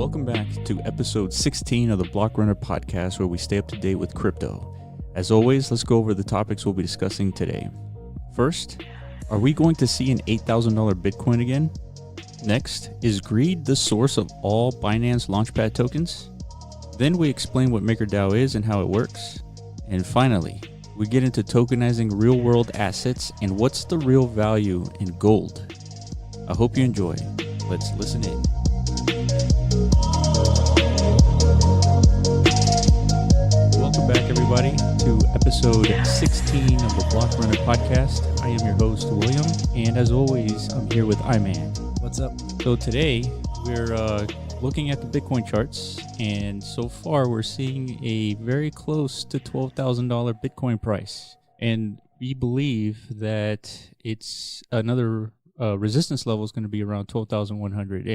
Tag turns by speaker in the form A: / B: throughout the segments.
A: Welcome back to episode 16 of the Block Runner podcast, where we stay up to date with crypto. As always, let's go over the topics we'll be discussing today. First, are we going to see an $8,000 Bitcoin again? Next, is greed the source of all Binance Launchpad tokens? Then we explain what MakerDAO is and how it works. And finally, we get into tokenizing real-world assets and what's the real value in gold. I hope you enjoy. Let's listen in. Welcome back, everybody, to episode 16 of the Block Runner podcast. I am your host, William, and as always, I'm here with iMan.
B: What's up?
A: So today, we're looking at the Bitcoin charts, and so far we're seeing a very close to $12,000 Bitcoin price. And we believe that it's another resistance level is going to be around 12,100,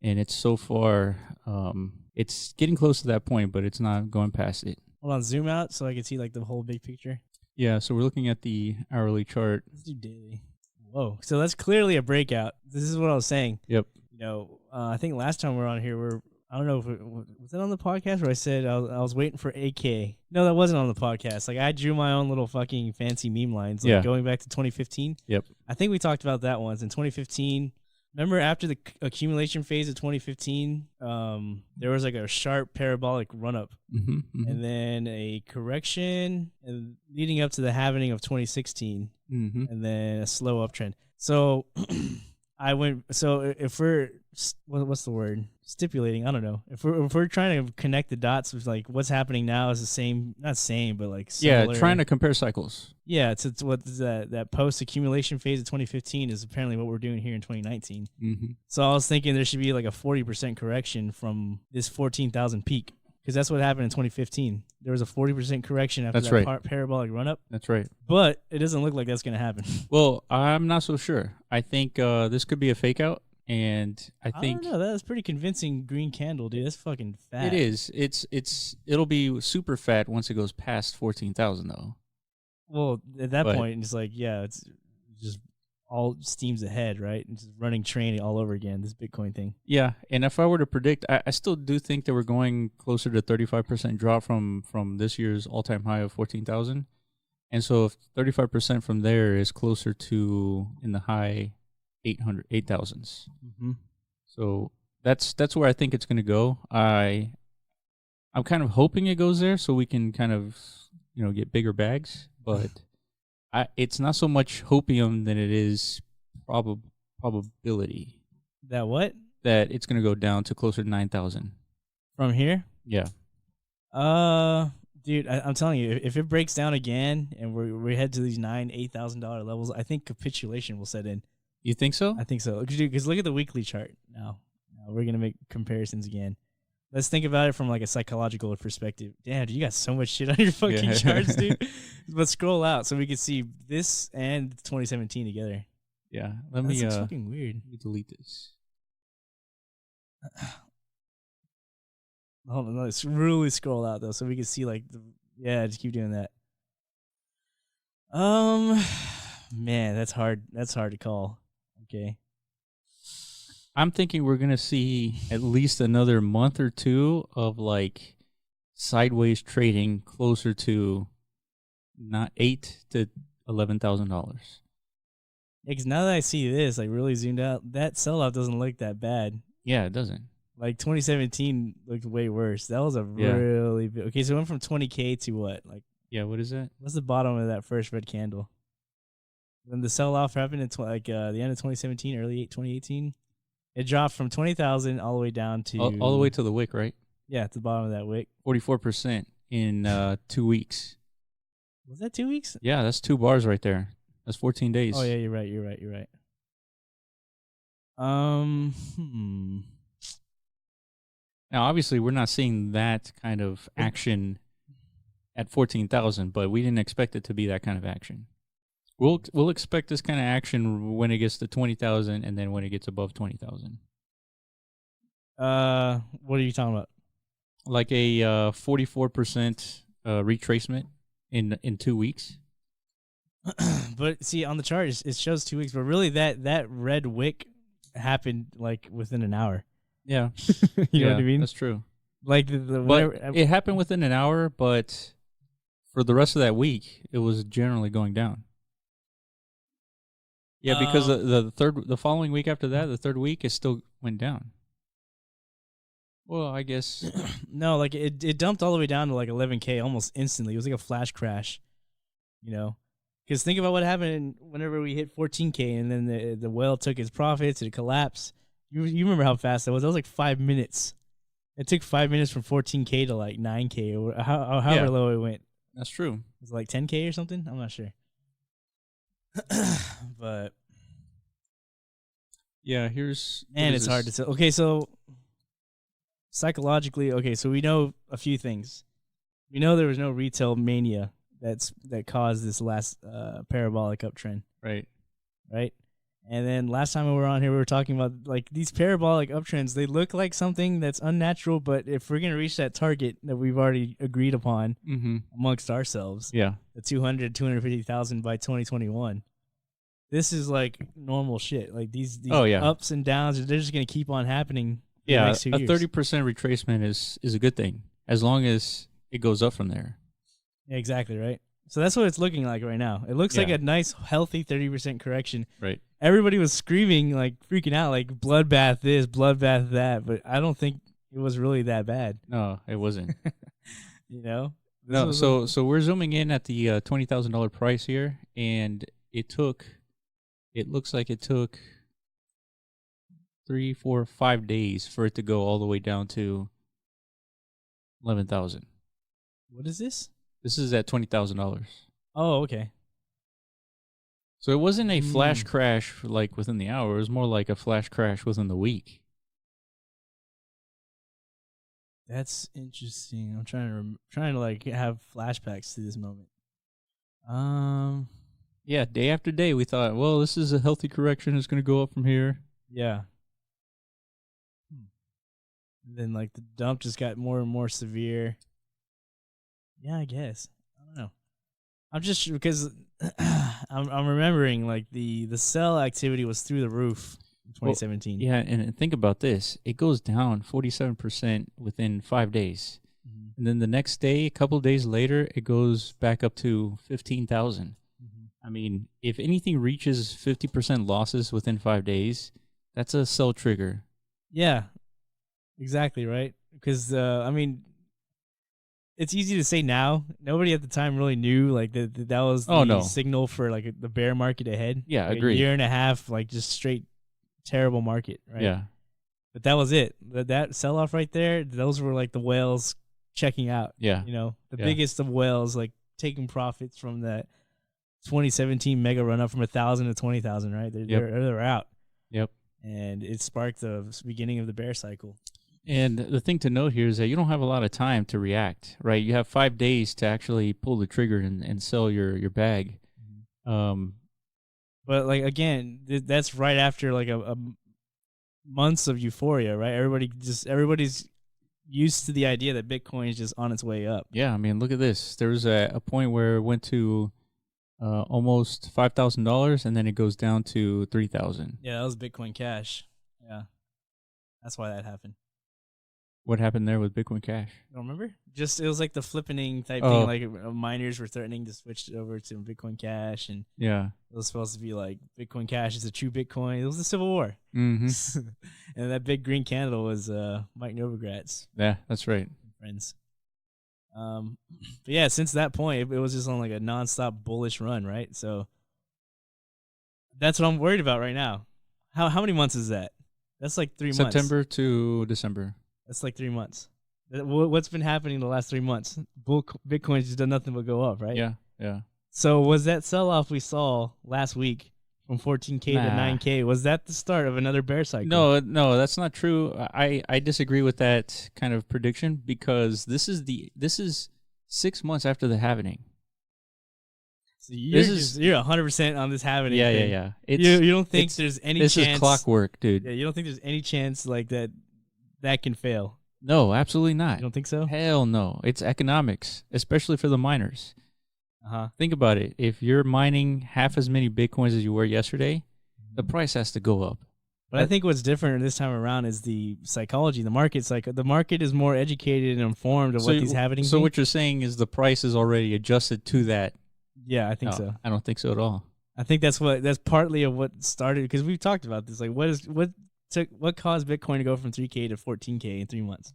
A: and it's so far, it's getting close to that point, but it's not going past it.
B: Hold on, zoom out so I can see like the whole big picture.
A: Yeah, so we're looking at the hourly chart.
B: Let's do daily. Whoa, so that's clearly a breakout. This is what I was saying.
A: Yep.
B: You know, I think last time we were on here, I don't know if was it on the podcast where I said I was waiting for AK. No, that wasn't on the podcast. Like I drew my own little fucking fancy meme lines. Like going back to 2015.
A: Yep.
B: I think we talked about that once in 2015. Remember after the accumulation phase of 2015, there was like a sharp parabolic run up, and then a correction, and leading up to the halving of 2016, and then a slow uptrend. So if we're what's the word? Stipulating, I don't know. If we're trying to connect the dots with like what's happening now is the same, not same, but like similar.
A: Yeah, trying to compare cycles.
B: Yeah, it's what that post accumulation phase of 2015 is apparently what we're doing here in 2019. So I was thinking there should be like a 40% correction from this 14,000 peak, because that's what happened in 2015. There was a 40% correction after that parabolic run up.
A: That's right.
B: But it doesn't look like that's going to happen.
A: Well, I'm not so sure. I think this could be a fake out. And I think
B: don't know, that was pretty convincing green candle, dude. That's fucking fat.
A: It is. It'll be super fat once it goes past 14,000 though.
B: Well, at that point, it's like, yeah, it's just all steams ahead, right? It's just running train all over again, this Bitcoin thing. Yeah,
A: and if I were to predict, I still do think that we're going closer to 35% drop from this year's all-time high of 14,000. And so if 35% from there is closer to in the high 8,000s. So that's where I think it's going to go. I'm kind of hoping it goes there so we can kind of, get bigger bags, but it's not so much hopium than it is probability.
B: That what?
A: That it's going to go down to closer to 9,000.
B: From here?
A: Yeah.
B: Dude, I'm telling you, if it breaks down again and we head to these $8,000 levels, I think capitulation will set in.
A: You think so?
B: I think so. Because look at the weekly chart now. We're going to make comparisons again. Let's think about it from like a psychological perspective. Damn, dude, you got so much shit on your fucking charts, dude. But scroll out so we can see this and 2017 together.
A: Yeah.
B: That's fucking weird.
A: Let me delete this.
B: Hold on, let's really scroll out though so we can see like just keep doing that. Man, that's hard. That's hard to call. Okay.
A: I'm thinking we're going to see at least another month or two of like sideways trading closer to not $8,000 to $11,000.
B: Because now that I see this, like really zoomed out, that sell-off doesn't look that bad.
A: Yeah, it doesn't.
B: Like 2017 looked way worse. That was a really big. Okay, so it went from 20K to what? Like,
A: yeah, what is that?
B: What's the bottom of that first red candle? When the sell-off happened in the end of 2017, early 2018, it dropped from 20,000 all the way down to
A: all the way to the wick, right?
B: Yeah, at the bottom of that wick.
A: 44% in 2 weeks.
B: Was that 2 weeks?
A: Yeah, that's 2 bars right there. That's 14 days.
B: Oh yeah, you're right.
A: Now, obviously, we're not seeing that kind of action at 14,000, but we didn't expect it to be that kind of action. We'll expect this kind of action when it gets to 20,000, and then when it gets above 20,000.
B: What are you talking about?
A: Like a 44% retracement in 2 weeks.
B: But see, on the chart, it shows 2 weeks, but really that red wick happened like within an hour.
A: Yeah.
B: You know what I mean?
A: That's true.
B: Like
A: it happened within an hour, but for the rest of that week, it was generally going down. Yeah, because the following week after that, the third week, it still went down. Well, I guess
B: no, like it dumped all the way down to like 11K almost instantly. It was like a flash crash, you know. Because think about what happened whenever we hit 14K, and then the whale took its profits and it collapsed. You remember how fast that was? That was like 5 minutes. It took 5 minutes from 14K to like 9K or however low it went.
A: That's true.
B: It was like 10K or something. I'm not sure. But
A: yeah, here's
B: it's hard to tell. Okay, so psychologically, so we know a few things. We know there was no retail mania that caused this last parabolic uptrend.
A: Right.
B: And then last time we were on here, we were talking about like these parabolic uptrends. They look like something that's unnatural, but if we're gonna reach that target that we've already agreed upon amongst ourselves, the 250,000 by 2021, this is like normal shit. Like these ups and downs, they're just gonna keep on happening.
A: Yeah,
B: the next 2
A: a
B: years.
A: 30% retracement is a good thing as long as it goes up from there.
B: Yeah, exactly right. So that's what it's looking like right now. It looks like a nice, healthy 30% correction.
A: Right.
B: Everybody was screaming, like freaking out, like bloodbath this, bloodbath that, but I don't think it was really that bad.
A: No, it wasn't.
B: You know?
A: No, so we're zooming in at the $20,000 price here, and it looks like it took 3, 4, 5 days for it to go all the way down to 11,000.
B: What is this?
A: This is at $20,000.
B: Oh, okay.
A: So it wasn't a flash crash like within the hour. It was more like a flash crash within the week.
B: That's interesting. I'm trying to like have flashbacks to this moment.
A: Yeah, day after day we thought, well, this is a healthy correction. It's going to go up from here.
B: Yeah. And then like the dump just got more and more severe. Yeah, I guess. I don't know. I'm just because I'm remembering like the sell activity was through the roof in 2017.
A: Well, yeah, and think about this. It goes down 47% within 5 days. And then the next day, a couple of days later, it goes back up to 15,000. I mean, if anything reaches 50% losses within 5 days, that's a sell trigger.
B: Yeah, exactly, right? Because, I mean, it's easy to say now. Nobody at the time really knew like that was the signal for like the bear market ahead.
A: Yeah,
B: like
A: agreed.
B: A year and a half, like just straight terrible market, right?
A: Yeah.
B: But that was it. That sell off right there, those were like the whales checking out.
A: Yeah.
B: You know, the biggest of whales like taking profits from that 2017 mega run up from 1,000 to 20,000, right? They're out.
A: Yep.
B: And it sparked the beginning of the bear cycle.
A: And the thing to note here is that you don't have a lot of time to react, right? You have 5 days to actually pull the trigger and sell your bag.
B: But like again, that's right after like a months of euphoria, right? Everybody's used to the idea that Bitcoin is just on its way up.
A: Yeah, I mean, look at this. There was a point where it went to almost $5,000, and then it goes down to 3,000.
B: Yeah, that was Bitcoin Cash. Yeah, that's why that happened.
A: What happened there with Bitcoin Cash?
B: You don't remember? Just it was like the flippening type thing. Like miners were threatening to switch it over to Bitcoin Cash, and it was supposed to be like Bitcoin Cash is a true Bitcoin. It was the Civil War, and that big green candle was Mike Novogratz.
A: Yeah, that's right.
B: Friends. But yeah, since that point, it was just on like a nonstop bullish run, right? So that's what I'm worried about right now. How many months is that? That's like 3 months.
A: September to December.
B: That's like 3 months. What's been happening the last 3 months? Bitcoin's just done nothing but go up, right?
A: Yeah.
B: So was that sell-off we saw last week from 14K to 9K, was that the start of another bear cycle?
A: No, that's not true. I disagree with that kind of prediction because this is 6 months after the halvening.
B: So you're 100% on this halvening.
A: Yeah.
B: You don't think there's any chance?
A: This is clockwork, dude.
B: Yeah, you don't think there's any chance like that can fail?
A: No, absolutely not.
B: You don't think so?
A: Hell no. It's economics, especially for the miners. Think about it. If you're mining half as many Bitcoins as you were yesterday, the price has to go up.
B: But I think what's different this time around is the psychology. The market is more educated and informed of what these happening.
A: So what you're saying is the price is already adjusted to that.
B: Yeah, I think so.
A: I don't think so at all.
B: I think that's partly of what started, because we've talked about this. Like, what caused Bitcoin to go from 3K to 14K in 3 months?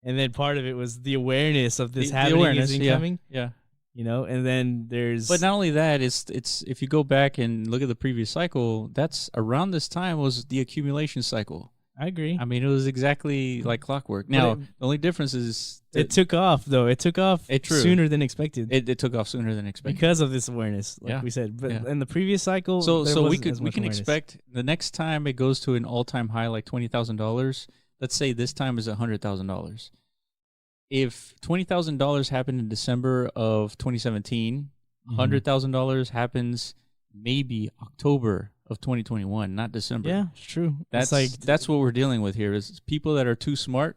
B: And then part of it was the awareness of this happening is incoming.
A: Yeah.
B: You know, and then there's...
A: But not only that, it's if you go back and look at the previous cycle, that's around this time was the accumulation cycle.
B: I agree.
A: I mean, it was exactly like clockwork. Now, the only difference is...
B: It took off, though. It took off sooner than expected.
A: It took off sooner than expected.
B: Because of this awareness, like we said. But in the previous cycle,
A: so we can expect the next time it goes to an all-time high, like $20,000, let's say this time is $100,000. If $20,000 happened in December of 2017, $100,000 happens maybe October of 2021, not December.
B: Yeah, it's true.
A: That's what we're dealing with here. Is people that are too smart.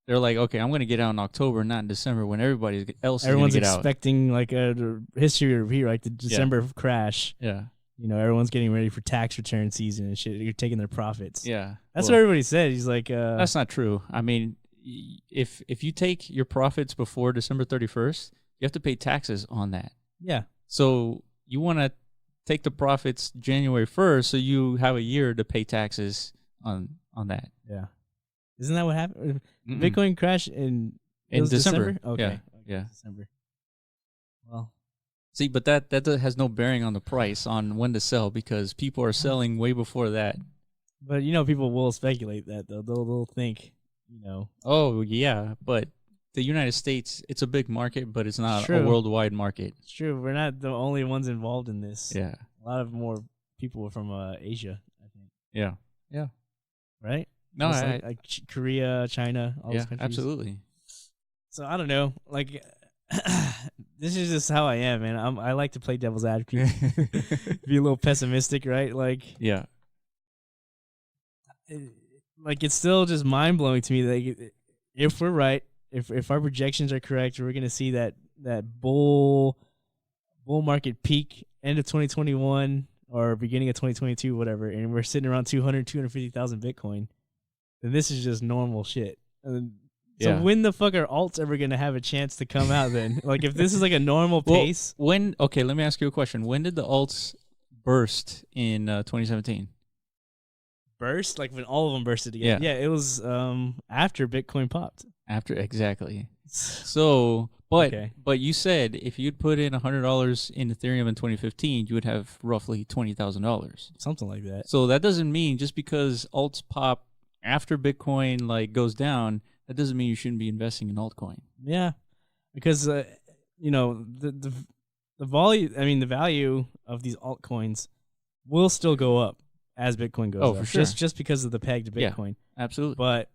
A: They're like, okay, I'm going to get out in October, not in December, when everybody else is going to get out.
B: Everyone's expecting like a history repeat, like the December crash.
A: Yeah.
B: You know, everyone's getting ready for tax return season and shit. You're taking their profits.
A: Yeah.
B: That's what everybody said. He's like,
A: that's not true. I mean, if you take your profits before December 31st, you have to pay taxes on that.
B: Yeah.
A: So you want to take the profits January 1st, so you have a year to pay taxes on that.
B: Yeah. Isn't that what happened? Bitcoin crashed in
A: December.
B: Okay.
A: Yeah.
B: December. Well,
A: see, but that has no bearing on the price, on when to sell, because people are selling way before that.
B: But you know, people will speculate that though. They'll think, you know.
A: Oh yeah, but the United States, it's a big market, but it's not a worldwide market.
B: It's true. We're not the only ones involved in this.
A: Yeah.
B: A lot of more people are from Asia, I think.
A: Yeah. Yeah.
B: Right?
A: No,
B: like Korea, China, all those countries.
A: Absolutely.
B: So I don't know. Like, this is just how I am, man. I like to play devil's advocate, be a little pessimistic, right? Like,
A: yeah.
B: Like, it's still just mind blowing to me that if we're right, if our projections are correct, we're gonna see that bull market peak end of 2021 or beginning of 2022, whatever, and we're sitting around 250,000 Bitcoin. Then this is just normal shit. So when the fuck are alts ever gonna have a chance to come out then? Like, if this is like a normal pace.
A: Okay, let me ask you a question. When did the alts burst in 2017?
B: Burst? Like when all of them bursted together? Yeah, it was after Bitcoin popped.
A: Exactly. So, but you said if you'd put in $100 in Ethereum in 2015, you would have roughly $20,000.
B: Something like that.
A: So that doesn't mean just because alts pop after Bitcoin like goes down, that doesn't mean you shouldn't be investing in altcoin.
B: Yeah, because you know, the value of these altcoins will still go up as Bitcoin goes up.
A: For sure.
B: Just because of the peg to Bitcoin.
A: Yeah, absolutely.
B: But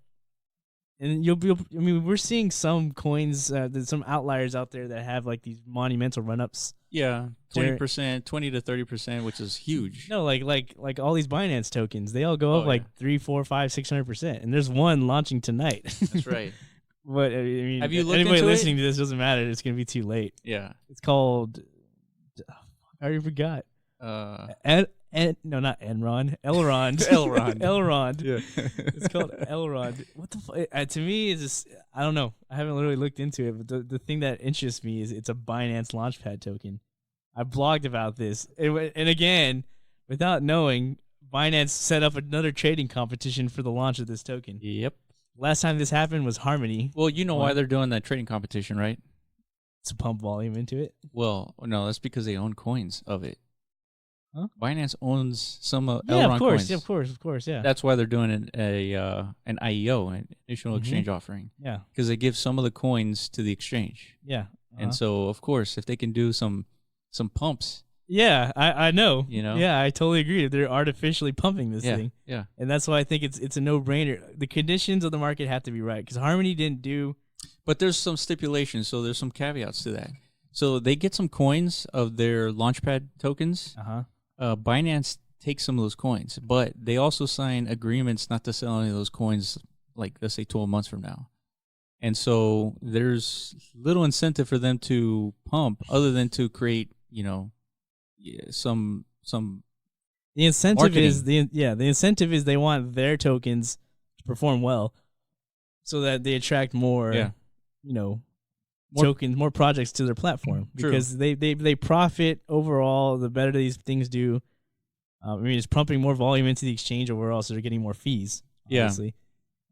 B: we're seeing some coins, there's some outliers out there that have like these monumental run-ups.
A: Yeah, 20%, 20 to 30%, which is huge.
B: No, like all these Binance tokens, they all go up like 300%, 400%, 500%, 600%, and there's one launching tonight.
A: That's right.
B: But I mean,
A: have you looked
B: anybody
A: into
B: listening to this doesn't matter. It's gonna be too late.
A: Yeah,
B: it's called. I already forgot. No, not Enron. Elrond.
A: Elrond.
B: Elrond.
A: Yeah.
B: It's called Elrond. What the fuck? To me, it's just, I don't know. I haven't literally looked into it, but the thing that interests me is it's a Binance Launchpad token. I blogged about this. And again, without knowing, Binance set up another trading competition for the launch of this token.
A: Yep.
B: Last time this happened was Harmony.
A: Well, you know why they're doing that trading competition, right?
B: To pump volume into it?
A: Well, no, that's because they own coins of it.
B: Huh?
A: Binance owns some Elrond
B: coins.
A: coins.
B: Yeah, of course, yeah.
A: That's why they're doing an IEO, an initial exchange offering.
B: Yeah.
A: Because they give some of the coins to the exchange.
B: Yeah.
A: And so, of course, if they can do some pumps.
B: Yeah, I know.
A: You know?
B: Yeah, I totally agree. They're artificially pumping this thing.
A: Yeah.
B: And that's why I think it's a no-brainer. The conditions of the market have to be right, because Harmony didn't do...
A: But there's some stipulations, so there's some caveats to that. So they get some coins of their Launchpad tokens. Binance takes some of those coins, but they also sign agreements not to sell any of those coins, like, let's say 12 months from now. And so there's little incentive for them to pump other than to create, some
B: The incentive
A: Marketing.
B: is the incentive is they want their tokens to perform well, so that they attract more, more tokens, more projects to their platform.
A: True.
B: Because they profit overall. The better these things do, it's pumping more volume into the exchange overall, so they're getting more fees. Obviously.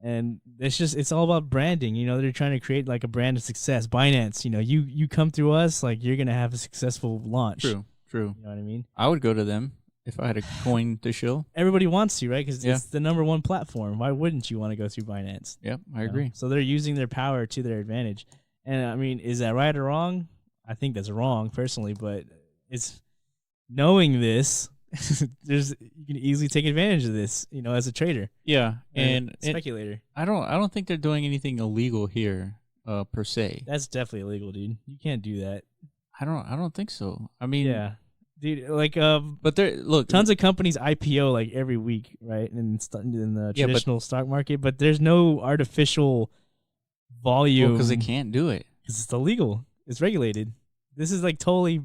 B: And it's all about branding. They're trying to create like a brand of success. Binance, you come through us, like you're gonna have a successful launch.
A: True.
B: You know what I mean?
A: I would go to them if I had a coin to shill.
B: Everybody wants to, right? Because it's the number one platform. Why wouldn't you want to go through Binance?
A: Yep, I agree.
B: So they're using their power to their advantage. And is that right or wrong? I think that's wrong personally, but it's knowing this. You can easily take advantage of this, as a trader.
A: Yeah, and
B: speculator.
A: I don't think they're doing anything illegal here, per se.
B: That's definitely illegal, dude. You can't do that.
A: I don't think so. I mean,
B: yeah, dude. Like,
A: but
B: tons of companies IPO like every week, right? In the traditional stock market, but there's no artificial volume
A: because they can't do it
B: because it's illegal. It's regulated. This is like totally.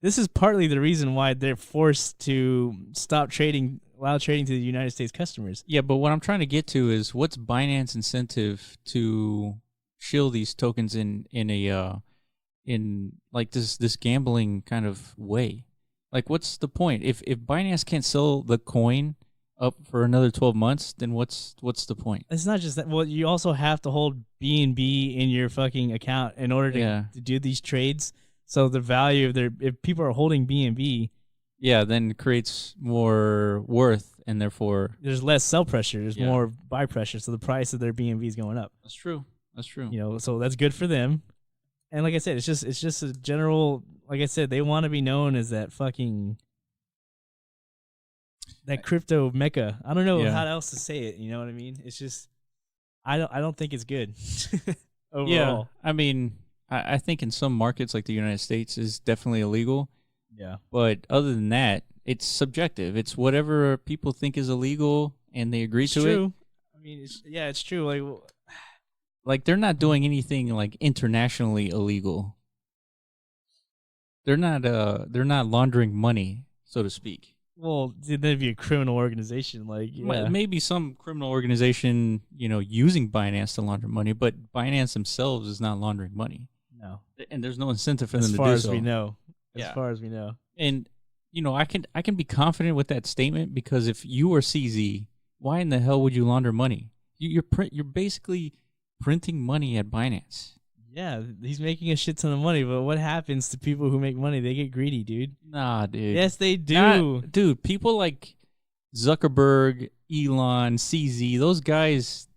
B: This is partly the reason why they're forced to allow trading to the United States customers.
A: Yeah, but what I'm trying to get to is what's Binance incentive to shill these tokens in like this gambling kind of way? Like, what's the point? If Binance can't sell the coin up for another 12 months, then what's the point?
B: It's not just that. Well, you also have to hold BNB in your fucking account in order to do these trades. So the value of if people are holding BNB,
A: then it creates more worth, and therefore
B: there's less sell pressure. There's more buy pressure, so the price of their BNB is going up.
A: That's true.
B: So that's good for them. And like I said, it's just a general. Like I said, they want to be known as that crypto mecca. I don't know how else to say it. You know what I mean? It's just I don't think it's good overall.
A: Yeah, I mean. I think in some markets like the United States is definitely illegal.
B: Yeah.
A: But other than that, it's subjective. It's whatever people think is illegal and they agree to it.
B: I mean, it's true.
A: Like they're not doing anything like internationally illegal. They're not laundering money, so to speak.
B: Well, that'd be a criminal organization.
A: Maybe some criminal organization, using Binance to launder money, but Binance themselves is not laundering money.
B: No,
A: and there's no incentive for them to do so.
B: As far as we know.
A: And I can be confident with that statement because if you were CZ, why in the hell would you launder money? You're basically printing money at Binance.
B: Yeah, he's making a shit ton of money, but what happens to people who make money? They get greedy, dude.
A: Nah, dude.
B: Yes, they do.
A: Dude, people like Zuckerberg, Elon, CZ, those guys,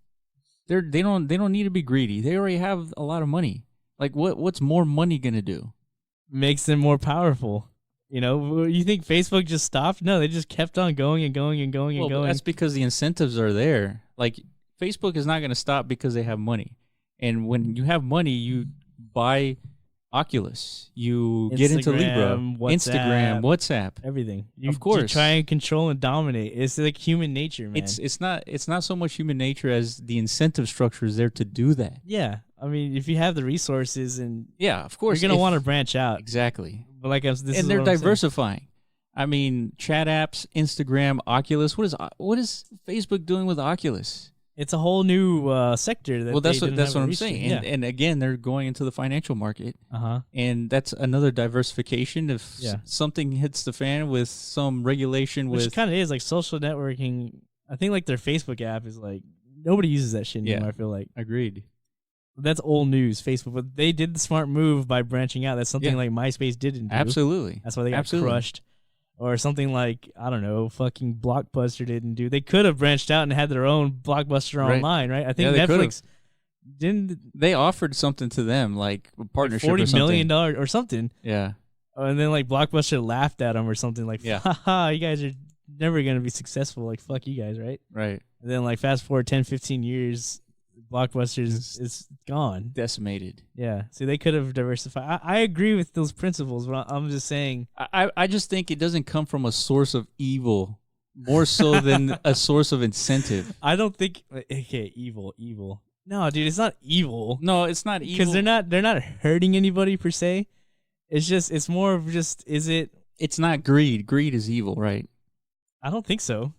A: they don't need to be greedy. They already have a lot of money. Like what's more money gonna do?
B: Makes them more powerful. You think Facebook just stopped? No, they just kept on going and going and going and going.
A: That's because the incentives are there. Like Facebook is not gonna stop because they have money. And when you have money, you buy Oculus, you get into Libra, Instagram, WhatsApp,
B: everything.
A: Of course,
B: you try and control and dominate. It's like human nature, man.
A: It's not so much human nature as the incentive structure is there to do that.
B: Yeah, I mean, if you have the resources and
A: of course,
B: you're gonna want to branch out.
A: Exactly.
B: But
A: they're diversifying. I mean, chat apps, Instagram, Oculus. What is Facebook doing with Oculus?
B: It's a whole new sector.
A: That's what I'm saying. And again, they're going into the financial market. And that's another diversification. If something hits the fan with some regulation,
B: which kind of is like social networking. I think like their Facebook app is like nobody uses that shit anymore. I feel like.
A: Agreed.
B: That's old news, Facebook. But they did the smart move by branching out. That's something like MySpace didn't do.
A: Absolutely.
B: That's why they got crushed. Or something like, I don't know, fucking Blockbuster didn't do. They could have branched out and had their own Blockbuster online, right? I think Netflix didn't.
A: They offered something to them, like a partnership
B: $40 million or something.
A: Yeah.
B: And then like Blockbuster laughed at them or something like, haha, you guys are never going to be successful. Like, fuck you guys, right?
A: Right.
B: And then like fast forward 10, 15 years, Blockbuster is gone.
A: Decimated.
B: Yeah. So they could have diversified. I agree with those principles, but I'm just saying.
A: I just think it doesn't come from a source of evil more so than a source of incentive.
B: I don't think. Okay, evil. No, dude, it's not evil.
A: No, it's not evil.
B: Because they're not hurting anybody per se. It's more of just, is it?
A: It's not greed. Greed is evil, right?
B: I don't think so.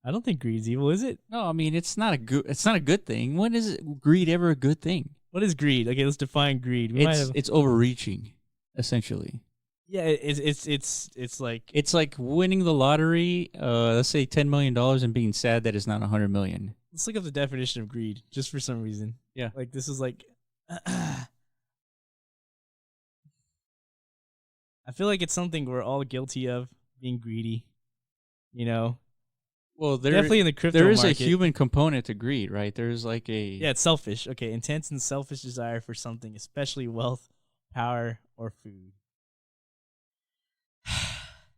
B: I don't think greed's evil, is it?
A: No, I mean it's not a good thing. When is greed ever a good thing?
B: What is greed? Okay, let's define greed.
A: It's overreaching, essentially.
B: Yeah, it's like
A: It's like winning the lottery, let's say $10 million, and being sad that it's not $100 million.
B: let's look up the definition of greed just for some reason.
A: Yeah.
B: Like this is like I feel like it's something we're all guilty of, being greedy. You know?
A: Well,
B: Definitely in the crypto
A: there is
B: market.
A: a human component to greed, right? There's like a
B: Yeah, it's selfish. Okay, intense and selfish desire for something, especially wealth, power, or food.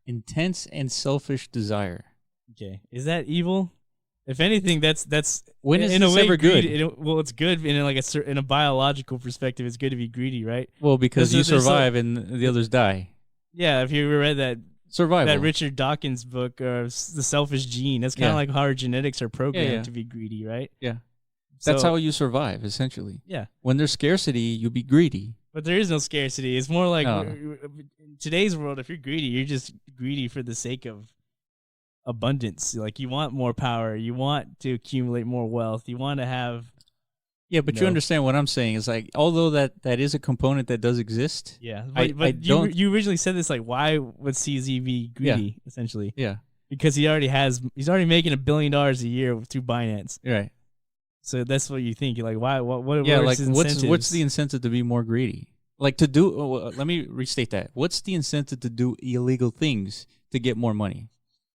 A: intense and selfish desire.
B: Okay, is that evil? If anything, that's
A: When is
B: in
A: this
B: a way
A: ever good?
B: Well, it's good in in a biological perspective. It's good to be greedy, right?
A: Well, because you
B: There's
A: survive and the others die.
B: Yeah, if you ever read that
A: Survival.
B: Richard Dawkins book, The Selfish Gene, that's kind of like how our genetics are programmed to be greedy, right?
A: Yeah. That's how you survive, essentially.
B: Yeah.
A: When there's scarcity, you be greedy.
B: But there is no scarcity. It's more like in today's world, if you're greedy, you're just greedy for the sake of abundance. Like you want more power, you want to accumulate more wealth, you want to have.
A: Yeah, but you understand what I'm saying. It's like, although that is a component that does exist.
B: Yeah, but you originally said this, like, why would CZ be greedy, essentially?
A: Yeah.
B: Because he's already making $1 billion a year through Binance.
A: Right.
B: So that's what you think. You're like, why? What
A: yeah,
B: are
A: like
B: his
A: what's
B: incentives?
A: the incentive to be more greedy? Like to do, let me restate that. What's the incentive to do illegal things to get more money?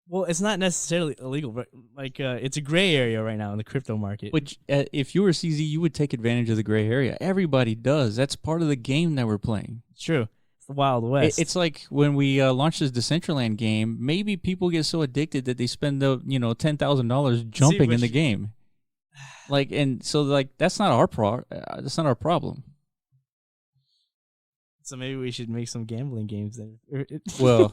B: Well, it's not necessarily illegal, but like it's a gray area right now in the crypto market.
A: Which, if you were CZ, you would take advantage of the gray area. Everybody does. That's part of the game that we're playing.
B: It's true. It's the Wild West.
A: It's like when we launched this Decentralized game. Maybe people get so addicted that they spend $10,000 jumping in the game. Like, and so like that's not our problem.
B: So maybe we should make some gambling games then.
A: Well,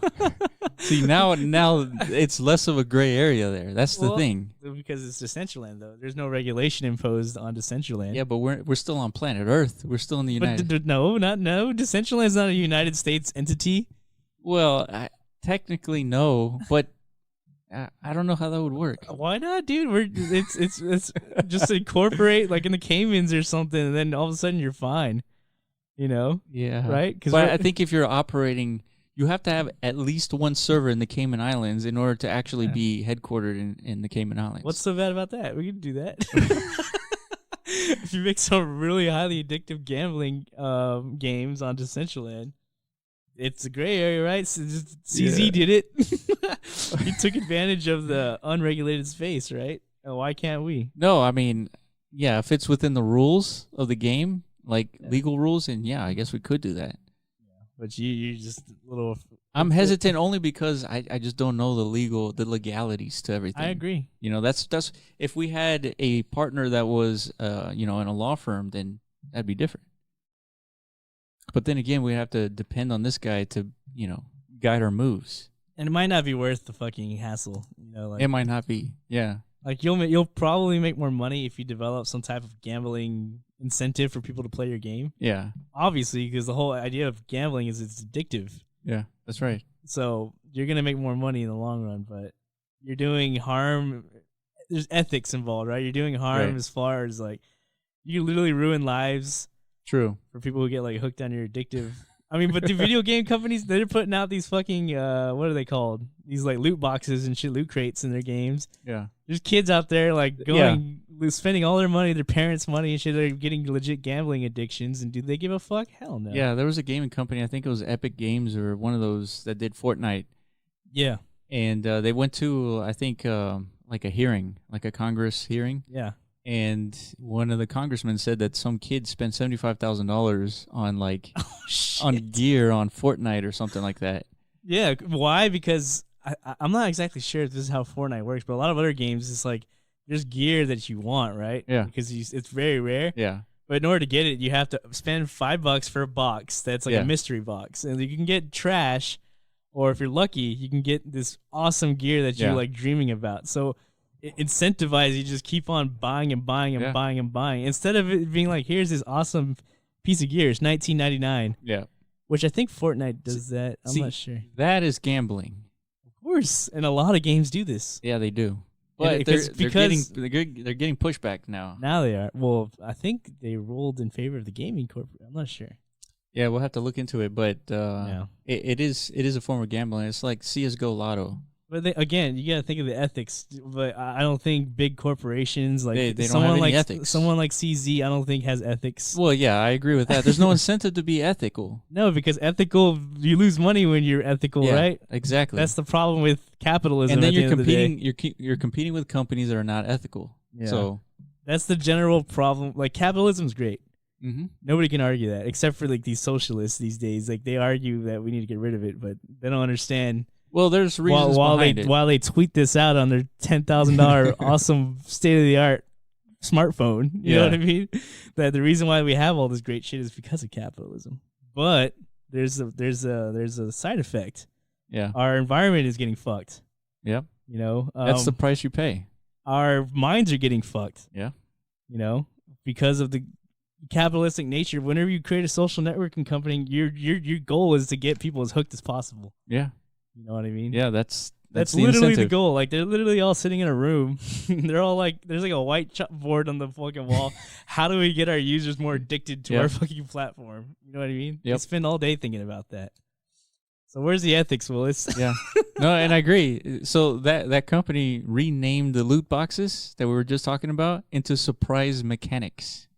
A: see now it's less of a gray area there. That's the thing.
B: Because it's Decentraland though. There's no regulation imposed on Decentraland.
A: Yeah, but we're still on planet Earth. We're still in the United.
B: But no. Decentraland is not a United States entity.
A: Well, technically no, but I don't know how that would work.
B: Why not, dude? It's just incorporate like in the Caymans or something, and then all of a sudden you're fine. You know?
A: Yeah.
B: Right?
A: But I think if you're operating, you have to have at least one server in the Cayman Islands in order to actually be headquartered in the Cayman Islands.
B: What's so bad about that? We can do that. If you make some really highly addictive gambling games on Decentraland, it's a gray area, right? So CZ did it. He took advantage of the unregulated space, right? Why can't we?
A: No, I mean, yeah, if it's within the rules of the game, like legal rules, and yeah, I guess we could do that.
B: Yeah, but you just a little.
A: I'm hesitant only because I just don't know the legalities to everything.
B: I agree.
A: That's if we had a partner that was in a law firm, then that'd be different. But then again, we have to depend on this guy to guide our moves.
B: And it might not be worth the fucking hassle.
A: It might not be. Yeah.
B: Like you'll probably make more money if you develop some type of gambling incentive for people to play your game.
A: Yeah.
B: Obviously, because the whole idea of gambling is it's addictive.
A: Yeah, that's right.
B: So you're gonna make more money in the long run, but you're doing harm. There's ethics involved, right? You're doing harm as far as like you literally ruin lives.
A: True.
B: For people who get like hooked on your addictive. I mean, but the video game companies, they're putting out these fucking what are they called? These like loot boxes and shit, loot crates in their games.
A: Yeah.
B: There's kids out there like spending all their money, their parents' money and shit. They're getting legit gambling addictions, and do they give a fuck? Hell no.
A: Yeah, there was a gaming company, I think it was Epic Games or one of those that did Fortnite.
B: Yeah.
A: And they went to, I think, like a hearing, like a Congress hearing.
B: Yeah.
A: And one of the congressmen said that some kid spent $75,000 on like on gear on Fortnite or something like that.
B: Yeah. Why? Because I'm not exactly sure if this is how Fortnite works, but a lot of other games, it's like there's gear that you want, right?
A: Yeah.
B: Because it's very rare.
A: Yeah.
B: But in order to get it, you have to spend $5 for a box that's like a mystery box, and you can get trash, or if you're lucky, you can get this awesome gear that you're like dreaming about. So it incentivizes you to just keep on buying and buying and buying and buying instead of it being like, here's this awesome piece of gear. It's $19.99.
A: Yeah.
B: Which I think Fortnite does that. I'm not sure.
A: That is gambling.
B: course, and a lot of games do this.
A: Yeah, they do. But they're getting pushback now.
B: Now they are. Well, I think they ruled in favor of the gaming corporate. I'm not sure.
A: Yeah, we'll have to look into it, but it is a form of gambling. It's like CS:GO Lotto.
B: But again, you gotta think of the ethics. But I don't think big corporations like
A: they don't have any ethics.
B: Someone like CZ, I don't think has ethics.
A: Well, yeah, I agree with that. There's no incentive to be ethical.
B: No, because ethical, you lose money when you're ethical, right?
A: Exactly.
B: That's the problem with capitalism.
A: And then you're competing. You're competing with companies that are not ethical. Yeah. So
B: that's the general problem. Like capitalism's great.
A: Mm-hmm.
B: Nobody can argue that, except for like these socialists these days. Like they argue that we need to get rid of it, but they don't understand.
A: Well, there's reasons behind it.
B: While they tweet this out on their $10,000 awesome state-of-the-art smartphone, you know what I mean? That the reason why we have all this great shit is because of capitalism. But there's a side effect.
A: Yeah,
B: our environment is getting fucked.
A: Yep.
B: You know,
A: that's the price you pay.
B: Our minds are getting fucked.
A: Yeah.
B: You know, because of the capitalistic nature. Whenever you create a social networking company, your goal is to get people as hooked as possible.
A: Yeah.
B: You know what I mean?
A: Yeah, that's
B: literally incentive. The goal. Like they're literally all sitting in a room. They're all like, there's like a white chalkboard on the fucking wall. How do we get our users more addicted to our fucking platform? You know what I mean? Yep. They spend all day thinking about that. So where's the ethics, Willis?
A: Yeah. No, and I agree. So that company renamed the loot boxes that we were just talking about into surprise mechanics.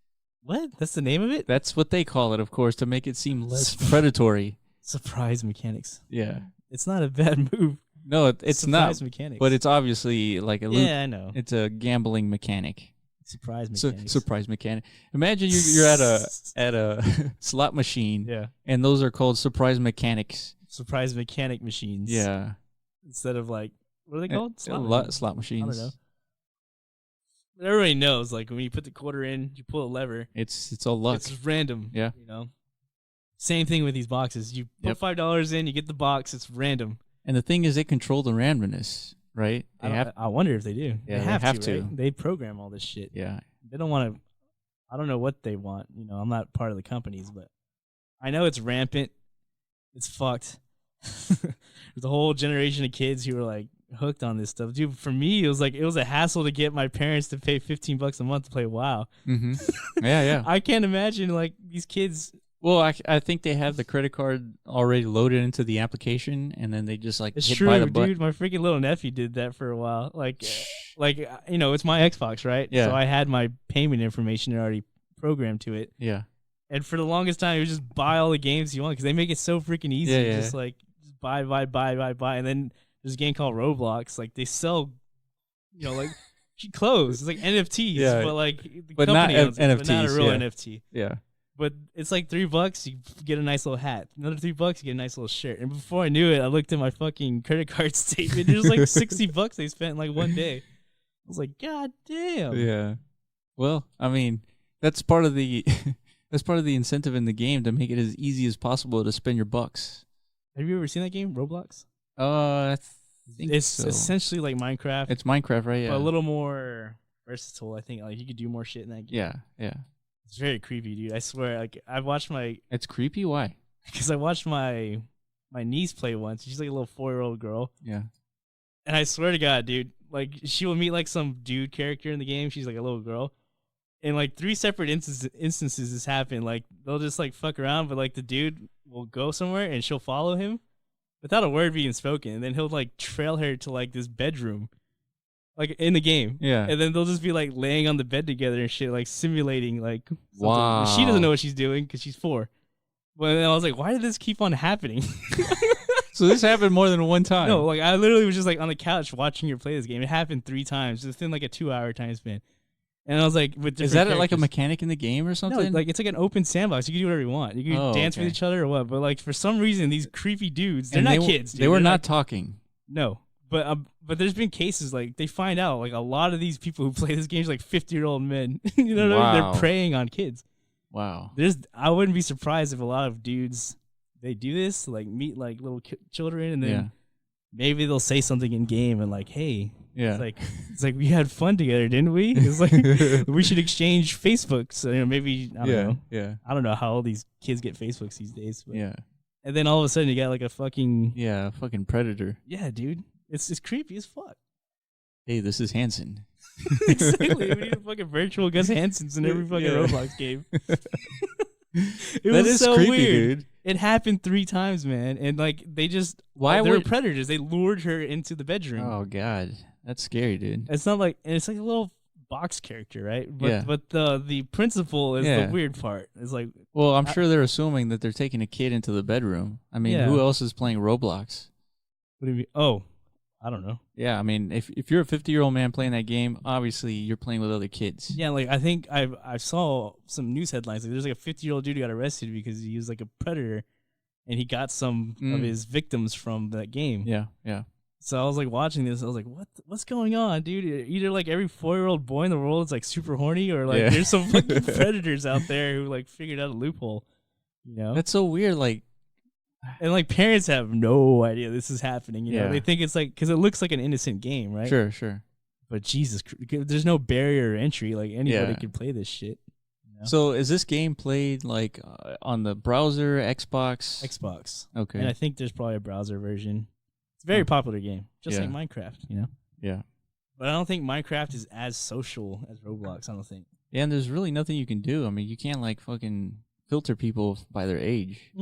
B: What? That's the name of it?
A: That's what they call it, of course, to make it seem less predatory.
B: Surprise mechanics.
A: Yeah.
B: It's not a bad move.
A: No, it's
B: surprise
A: not.
B: Mechanics.
A: But it's obviously like a loot.
B: Yeah, I know.
A: It's a gambling mechanic.
B: Surprise mechanics.
A: Surprise mechanic. Imagine you're at a slot machine.
B: Yeah.
A: And those are called surprise mechanics.
B: Surprise mechanic machines.
A: Yeah.
B: Instead of like, what are they called?
A: Slot machines.
B: I don't know. But everybody knows, like when you put the quarter in, you pull a lever.
A: It's all luck.
B: It's random.
A: Yeah.
B: You know. Same thing with these boxes. You put $5 in, you get the box. It's random.
A: And the thing is, they control the randomness, right?
B: I wonder if they do.
A: Yeah,
B: they have to.
A: Right?
B: They program all this shit.
A: Yeah.
B: They don't want to. I don't know what they want. You know, I'm not part of the companies, but I know it's rampant. It's fucked. There's a whole generation of kids who are like hooked on this stuff, dude. For me, it was a hassle to get my parents to pay $15 a month to play WoW.
A: Mm-hmm. Yeah.
B: I can't imagine like these kids.
A: Well, I think they have the credit card already loaded into the application, and then they just like
B: it's
A: hit
B: true,
A: by the button.
B: Dude. My freaking little nephew did that for a while. Like you know, it's my Xbox, right?
A: Yeah.
B: So I had my payment information already programmed to it.
A: Yeah.
B: And for the longest time, you just buy all the games you want because they make it so freaking easy.
A: Yeah.
B: Just like buy, and then there's a game called Roblox. Like they sell, you know, like clothes. It's like NFTs, but like the company owns it, but not a real NFT.
A: Yeah.
B: But it's like $3, you get a nice little hat. Another $3, you get a nice little shirt. And before I knew it, I looked at my fucking credit card statement. There's like $60 they spent in like one day. I was like, God damn.
A: Yeah. Well, I mean, that's part of the incentive in the game to make it as easy as possible to spend your bucks.
B: Have you ever seen that game, Roblox?
A: I think
B: it's
A: so.
B: Essentially like Minecraft.
A: It's Minecraft, right? Yeah.
B: But a little more versatile, I think. Like you could do more shit in that game.
A: Yeah.
B: It's very creepy, dude. I swear. Like I've watched my.
A: It's creepy. Why?
B: Because I watched my niece play once. She's like a little 4-year-old girl.
A: Yeah.
B: And I swear to God, dude, like she will meet like some dude character in the game. She's like a little girl. In like 3 separate instances, this happened. Like they'll just like fuck around, but like the dude will go somewhere and she'll follow him without a word being spoken. And then he'll like trail her to like this bedroom. Like in the game,
A: yeah,
B: and then they'll just be like laying on the bed together and shit, like simulating like. Something.
A: Wow.
B: She doesn't know what she's doing because she's 4. But then I was like, why did this keep on happening?
A: So this happened more than one time.
B: No, like I literally was just like on the couch watching her play this game. It happened 3 times within like a 2-hour time span, and I was like, with different
A: is that
B: characters.
A: like a mechanic in the game or something?
B: No, like it's like an open sandbox. You can do whatever you want. You can dance with each other or what. But like for some reason, these creepy dudes, they're not kids. Dude.
A: They were
B: they're
A: not
B: like,
A: talking.
B: No. But there's been cases like they find out like a lot of these people who play this game are like 50-year-old men. You know what I mean? They're preying on kids.
A: Wow.
B: I wouldn't be surprised if a lot of dudes they do this like meet like little children and then maybe they'll say something in game and like, hey, it's like we had fun together, didn't we? It's like we should exchange Facebooks. So, you know, maybe I don't know.
A: Yeah.
B: I don't know how all these kids get Facebooks these days. But
A: yeah.
B: And then all of a sudden you got like a fucking
A: fucking predator.
B: Yeah, dude. It's creepy as fuck.
A: Hey, this is Hansen.
B: Exactly. We need a fucking virtual Gus Hansons in every fucking Roblox game. It
A: That
B: was
A: is
B: so
A: creepy,
B: weird.
A: dude.
B: It happened 3 times, man, and like they were predators. They lured her into the bedroom.
A: Oh God, that's scary, dude.
B: It's not like, and it's like a little box character, right? But
A: Yeah.
B: but the principal is the weird part. It's like,
A: well, I'm sure they're assuming that they're taking a kid into the bedroom. I mean, who else is playing Roblox?
B: What do you mean? Oh, I don't know.
A: Yeah, I mean, if you're a 50-year-old man playing that game, obviously you're playing with other kids.
B: Yeah, like I think I saw some news headlines. Like there's like a 50-year-old dude who got arrested because he was like a predator, and he got some of his victims from that game.
A: Yeah, yeah.
B: So I was like watching this. I was like, what's going on, dude? Either like every 4-year-old boy in the world is like super horny, or like there's some fucking predators out there who like figured out a loophole. You know,
A: that's so weird. Like.
B: And like parents have no idea this is happening. You know, they think it's like because it looks like an innocent game, right?
A: Sure, sure.
B: But Jesus, there's no barrier to entry. Like anybody can play this shit. You know?
A: So is this game played like on the browser, Xbox?
B: Xbox.
A: Okay.
B: And I think there's probably a browser version. It's a very popular game, just like Minecraft. You know.
A: Yeah.
B: But I don't think Minecraft is as social as Roblox. I don't think.
A: Yeah, and there's really nothing you can do. I mean, you can't like fucking filter people by their age.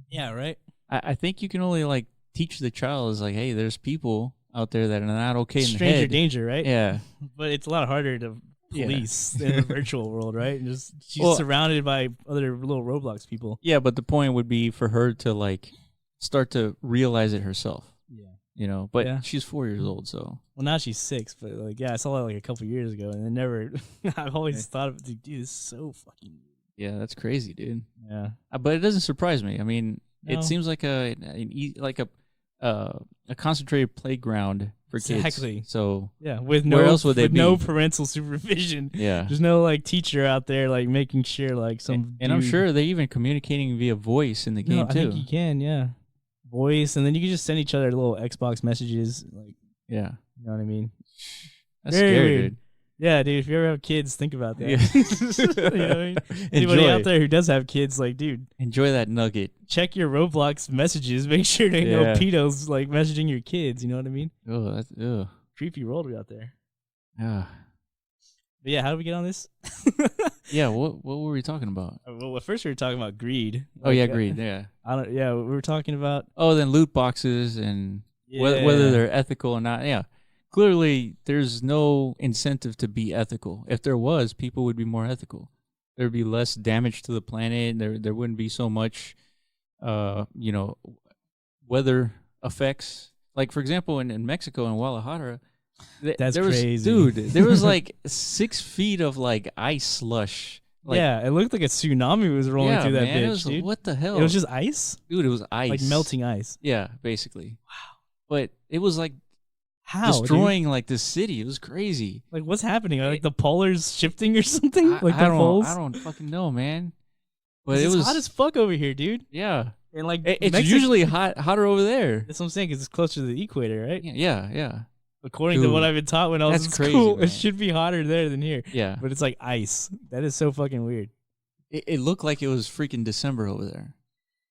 B: Yeah, right.
A: I think you can only like teach the child is like, hey, there's people out there that are not okay in the
B: Stranger
A: head.
B: danger, right?
A: Yeah.
B: But it's a lot harder to police in the virtual world, right? And she's surrounded by other little Roblox people.
A: Yeah, but the point would be for her to like start to realize it herself. Yeah. You know, but she's 4 years old, so.
B: Well, now she's 6, but like, I saw that like a couple years ago, and it never. I've always thought of it, dude, this is so fucking.
A: Yeah, that's crazy, dude.
B: Yeah,
A: but it doesn't surprise me. I mean, it seems like a concentrated playground for kids.
B: Exactly.
A: So
B: yeah,
A: where else would they be?
B: No parental supervision.
A: Yeah,
B: there's no like teacher out there like making sure like some.
A: And I'm sure they're even communicating via voice in the game too.
B: I think you can, voice, and then you can just send each other little Xbox messages, like you know what I mean.
A: That's very scary, dude.
B: Yeah, dude, if you ever have kids, think about that. You know what I mean? Anybody out there who does have kids, like, dude,
A: enjoy that nugget.
B: Check your Roblox messages. Make sure there ain't no pedos like messaging your kids. You know what I mean?
A: Oh, that's
B: creepy world out there.
A: Yeah.
B: But yeah, how did we get on this?
A: Yeah, what were we talking about?
B: Well, at first we were talking about greed.
A: Oh yeah, greed. Yeah.
B: We were talking about.
A: Oh, then loot boxes and whether they're ethical or not. Yeah. Clearly, there's no incentive to be ethical. If there was, people would be more ethical. There'd be less damage to the planet. There wouldn't be so much, weather effects. Like, for example, in Mexico, in Guadalajara,
B: that's crazy.
A: Dude, there was like 6 feet of like ice slush. Like,
B: it looked like a tsunami was rolling through that bitch, dude.
A: What the hell?
B: It was just ice?
A: Dude, it was ice.
B: Like melting ice.
A: Yeah, basically. Wow. But it was like destroying like this city. It was crazy.
B: Like, what's happening? Are like the polars shifting or something?
A: I don't fucking know, man. But it was
B: hot as fuck over here, dude.
A: Yeah.
B: And like
A: it's usually hotter over there.
B: That's what I'm saying, because it's closer to the equator, right?
A: Yeah.
B: According to what I've been taught when I was in school, it should be hotter there than here.
A: Yeah.
B: But it's like ice. That is so fucking weird.
A: It looked like it was freaking December over there.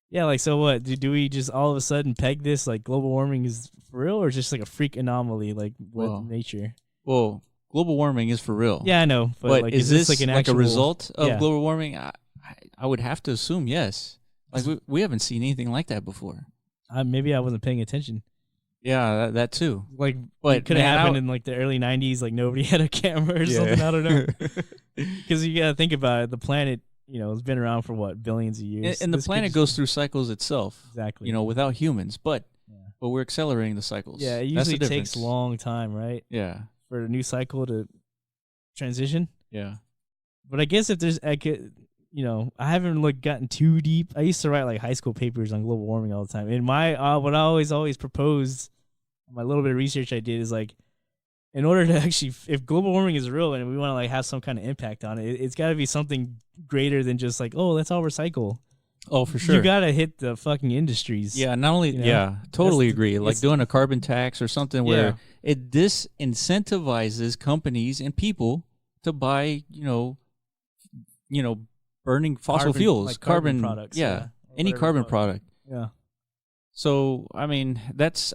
B: Yeah, like, so what? Do we just all of a sudden peg this, like, global warming is for real, or just like a freak anomaly, like, with nature?
A: Well, global warming is for real.
B: Yeah, I know. But like,
A: is this like an actual, a result of global warming? I would have to assume yes. Like, we haven't seen anything like that before.
B: Maybe I wasn't paying attention.
A: Yeah, that too.
B: Like, it could have happened in like the early 90s, like nobody had a camera or something. I don't know. Because you got to think about it. The planet, it's been around for what, billions of years.
A: And the planet goes through cycles itself.
B: Exactly.
A: Without humans. But we're accelerating the cycles.
B: Yeah, it usually takes a long time, right?
A: Yeah.
B: For a new cycle to transition.
A: Yeah.
B: But I guess if there's, I haven't gotten too deep. I used to write like high school papers on global warming all the time. And what I always proposed, my little bit of research I did is like, in order to actually, if global warming is real and we want to like have some kind of impact on it, it's got to be something greater than just like, oh, let's all recycle.
A: Oh, for sure.
B: You got to hit the fucking industries.
A: Yeah, not only, totally agree. Like doing a carbon tax or something where it disincentivizes companies and people to buy, burning fossil fuels,
B: like carbon products.
A: Yeah, any carbon product.
B: Yeah.
A: So I mean,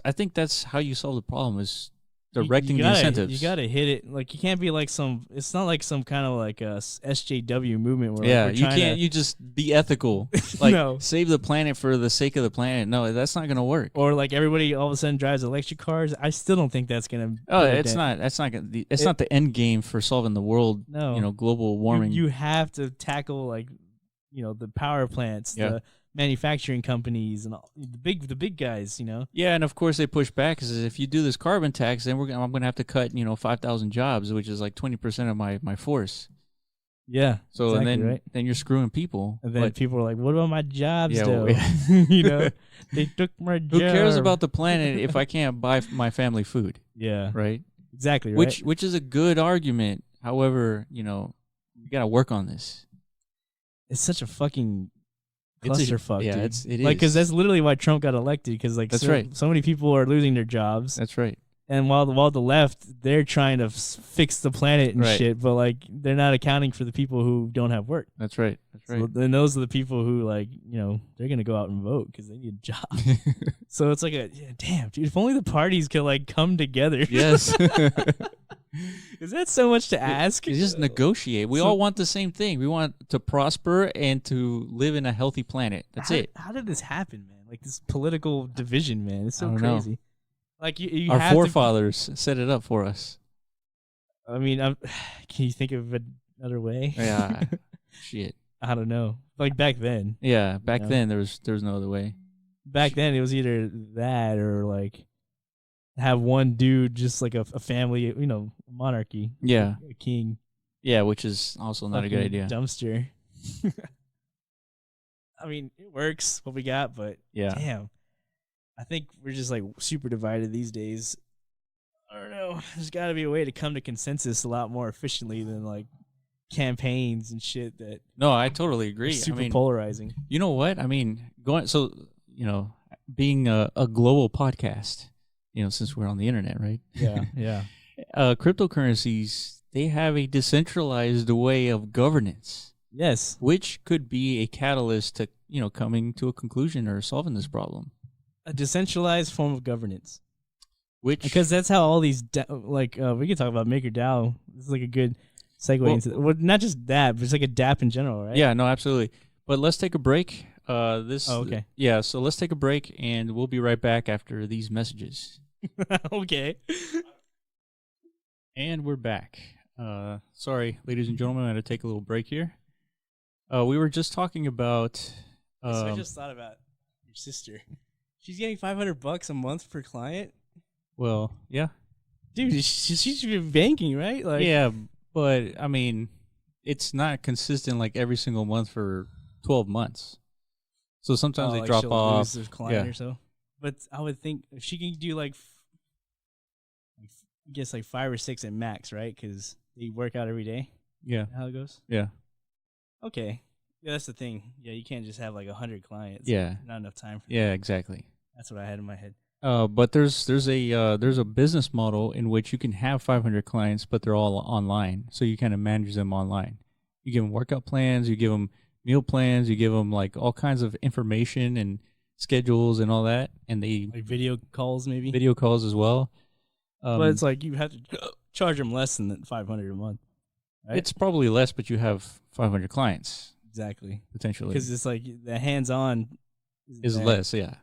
A: I think that's how you solve the problem is directing
B: you
A: the
B: gotta,
A: incentives.
B: You gotta hit it. Like you can't be like it's not like some kind of like a SJW movement where
A: Yeah,
B: like, we're
A: you
B: trying
A: can't.
B: to,
A: You just be ethical. Like
B: No.
A: save the planet for the sake of the planet. No, that's not gonna work.
B: or like everybody all of a sudden drives electric cars. I still don't think that's gonna.
A: Oh,
B: put a
A: it's
B: dent.
A: not. That's not. It's not the end game for solving the world.
B: No.
A: Global warming.
B: You have to tackle like, the power plants,
A: Yeah.
B: the manufacturing companies, and all, the big guys.
A: Yeah, and of course they push back because if you do this carbon tax, then I'm gonna have to cut 5,000 jobs, which is like 20% of my force.
B: Yeah.
A: So
B: exactly,
A: and then
B: right?
A: then you're screwing people.
B: And then people are like, "What about my jobs,
A: Yeah,
B: though?
A: well,
B: They took my job."
A: Who cares about the planet if I can't buy my family food?
B: Yeah.
A: Right.
B: Exactly. Right.
A: Which is a good argument. However, you gotta work on this.
B: It's such a fucking
A: It's a-
B: clusterfuck,
A: yeah,
B: dude.
A: it
B: like, because
A: is.
B: that's literally why Trump got elected. Because like,
A: That's right.
B: so many people are losing their jobs,
A: That's right.
B: and while the left, they're trying to fix the planet and
A: Right.
B: shit, but like they're not accounting for the people who don't have work.
A: That's right. That's right.
B: So then those are the people who they're gonna go out and vote because they need a job. So it's like damn, dude. If only the parties could like come together.
A: Yes.
B: Is that so much to ask?
A: You just negotiate. We all want the same thing. We want to prosper and to live in a healthy planet. That's it.
B: How did this happen, man? Like this political division, man. It's
A: I
B: so
A: don't know.
B: crazy. Like you
A: Our
B: have
A: forefathers set it up for us.
B: I mean, can you think of another way?
A: Yeah. Shit.
B: I don't know. Like back then.
A: Yeah. Back
B: know?
A: then, there was no other way.
B: Back then, it was either that or like have one dude, just like a family, monarchy.
A: Yeah.
B: A king.
A: Yeah, which is also not a good
B: Fucking
A: idea.
B: Dumpster. I mean, it works what we got, but
A: Yeah.
B: damn, I think we're just like super divided these days. I don't know. There's got to be a way to come to consensus a lot more efficiently than like campaigns and shit that
A: No, I totally agree.
B: are super
A: I mean,
B: polarizing.
A: you know what? I mean, being a global podcast, since we're on the internet, right?
B: Yeah, yeah.
A: Cryptocurrencies, they have a decentralized way of governance,
B: Yes.
A: which could be a catalyst to, coming to a conclusion or solving this problem.
B: A decentralized form of governance.
A: Which,
B: Because that's how all these, we can talk about MakerDAO. This is like a good segue into, not just that, but it's like a DApp in general, right?
A: yeah, no, absolutely. But let's take a break.
B: Oh, okay.
A: Yeah, so let's take a break, and we'll be right back after these messages.
B: Okay.
A: And we're back. Sorry, ladies and gentlemen, I had to take a little break here. We were just talking about.
B: So I just thought about your sister. She's getting $500 a month per client.
A: Well, yeah,
B: Dude, she's been banking, right? Like,
A: yeah, but I mean, it's not consistent like every single month for 12 months. So sometimes they
B: like
A: drop
B: she'll
A: off.
B: lose a client
A: Yeah.
B: or so. But I would think if she can do like, I guess like 5 or 6 at max, right? Because they work out every day.
A: Yeah,
B: How it goes?
A: yeah,
B: Okay. Yeah, that's the thing. Yeah, you can't just have like 100 clients.
A: yeah,
B: Not enough time for
A: yeah, exactly.
B: That's what I had in my head.
A: But there's a business model in which you can have 500 clients, but they're all online. So you kind of manage them online. You give them workout plans, you give them meal plans, you give them like all kinds of information and schedules and all that, and they
B: Like video calls, maybe.
A: video calls as well.
B: But it's like you have to charge them less than $500 a month. Right?
A: It's probably less, but you have 500 clients
B: Exactly.
A: potentially.
B: Because it's like the hands-on
A: Is
B: there.
A: less, yeah.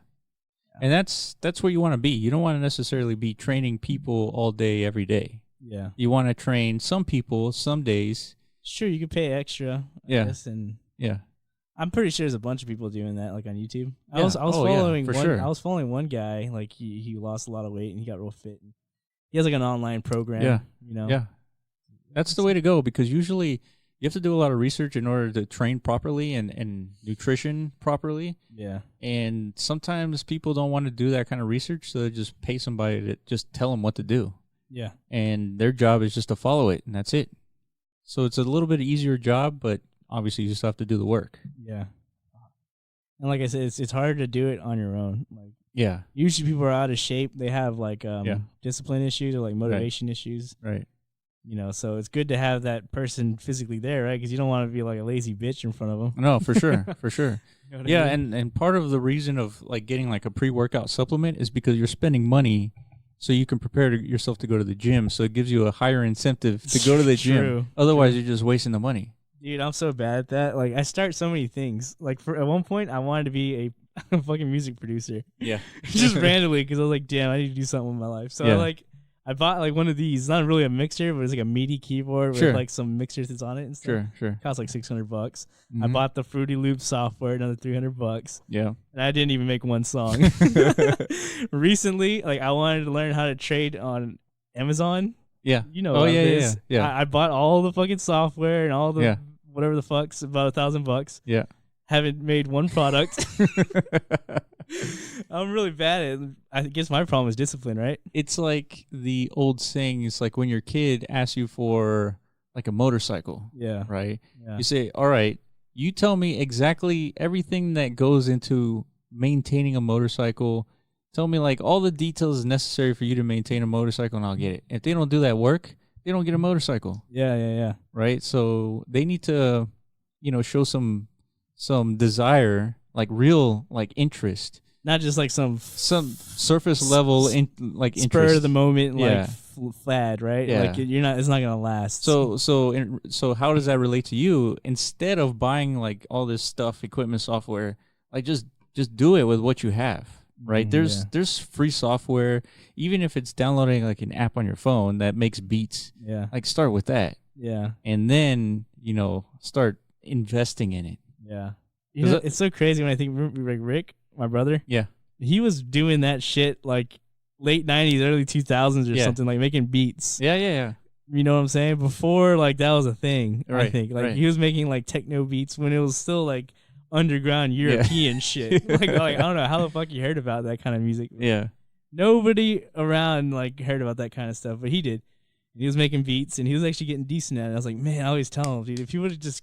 A: And that's where you want to be. You don't want to necessarily be training people all day, every day.
B: Yeah.
A: You want to train some people some days.
B: Sure, you could pay extra.
A: Yeah.
B: I guess, and
A: Yeah.
B: I'm pretty sure there's a bunch of people doing that, like on YouTube. I
A: Yeah.
B: was
A: Oh, yeah,
B: following
A: for
B: one.
A: sure.
B: I was following one guy. Like he lost a lot of weight and he got real fit. He has like an online program.
A: Yeah.
B: You know.
A: Yeah. That's the way to go because usually you have to do a lot of research in order to train properly and nutrition properly.
B: Yeah.
A: And sometimes people don't want to do that kind of research, so they just pay somebody to just tell them what to do.
B: Yeah.
A: And their job is just to follow it, and that's it. So it's a little bit easier job, but obviously you just have to do the work.
B: Yeah. And like I said, it's hard to do it on your own. Like
A: Yeah.
B: usually people are out of shape. They have like discipline issues or like motivation issues.
A: Right.
B: You know, so it's good to have that person physically there, right? Because you don't want to be like a lazy bitch in front of them.
A: No, for sure, for sure.
B: You know what
A: Yeah,
B: I mean?
A: and part of the reason of like getting like a pre-workout supplement is because you're spending money so you can prepare yourself to go to the gym. So it gives you a higher incentive to go to the gym.
B: True.
A: Otherwise, you're just wasting the money.
B: Dude, I'm so bad at that. Like, I start so many things. Like, at one point, I wanted to be a fucking music producer.
A: Yeah.
B: Just randomly, because I was like, damn, I need to do something with my life. So I bought like one of these. It's not really a mixer, but it's like a MIDI keyboard with like some mixers on it and stuff.
A: Sure.
B: It cost like $600. I bought the Fruity Loop software, another $300.
A: Yeah.
B: And I didn't even make one song. Recently, like I wanted to learn how to trade on Amazon.
A: Yeah.
B: You know.
A: Oh yeah.
B: I bought all the fucking software and all the whatever the fuck's about $1,000.
A: Yeah.
B: Haven't made one product. I'm really bad at it. I guess my problem is discipline, right?
A: It's like the old saying, it's like when your kid asks you for like a motorcycle.
B: Yeah.
A: Right?
B: Yeah.
A: You say, all right, you tell me exactly everything that goes into maintaining a motorcycle. Tell me like all the details necessary for you to maintain a motorcycle and I'll get it. If they don't do that work, they don't get a motorcycle.
B: Yeah.
A: Right? So they need to, show some desire, like real like interest.
B: Not just like some
A: surface level like
B: spur
A: interest.
B: of the moment like fad, right?
A: Yeah.
B: Like it's not gonna last.
A: So how does that relate to you? Instead of buying like all this stuff, equipment, software, like just do it with what you have, right? There's free software, even if it's downloading like an app on your phone that makes beats.
B: Yeah.
A: Like start with that.
B: Yeah.
A: And then, start investing in it.
B: Yeah. It's so crazy when I think like Rick, my brother.
A: Yeah.
B: He was doing that shit like late 90s, early 2000s or something, like making beats.
A: Yeah.
B: You know what I'm saying? Before like that was a thing,
A: right,
B: I think. Like he was making like techno beats when it was still like underground European shit. Like I don't know how the fuck you heard about that kind of music.
A: Yeah.
B: Nobody around like heard about that kind of stuff, but he did. And he was making beats and he was actually getting decent at it. And I was like, man, I always tell him, dude, if he would have just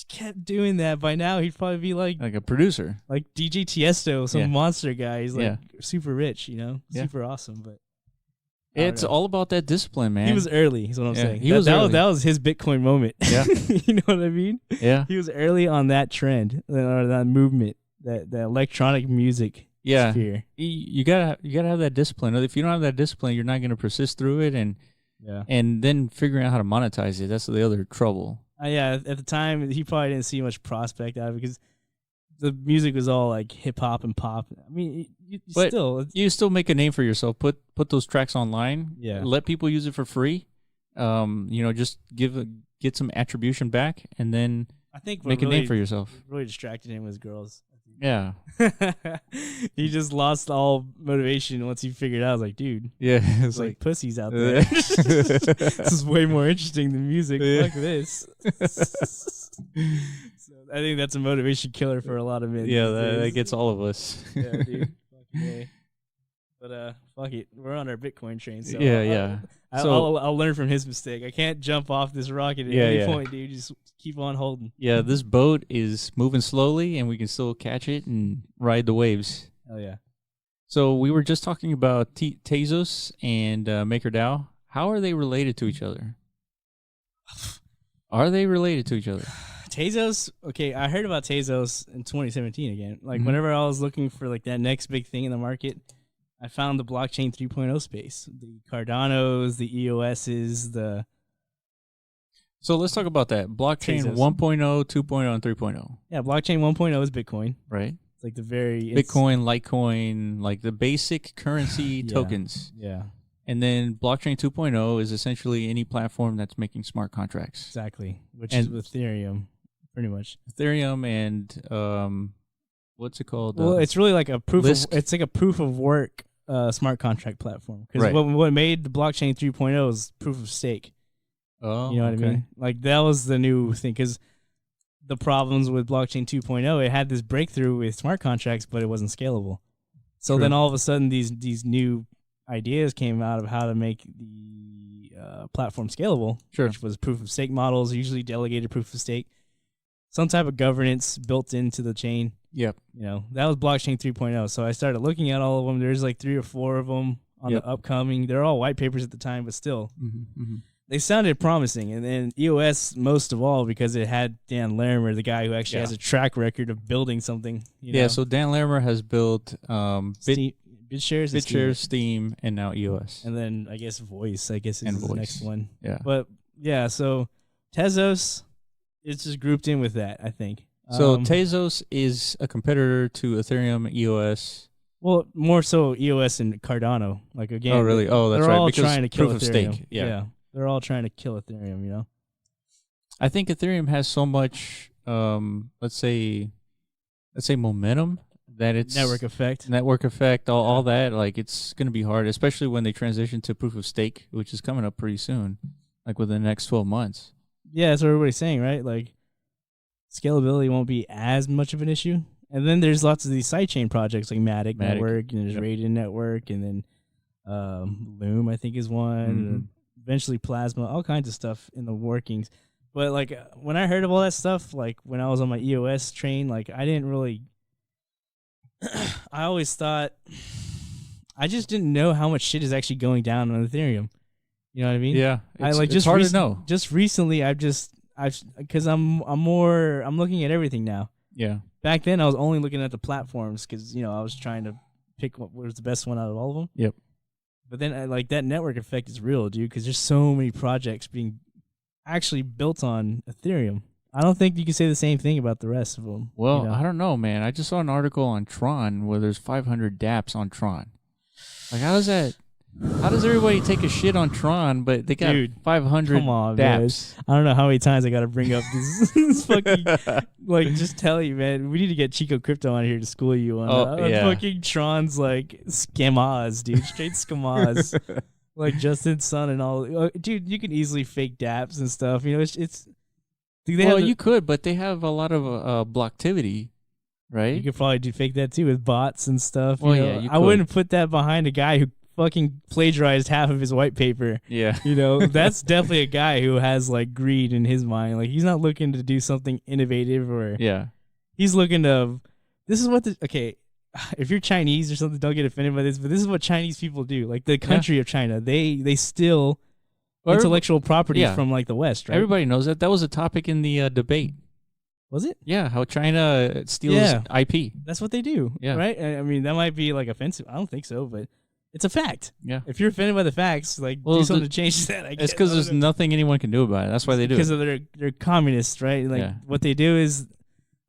B: kept doing that, by now he'd probably be like
A: a producer,
B: like DJ Tiesto, some monster guy. He's like super rich, super awesome. But
A: it's all about that discipline, man.
B: He was early, is what I'm saying. That was his Bitcoin moment. Yeah. You know what I mean?
A: Yeah.
B: He was early on that trend, or that movement, that electronic music sphere.
A: You gotta have that discipline. If you don't have that discipline, you're not gonna persist through it, and then figuring out how to monetize it. That's the other trouble.
B: At the time, he probably didn't see much prospect out of it because the music was all like hip hop and pop. I mean, you still make a name for yourself. Put those tracks online.
A: Yeah. Let people use it for free. Just get some attribution back, and then
B: I think
A: make a name for yourself.
B: What really distracted him was girls.
A: Yeah.
B: He just lost all motivation once he figured out. I was like, dude.
A: Yeah.
B: It's like pussies out there. This is way more interesting than music. Fuck this. So I think that's a motivation killer for a lot of men.
A: Yeah, that gets all of us.
B: Yeah, dude. Fucking but fuck it. We're on our Bitcoin train. So I'll learn from his mistake. I can't jump off this rocket at any point, dude. Just keep on holding.
A: Yeah, this boat is moving slowly, and we can still catch it and ride the waves.
B: Hell yeah.
A: So we were just talking about Tezos and MakerDAO. How are they related to each other? Are they related to each other?
B: Tezos, okay, I heard about Tezos in 2017 again. Like whenever I was looking for like that next big thing in the market, I found the blockchain 3.0 space, the Cardanos, the EOSs, the...
A: So let's talk about that. Blockchain
B: Tezos.
A: 1.0, 2.0, and 3.0.
B: Yeah, blockchain 1.0 is Bitcoin.
A: Right.
B: It's like the very...
A: Bitcoin, Litecoin, like the basic currency tokens.
B: Yeah.
A: And then blockchain 2.0 is essentially any platform that's making smart contracts.
B: Exactly. Which is Ethereum, pretty much.
A: Ethereum and... what's it called?
B: Well, it's really like a proof of work smart contract platform. Because what made the blockchain 3.0 is proof of stake.
A: Oh,
B: you know what I mean? Like that was the new thing. Because the problems with blockchain 2.0, it had this breakthrough with smart contracts, but it wasn't scalable. So then all of a sudden, these new ideas came out of how to make the platform scalable.
A: Sure.
B: Which was proof of stake models, usually delegated proof of stake, some type of governance built into the chain.
A: Yep.
B: That was blockchain 3.0. So I started looking at all of them. There's like 3 or 4 of them on the upcoming. They're all white papers at the time, but still. They sounded promising, and then EOS most of all because it had Dan Larimer, the guy who actually has a track record of building something. You know?
A: So Dan Larimer has built
B: BitShares,
A: Steam, and now EOS.
B: And then I guess Voice, is the next one.
A: Yeah.
B: But yeah, so Tezos is just grouped in with that, I think.
A: So Tezos is a competitor to Ethereum, EOS.
B: Well, more so EOS and Cardano. Like again,
A: oh really? Oh, that's
B: they're
A: right.
B: all
A: Because
B: trying to kill
A: proof
B: Ethereum.
A: of stake. Yeah,
B: they're all trying to kill Ethereum. You know,
A: I think Ethereum has so much, let's say momentum that it's
B: network effect,
A: all that. Like it's going to be hard, especially when they transition to proof of stake, which is coming up pretty soon, like within the next 12 months.
B: Yeah, that's what everybody's saying, right? Like scalability won't be as much of an issue. And then there's lots of these sidechain projects like Matic Network, and there's Radiant Network, and then Loom, I think, is one. And eventually Plasma, all kinds of stuff in the workings. But like when I heard of all that stuff, like when I was on my EOS train, like I didn't really. I always thought, I just didn't know how much shit is actually going down on Ethereum. You know what I mean?
A: Yeah,
B: it's
A: hard to know.
B: Just recently, because I'm looking at everything now.
A: Yeah.
B: Back then, I was only looking at the platforms because I was trying to pick what was the best one out of all of them.
A: Yep.
B: But then, that network effect is real, dude, because there's so many projects being actually built on Ethereum. I don't think you can say the same thing about the rest of them.
A: Well, I don't know, man. I just saw an article on Tron where there's 500 dApps on Tron. Like, how does that? How does everybody take a shit on Tron, but they got 500
B: come on,
A: dApps?
B: Man. I don't know how many times I got to bring up this fucking, just tell you, man, we need to get Chico Crypto on here to school you on fucking Tron's, scammers, dude, straight scammers. Like Justin Sun and all. Dude, you can easily fake dApps and stuff. It's
A: you could, but they have a lot of blocktivity, right?
B: You could probably fake that too with bots and stuff.
A: Well, you could.
B: I wouldn't put that behind a guy who fucking plagiarized half of his white paper.
A: Yeah.
B: That's definitely a guy who has greed in his mind. Like he's not looking to do something innovative or he's looking to this is what if you're Chinese or something, don't get offended by this, but this is what Chinese people do. Like the country of China, they steal intellectual property from the West, right?
A: Everybody knows that. That was a topic in the debate.
B: Was it?
A: Yeah, how China steals IP.
B: That's what they do.
A: Yeah.
B: Right? I mean, that might be offensive. I don't think so, but it's a fact.
A: Yeah.
B: If you're offended by the facts, do something to change that. I guess.
A: It's because there's nothing anyone can do about it. That's why they do it.
B: Because they're communists, right? What they do is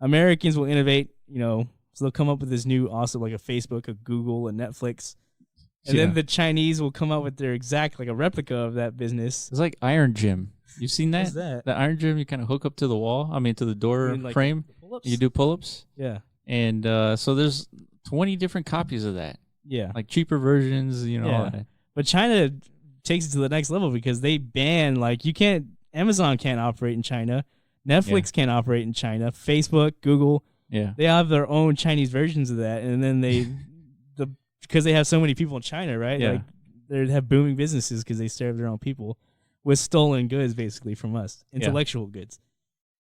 B: Americans will innovate, so they'll come up with this new awesome, a Facebook, a Google, a Netflix. And then the Chinese will come up with their exact, a replica of that business.
A: It's like Iron Gym. You've seen that?
B: What's that?
A: The Iron Gym, you kind of hook up to the wall. To the door frame. You do pull-ups.
B: Yeah.
A: And so there's 20 different copies of that.
B: Yeah.
A: Cheaper versions, all that.
B: But China takes it to the next level because they ban, Amazon can't operate in China. Netflix can't operate in China. Facebook, Google.
A: Yeah.
B: They have their own Chinese versions of that. And then because they have so many people in China, right?
A: Yeah.
B: They have booming businesses because they serve their own people with stolen goods, basically, from us. Intellectual goods.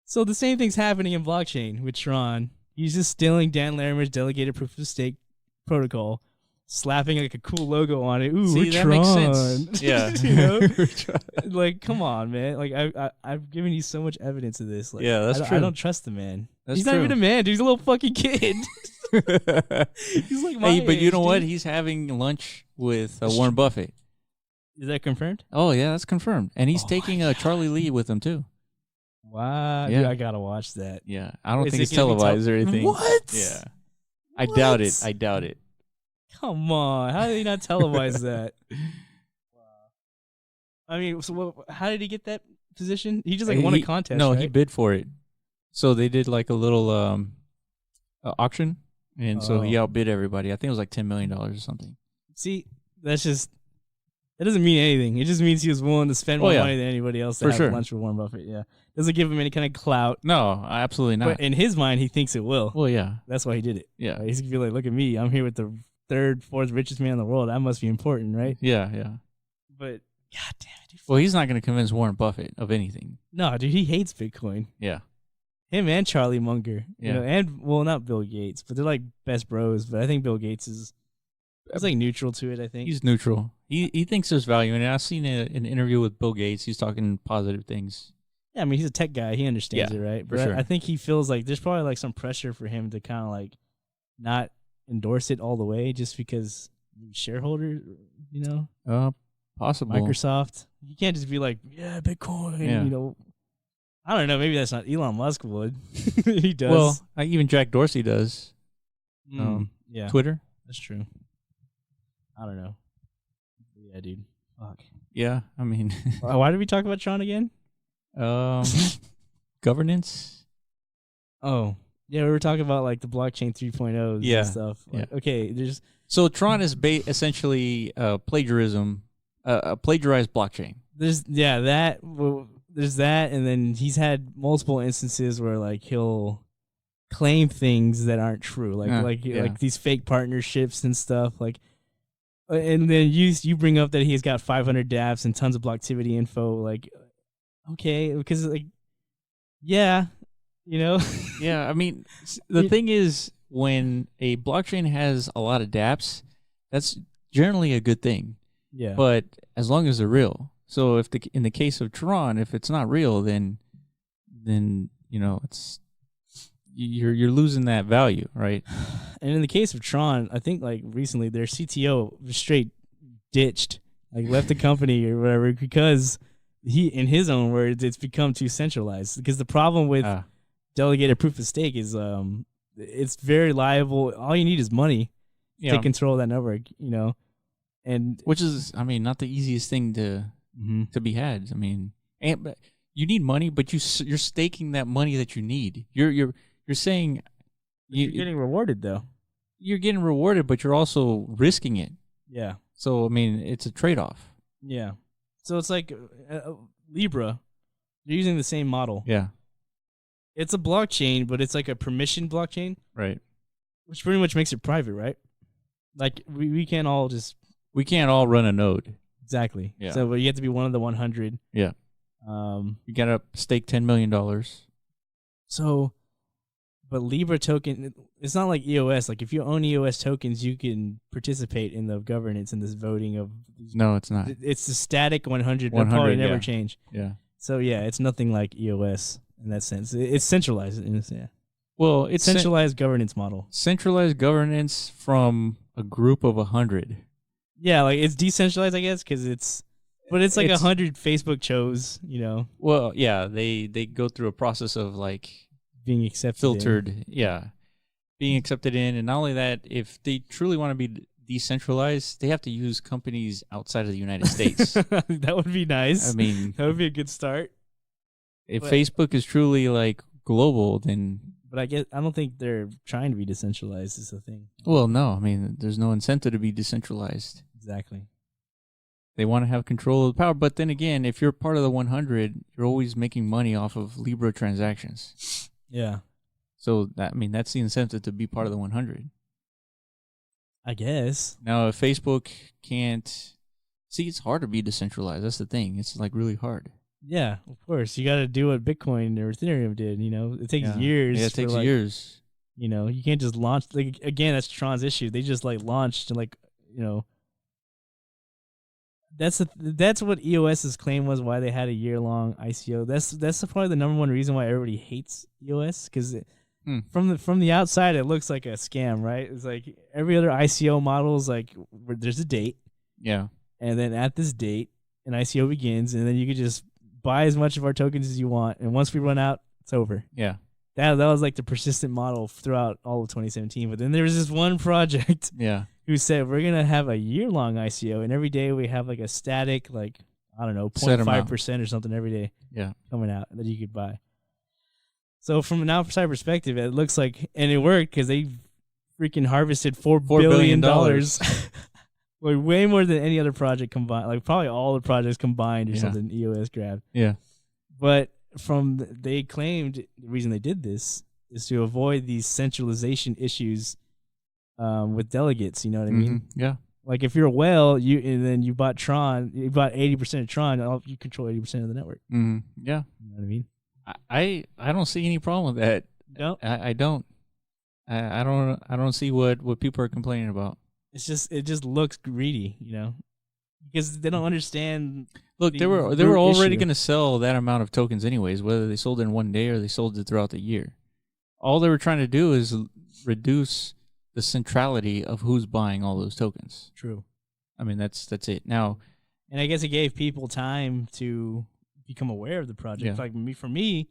B: So the same thing's happening in blockchain with Tron. He's just stealing Dan Larimer's delegated proof of stake protocol, slapping a cool logo on it. Ooh, we're
A: that
B: Tron.
A: makes sense. Yeah.
B: Come on, man. I've given you so much evidence of this.
A: That's true.
B: I don't trust the man.
A: He's
B: not even a man, dude. He's a little fucking kid. He's my age,
A: but you know what?
B: dude.
A: He's having lunch with Warren Buffett.
B: Is that confirmed?
A: Oh, yeah, that's confirmed. And he's taking Charlie Lee with him, too.
B: Wow.
A: Yeah.
B: Dude, I got to watch that.
A: Yeah. I don't think it's televised or anything.
B: What?
A: Yeah. I doubt it.
B: Come on. How did he not televise that? Wow. I mean, so how did he get that position? He just won a contest,
A: No,
B: right?
A: he bid for it. So they did a little auction. And so he outbid everybody. I think it was $10 million or something.
B: See, that doesn't mean anything. It just means he was willing to spend more money than anybody else to have lunch with Warren Buffett. Yeah. Doesn't give him any kind of clout.
A: No, absolutely not.
B: But in his mind, he thinks it will.
A: Well, yeah.
B: That's why he did it.
A: Yeah.
B: He's going to be like, look at me. I'm here with the third, fourth richest man in the world. That must be important, right?
A: Yeah.
B: But, God damn it. Dude.
A: Well, he's not going to convince Warren Buffett of anything.
B: No, dude, he hates Bitcoin.
A: Yeah.
B: Him and Charlie Munger.
A: Yeah.
B: And, not Bill Gates, but they're best bros. But I think Bill Gates is He's like neutral to it, I think.
A: He's neutral. He thinks there's value in it. I've seen an interview with Bill Gates. He's talking positive things.
B: Yeah, I mean, he's a tech guy. He understands it, right? But
A: sure.
B: I think he feels like there's probably like some pressure for him to kind of like not endorse it all the way just because shareholder, you know?
A: Possible.
B: Microsoft. You can't just be like, yeah, Bitcoin, you know. I don't know. Maybe that's not Elon Musk would. He does.
A: Well, even Jack Dorsey does.
B: Yeah.
A: Twitter.
B: That's true. I don't know. Yeah, dude. Fuck.
A: Yeah, I mean.
B: Why did we talk about Tron again?
A: Governance.
B: Oh, yeah, we were talking about like the blockchain 3.0 and stuff. Like, okay,
A: so Tron is essentially plagiarism, a plagiarized blockchain.
B: There's that, and then he's had multiple instances where like he'll claim things that aren't true, like these fake partnerships and stuff, like. And then you bring up that he's got 500 dApps and tons of blocktivity info, like, okay, because like, yeah, you know.
A: Yeah, I mean, the thing is, when a blockchain has a lot of dApps, that's generally a good thing.
B: Yeah.
A: But as long as they're real. So if in the case of Tron, if it's not real, then you know you're losing that value, right?
B: And in the case of Tron, I think like recently their CTO straight ditched, like left the company or whatever, because he, in his own words, it's become too centralized. Because the problem with delegated proof of stake is it's very liable. All you need is money to take control of that network, you know. And
A: which is, I mean, not the easiest thing to be had. I mean, but you need money, but you're staking that money that you need. You're saying
B: you're getting rewarded though.
A: You're getting rewarded, but you're also risking it.
B: Yeah.
A: So I mean, it's a trade-off.
B: Yeah. So it's like Libra. You're using the same model.
A: Yeah.
B: It's a blockchain, but it's like a permission blockchain.
A: Right.
B: Which pretty much makes it private, right? Like we can't all
A: run a node.
B: Exactly.
A: Yeah.
B: So but you have to be one of the 100.
A: Yeah. You gotta stake $10 million.
B: So, but Libra token, it's not like EOS. Like if you own EOS tokens, you can participate in the governance and this voting of.
A: No, it's not.
B: It's the static 100. They'll probably never change.
A: Yeah.
B: So yeah, it's nothing like EOS in that sense. It's centralized in this. Yeah.
A: Well, it's
B: centralized governance model.
A: Centralized governance from a group of 100.
B: Yeah, like it's decentralized, I guess, because it's like 100 Facebook chose, you know.
A: Well, yeah, they go through a process of like
B: being accepted,
A: filtered, being accepted in, and not only that, if they truly want to be decentralized, they have to use companies outside of the United States.
B: That would be nice.
A: I mean,
B: that would be a good start.
A: If Facebook is truly like global, then.
B: But I don't think they're trying to be decentralized is the thing.
A: Well, no. I mean, there's no incentive to be decentralized.
B: Exactly.
A: They want to have control of the power. But then again, if you're part of the 100, you're always making money off of Libra transactions.
B: Yeah.
A: So, that's the incentive to be part of the 100.
B: I guess.
A: Now, if Facebook can't. See, it's hard to be decentralized. That's the thing. It's like really hard.
B: Yeah, of course. You got to do what Bitcoin or Ethereum did, you know. It takes years.
A: Yeah, it takes years.
B: You know, you can't just launch. Like again, that's Tron's issue. They just like launched and like, you know. That's what EOS's claim was, why they had a year-long ICO. That's probably the number one reason why everybody hates EOS, because from the outside it looks like a scam, right? It's like every other ICO model is like there's a date.
A: Yeah.
B: And then at this date, an ICO begins, and then you could just buy as much of our tokens as you want, and once we run out, it's over.
A: Yeah.
B: That was like the persistent model throughout all of 2017. But then there was this one project who said, we're going to have a year-long ICO, and every day we have like a static, like, I don't know, 0.5% or something every day coming out that you could buy. So from an outside perspective, it looks like, and it worked because they freaking harvested $4 billion. Like way more than any other project combined, like probably all the projects combined or something EOS grabbed.
A: Yeah.
B: But they claimed the reason they did this is to avoid these centralization issues with delegates, you know what I mean?
A: Yeah.
B: Like if you're a whale, and then you bought Tron, you bought 80% of Tron, you control 80% of the network.
A: Yeah.
B: You know what I mean?
A: I don't see any problem with that.
B: No.
A: I don't. I don't see what people are complaining about.
B: it just looks greedy, because they don't understand.
A: Look, they were already going to sell that amount of tokens anyways, whether they sold it in one day or they sold it throughout the year. All they were trying to do is reduce the centrality of who's buying all those tokens.
B: True.
A: I mean, that's it. Now,
B: and I guess it gave people time to become aware of the project. Like for me,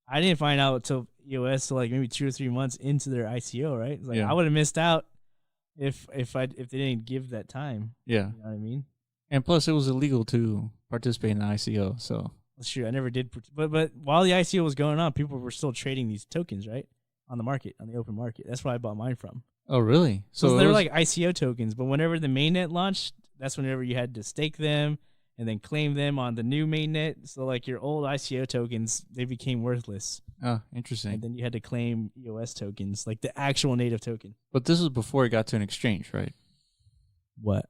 B: I didn't find out until EOS till like maybe 2 or 3 months into their ICO, right? It's like I would have missed out if they didn't give that time.
A: Yeah.
B: You know what I mean?
A: And plus, it was illegal to participate in the ICO, so.
B: That's true. I never did. But while the ICO was going on, people were still trading these tokens, right? On the market, on the open market. That's where I bought mine from.
A: Oh, really?
B: So they were like ICO tokens, but whenever the mainnet launched, that's whenever you had to stake them and then claim them on the new mainnet. So like your old ICO tokens, they became worthless.
A: Oh, interesting.
B: And then you had to claim EOS tokens, like the actual native token.
A: But this was before it got to an exchange, right?
B: What?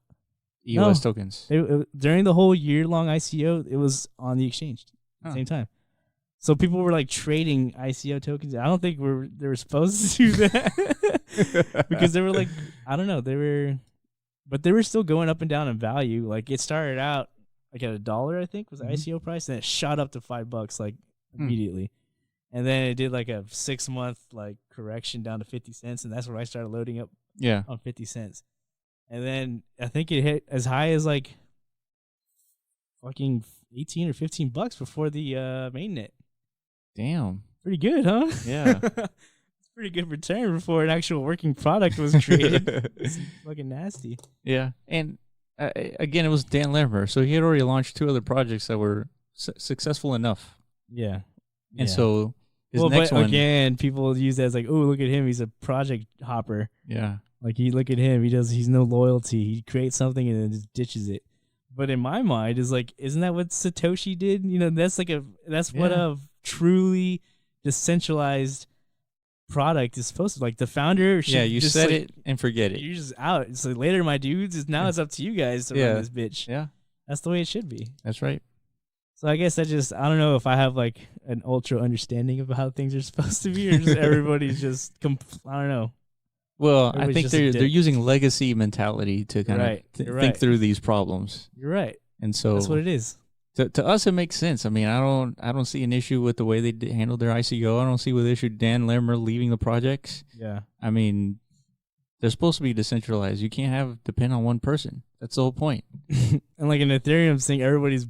A: EOS tokens.
B: During the whole year-long ICO, it was on the exchange at the same time. So people were like trading ICO tokens. I don't think they were supposed to do that because they were like, I don't know, but they were still going up and down in value. Like it started out like at $1, I think, was the ICO price, and it shot up to $5 like immediately. And then it did like a 6-month like correction down to 50 cents, and that's where I started loading up on 50 cents. And then I think it hit as high as like fucking $18 or $15 before the mainnet.
A: Damn.
B: Pretty good, huh?
A: Yeah.
B: It's pretty good return before an actual working product was created. It's fucking nasty.
A: Yeah. And again, it was Dan Lermer. So he had already launched 2 other projects that were successful enough.
B: Yeah.
A: And so his next one.
B: Again, people use that as like, oh, look at him. He's a project hopper.
A: Yeah.
B: Like, look at him. He's no loyalty. He creates something and then just ditches it. But in my mind, is like, isn't that what Satoshi did? That's what a truly decentralized product is supposed to. Like, the founder should
A: you
B: just
A: set it and forget it.
B: You're just out. It's like, later, my dudes, now it's up to you guys to run this bitch.
A: Yeah.
B: That's the way it should be.
A: That's right.
B: So I guess I don't know if I have like an ultra understanding of how things are supposed to be, or just everybody's just, I don't know.
A: Well, I think they're using legacy mentality to kind of think through these problems.
B: You're right.
A: And so
B: that's what it is.
A: To us, it makes sense. I mean, I don't see an issue with the way they handled their ICO. I don't see with issue Dan Lermer leaving the projects.
B: Yeah.
A: I mean, they're supposed to be decentralized. You can't depend on one person. That's the whole point.
B: And like an Ethereum thing, everybody's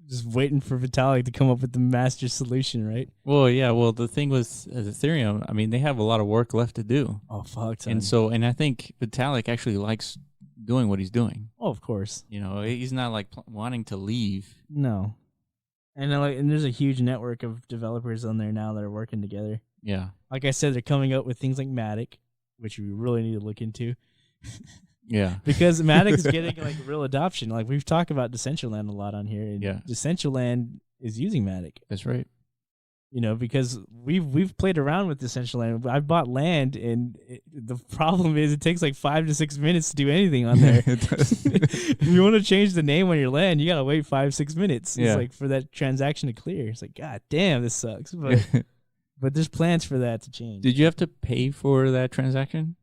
B: just waiting for Vitalik to come up with the master solution, right?
A: Well, yeah. Well, the thing with Ethereum, I mean, they have a lot of work left to do.
B: Oh, fuck.
A: And I think Vitalik actually likes doing what he's doing.
B: Oh, of course.
A: He's not like wanting to leave.
B: No. And there's a huge network of developers on there now that are working together.
A: Yeah.
B: Like I said, they're coming up with things like Matic, which we really need to look into.
A: Yeah.
B: Because Matic is getting like real adoption. Like we've talked about Decentraland a lot on here. And Decentraland is using Matic.
A: That's right.
B: Because we've played around with Decentraland. I bought land, and the problem is it takes like 5 to 6 minutes to do anything on there. If you want to change the name on your land, you gotta wait 5-6 minutes. It's like for that transaction to clear. It's like, God damn, this sucks. But there's plans for that to change.
A: Did you have to pay for that transaction?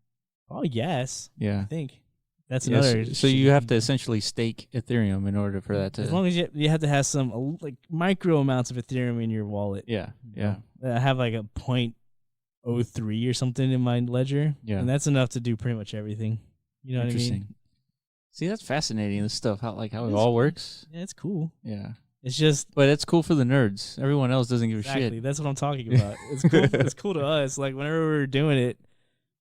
B: Oh yes.
A: Yeah.
B: I think that's another.
A: So you have to essentially stake Ethereum in order for that to.
B: As long as you have to have some like micro amounts of Ethereum in your wallet.
A: Yeah. Yeah.
B: I have like a 0.03 or something in my ledger. Yeah. And that's enough to do pretty much everything. You know what I mean?
A: See, that's fascinating. This stuff, how it all works.
B: Yeah, it's cool.
A: Yeah.
B: It's just,
A: but it's cool for the nerds. Everyone else doesn't give a shit.
B: That's what I'm talking about. It's cool. It's cool to us. Like whenever we were doing it,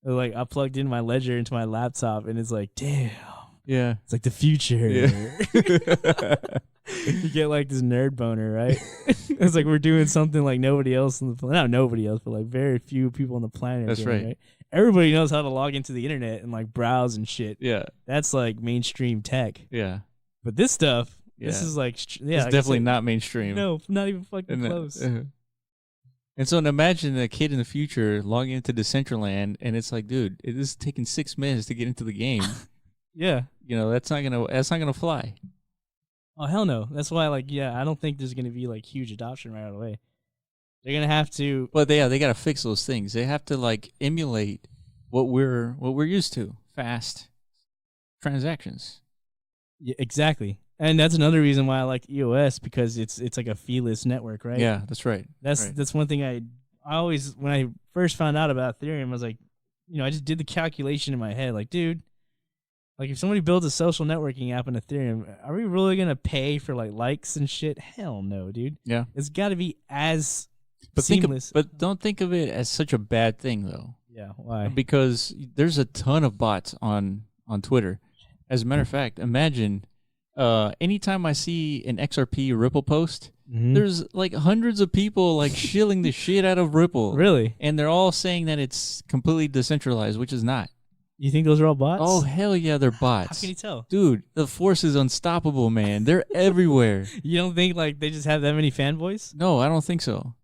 B: like I plugged in my ledger into my laptop, and it's like, damn.
A: Yeah.
B: It's like the future. Yeah. You get like this nerd boner, right? It's like we're doing something like nobody else on the planet. Not nobody else, but like very few people on the planet.
A: That's
B: doing, right. Everybody knows how to log into the internet and like browse and shit.
A: Yeah.
B: That's like mainstream tech.
A: Yeah.
B: But this stuff, this is like,
A: it's definitely not mainstream.
B: No, not even fucking close.
A: And so imagine a kid in the future logging into Decentraland, and it's like, dude, it is taking 6 minutes to get into the game.
B: Yeah.
A: That's not gonna fly.
B: Oh hell no. That's why I don't think there's gonna be like huge adoption right away. They're gonna have to.
A: But they gotta fix those things. They have to like emulate what we're used to. Fast, transactions.
B: Yeah, exactly. And that's another reason why I like EOS, because it's like a feeless network, right?
A: Yeah, that's right.
B: That's one thing I always, when I first found out about Ethereum, I was like, I just did the calculation in my head, like, dude, like if somebody builds a social networking app on Ethereum, are we really gonna pay for like likes and shit? Hell no, dude.
A: Yeah,
B: it's got to be as
A: but
B: seamless.
A: But don't think of it as such a bad thing, though.
B: Yeah, why?
A: Because there's a ton of bots on Twitter. As a matter of fact, imagine anytime I see an XRP Ripple post, there's like hundreds of people like shilling the shit out of Ripple.
B: Really?
A: And they're all saying that it's completely decentralized, which is not.
B: You think those are all bots?
A: Oh, hell yeah, they're bots.
B: How can you tell?
A: Dude, the force is unstoppable, man. They're everywhere.
B: You don't think like they just have that many fanboys?
A: No, I don't think so.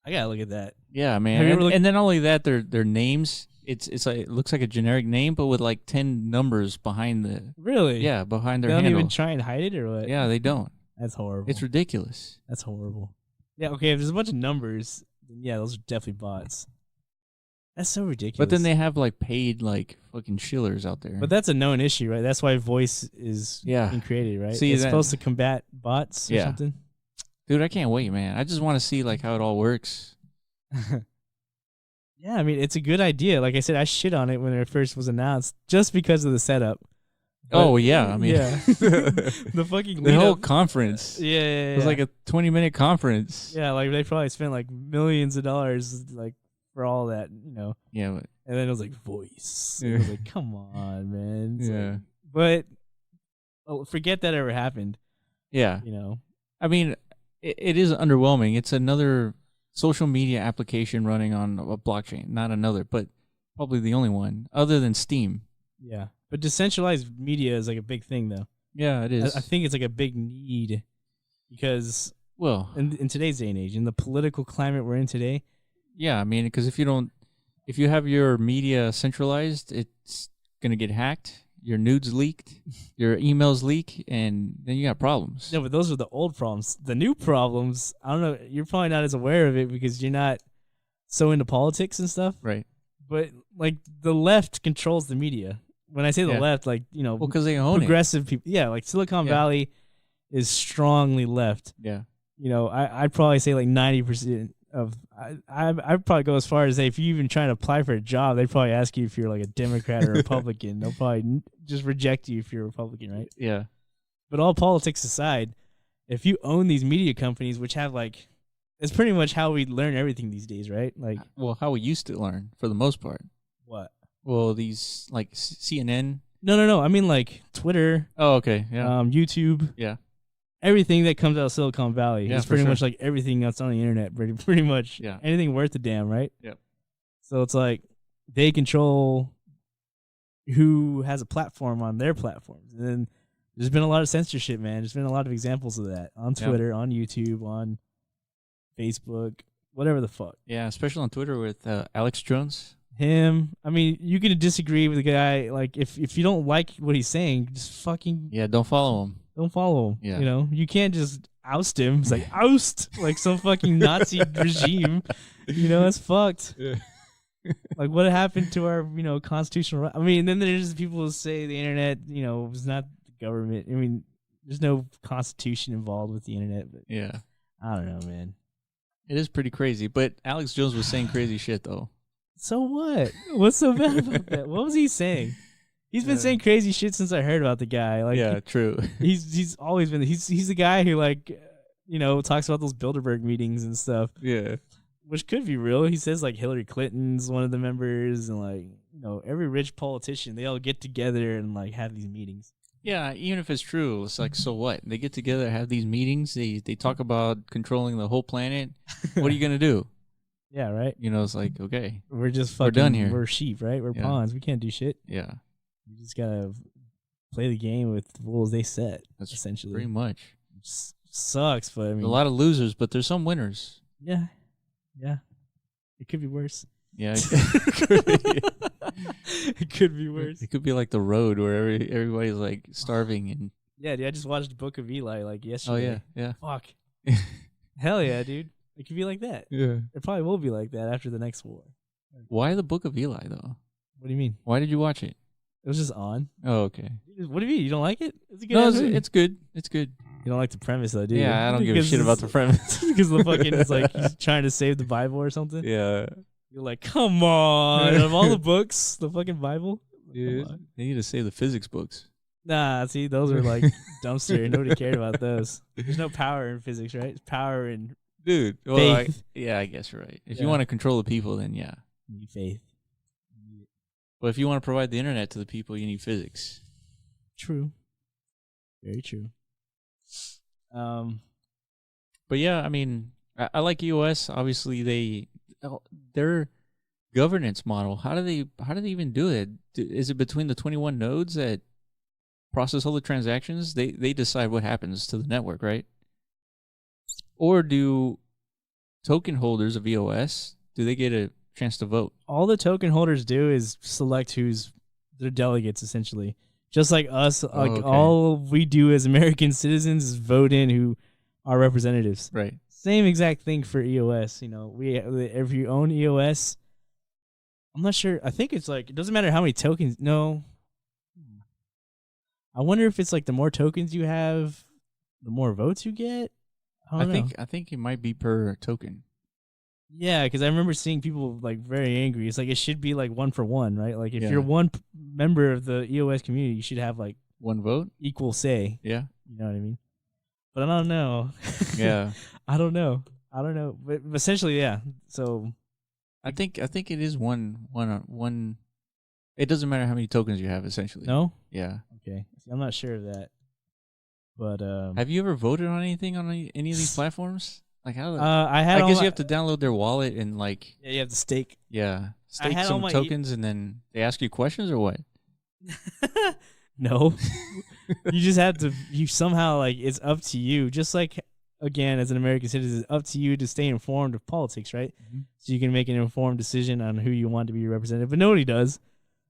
B: I gotta look at that.
A: Yeah, man. And then not only that, their names, it's like, it looks like a generic name, but with like 10 numbers behind the...
B: Really?
A: Yeah, behind their
B: handle. They don't even
A: handle.
B: try and hide it, or what?
A: Yeah, they don't.
B: That's horrible.
A: It's ridiculous.
B: That's horrible. Yeah, okay, if there's a bunch of numbers, then yeah, those are definitely bots. That's so ridiculous.
A: But then they have like paid like fucking shillers out there.
B: But that's a known issue, right? That's why voice is being created, right?
A: See,
B: it's supposed to combat bots or something.
A: Dude, I can't wait, man. I just want to see like how it all works.
B: Yeah, I mean, it's a good idea. Like I said, I shit on it when it first was announced just because of the setup.
A: But, yeah, I mean,
B: the fucking
A: the whole conference.
B: Yeah,
A: it was like a 20-minute conference.
B: Yeah, like they probably spent like millions of dollars like for all that,
A: Yeah, but,
B: and then it was like voice. It was like, come on, man. It's
A: yeah,
B: but forget that ever happened.
A: Yeah, I mean, it is underwhelming. It's another social media application running on a blockchain, not another, but probably the only one other than Steam.
B: Yeah, but decentralized media is like a big thing, though.
A: Yeah, it is.
B: I think it's like a big need because,
A: well,
B: in today's day and age, in the political climate we're in today.
A: Yeah, I mean, because if you have your media centralized, it's gonna get hacked. Your nudes leaked, your emails leak, and then you got problems.
B: No, but those are the old problems. The new problems, I don't know. You're probably not as aware of it because you're not so into politics and stuff.
A: Right.
B: But like the left controls the media. When I say the left, like
A: well, because they own
B: progressive people. Yeah, like Silicon Valley is strongly left.
A: Yeah.
B: I'd probably say like 90% of. I'd probably go as far as say if you even trying to apply for a job, they'd probably ask you if you're like a Democrat or Republican. They'll probably just reject you if you're a Republican, right?
A: Yeah.
B: But all politics aside, if you own these media companies, which have like, it's pretty much how we learn everything these days, right? Like,
A: well, how we used to learn for the most part.
B: What?
A: Well, these like CNN.
B: No. I mean like Twitter.
A: Oh, okay. Yeah.
B: YouTube.
A: Yeah.
B: Everything that comes out of Silicon Valley is pretty much like everything that's on the internet. Pretty much.
A: Yeah.
B: Anything worth a damn, right?
A: Yep.
B: So it's like they control who has a platform on their platforms, and then there's been a lot of censorship, man. There's been a lot of examples of that on Twitter, on YouTube, on Facebook, whatever the fuck.
A: Yeah, especially on Twitter with Alex Jones.
B: Him. I mean, you can disagree with the guy. Like, if you don't like what he's saying, just fucking
A: don't follow him.
B: Don't follow him.
A: Yeah.
B: You can't just oust him. It's like oust like some fucking Nazi regime. That's fucked.
A: Yeah.
B: Like what happened to our constitutional right? I mean, then there's people who say the internet was not the government. I mean, there's no constitution involved with the internet. But
A: yeah,
B: I don't know, man.
A: It is pretty crazy. But Alex Jones was saying crazy shit though.
B: So what? What's so bad about that? What was he saying? He's been saying crazy shit since I heard about the guy. Like,
A: true.
B: He's always been. He's the guy who like talks about those Bilderberg meetings and stuff.
A: Yeah.
B: Which could be real. He says like Hillary Clinton's one of the members, and like every rich politician, they all get together and like have these meetings.
A: Yeah, even if it's true, it's like, so what? They get together, have these meetings. They talk about controlling the whole planet. What are you gonna do?
B: Yeah, right.
A: It's like, okay,
B: we're just
A: we're done here.
B: We're sheep, right? We're pawns. We can't do shit.
A: Yeah,
B: you just gotta play the game with the rules they set. That's essentially
A: pretty much.
B: It sucks, but I mean,
A: a lot of losers, but there's some winners.
B: Yeah. Yeah, it could be worse.
A: Yeah,
B: it could be worse.
A: It could be like The Road, where everybody's like starving and.
B: Yeah, dude, I just watched Book of Eli like yesterday.
A: Oh yeah.
B: Fuck. Hell yeah, dude. It could be like that.
A: Yeah.
B: It probably will be like that after the next war.
A: Why the Book of Eli though?
B: What do you mean?
A: Why did you watch it?
B: It was just on.
A: Oh, okay.
B: What do you mean? You don't like it? It's a good.
A: No, it's good. It's good.
B: You don't like the premise, though, do you?
A: Yeah, I don't give a shit about the premise.
B: Because the fucking it's like he's trying to save the Bible or something.
A: Yeah.
B: You're like, come on! Of all the books, the fucking Bible.
A: Dude, they need to save the physics books.
B: Nah, see, those are like dumpster. Nobody cared about those. There's no power in physics, right? It's power in
A: Dude. Well, I guess you're right. If you want to control the people, then yeah.
B: You need faith.
A: But if you want to provide the internet to the people, you need physics.
B: True. Very true.
A: But yeah, I mean, I like EOS. Obviously, their governance model. How do they even do it? Is it between the 21 nodes that process all the transactions? They decide what happens to the network, right? Or do token holders of EOS, do they get a chance to vote?
B: All the token holders do is select who's their delegates, essentially. Just like us, all we do as American citizens is vote in who our representatives.
A: Right.
B: Same exact thing for EOS. You know, if you own EOS, I'm not sure. I think it's like it doesn't matter how many tokens. No. I wonder if it's like the more tokens you have, the more votes you get. I
A: think it might be per token.
B: Yeah, because I remember seeing people like very angry. It's like it should be like 1 for 1, right? Like if you're one member of the EOS community, you should have like
A: one vote,
B: equal say.
A: Yeah,
B: you know what I mean. But I don't know.
A: Yeah,
B: I don't know. But essentially, yeah. So
A: I think it is one. It doesn't matter how many tokens you have, essentially.
B: No.
A: Yeah.
B: Okay. See, I'm not sure of that. But
A: have you ever voted on anything on any of these platforms? Like how?
B: I
A: guess you have to download their wallet and like.
B: Yeah, you have to stake.
A: Yeah, stake some tokens and then they ask you questions or what?
B: No, you just have to. You somehow like it's up to you. Just like again, as an American citizen, it's up to you to stay informed of politics, right? Mm-hmm. So you can make an informed decision on who you want to be your representative. But nobody does.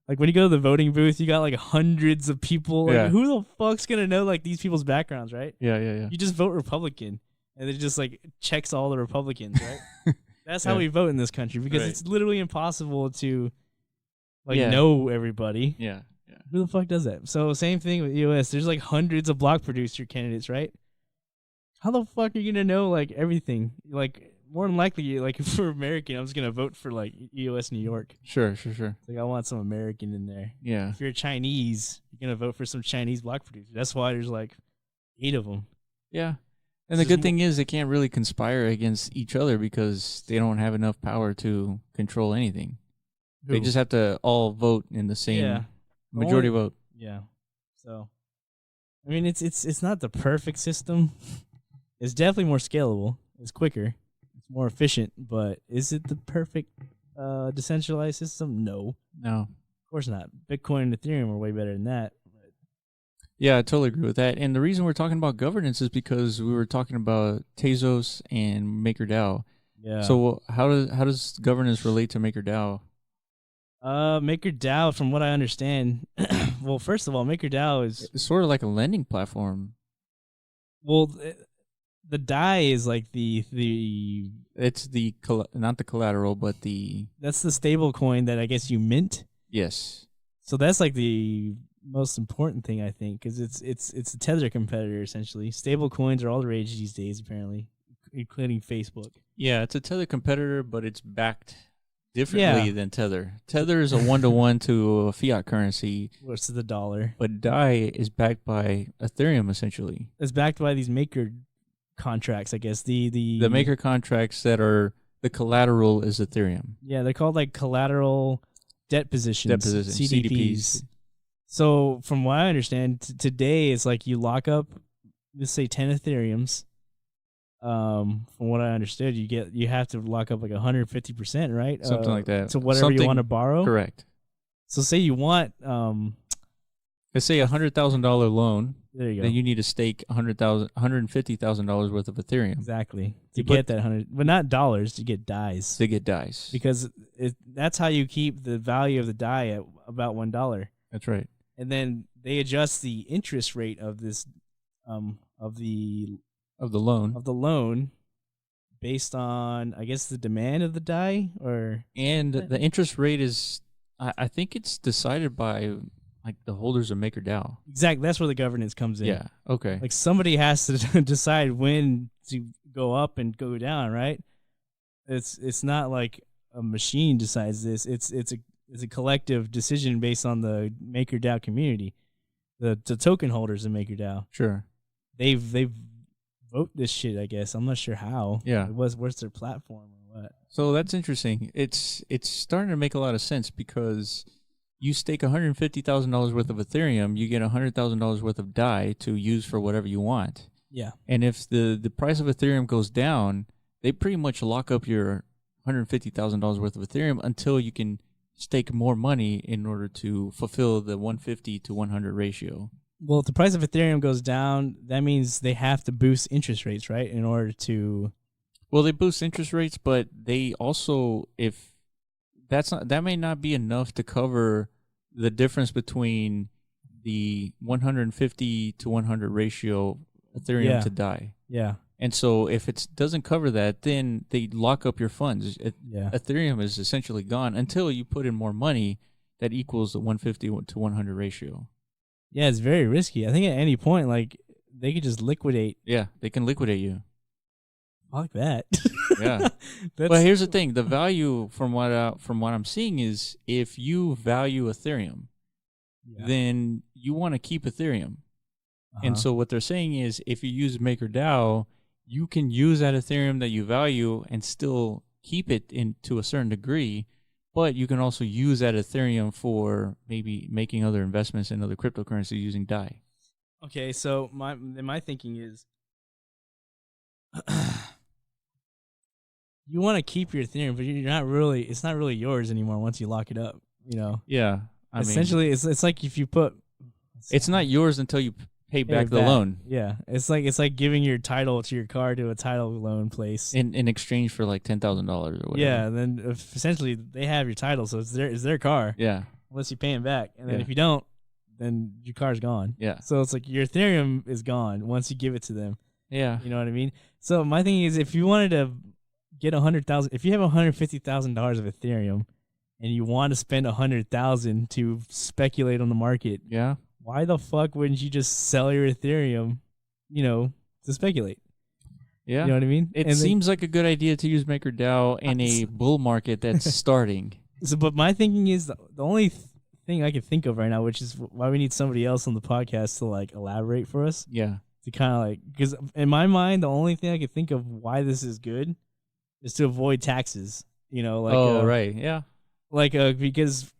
B: Like when you go to the voting booth, you got like hundreds of people. Like who the fuck's gonna know like these people's backgrounds, right?
A: Yeah.
B: You just vote Republican. And it just like checks all the Republicans, right? That's how we vote in this country because it's literally impossible to like know everybody.
A: Yeah.
B: Who the fuck does that? So same thing with EOS. There's like hundreds of block producer candidates, right? How the fuck are you gonna know like everything? Like more than likely, like if we're American, I'm just gonna vote for like EOS New York.
A: Sure.
B: Like I want some American in there.
A: Yeah.
B: If you're Chinese, you're gonna vote for some Chinese block producer. That's why there's like 8 of them.
A: Yeah. And the good thing is they can't really conspire against each other because they don't have enough power to control anything. Who? They just have to all vote in the same majority vote.
B: Yeah. So, I mean, it's not the perfect system. It's definitely more scalable. It's quicker. It's more efficient. But is it the perfect decentralized system? No.
A: No.
B: Of course not. Bitcoin and Ethereum are way better than that.
A: Yeah, I totally agree with that. And the reason we're talking about governance is because we were talking about Tezos and MakerDAO.
B: Yeah.
A: So how does governance relate to MakerDAO?
B: MakerDAO, from what I understand, well, first of all, MakerDAO is
A: it's sort of like a lending platform.
B: Well, the DAI is like
A: it's the not the collateral, but
B: that's the stable coin that I guess you mint.
A: Yes.
B: So that's like the most important thing, I think, because it's a Tether competitor essentially. Stable coins are all the rage these days, apparently, including Facebook.
A: Yeah, it's a Tether competitor, but it's backed differently than Tether. Tether is a 1-to-1 to a fiat currency.
B: What's the dollar?
A: But DAI is backed by Ethereum, essentially.
B: It's backed by these maker contracts, I guess. The
A: maker contracts that are the collateral is Ethereum.
B: Yeah, they're called like collateral debt positions. CDPs. So from what I understand, today it's like you lock up, let's say 10 Ethereums. From what I understood, you have to lock up like 150%, right?
A: Something like that.
B: To whatever you want to borrow.
A: Correct.
B: So say you want,
A: let's say $100,000 loan.
B: There you go.
A: Then you need to stake $150,000 worth of Ethereum.
B: Exactly. To get that 100, but not dollars, to get DAIs. Because that's how you keep the value of the DAI at about $1.
A: That's right.
B: And then they adjust the interest rate of this, of the loan, based on, I guess, the demand of the DAI,
A: and the interest rate is, I think it's decided by Like the holders of MakerDAO.
B: Exactly. That's where the governance comes in.
A: Yeah. Okay.
B: Like somebody has to decide when to go up and go down, right? It's not like a machine decides this. It's a collective decision based on the MakerDAO community, the token holders of MakerDAO.
A: Sure.
B: They vote this shit. I guess I'm not sure how.
A: Yeah.
B: What's their platform or what?
A: So that's interesting. It's starting to make a lot of sense because you stake $150,000 worth of Ethereum, you get $100,000 worth of DAI to use for whatever you want.
B: Yeah.
A: And if the price of Ethereum goes down, they pretty much lock up your $150,000 worth of Ethereum until you can stake more money in order to fulfill the 150 to 100 ratio.
B: Well, if the price of Ethereum goes down, that means they have to boost interest rates, right? In order to...
A: Well, they boost interest rates, but they also, if that may not be enough to cover the difference between the 150 to 100 ratio Ethereum to DAI.
B: Yeah.
A: And so if it doesn't cover that, then they lock up your funds. Ethereum is essentially gone until you put in more money that equals the 150 to 100 ratio.
B: Yeah, it's very risky. I think at any point, like, they could just liquidate.
A: Yeah, they can liquidate you.
B: Fuck that.
A: Yeah. But here's the thing. The value from what I'm seeing is if you value Ethereum, then you want to keep Ethereum. And so what they're saying is if you use MakerDAO, you can use that Ethereum that you value and still keep it to a certain degree, but you can also use that Ethereum for maybe making other investments in other cryptocurrencies using DAI.
B: Okay, so my thinking is you want to keep your Ethereum, but it's not really yours anymore once you lock it up, you know?
A: Yeah.
B: Essentially, it's like if you put...
A: It's not yours until you pay back the loan.
B: Yeah. It's like giving your title to your car to a title loan place.
A: In exchange for like $10,000 or whatever.
B: Yeah, and then essentially they have your title, so it's their car.
A: Yeah.
B: Unless you pay them back. And then if you don't, then your car's gone.
A: Yeah.
B: So it's like your Ethereum is gone once you give it to them.
A: Yeah.
B: You know what I mean? So my thing is, if you wanted to get if you have $150,000 of Ethereum and you want to spend $100,000 to speculate on the market,
A: yeah,
B: why the fuck wouldn't you just sell your Ethereum, to speculate?
A: Yeah.
B: You know what I mean?
A: It seems like a good idea to use MakerDAO in a bull market that's starting.
B: So, but my thinking is the only thing I can think of right now, which is why we need somebody else on the podcast to like elaborate for us.
A: Yeah.
B: To kind of like, because in my mind, the only thing I can think of why this is good is to avoid taxes.
A: Right. Yeah.
B: Because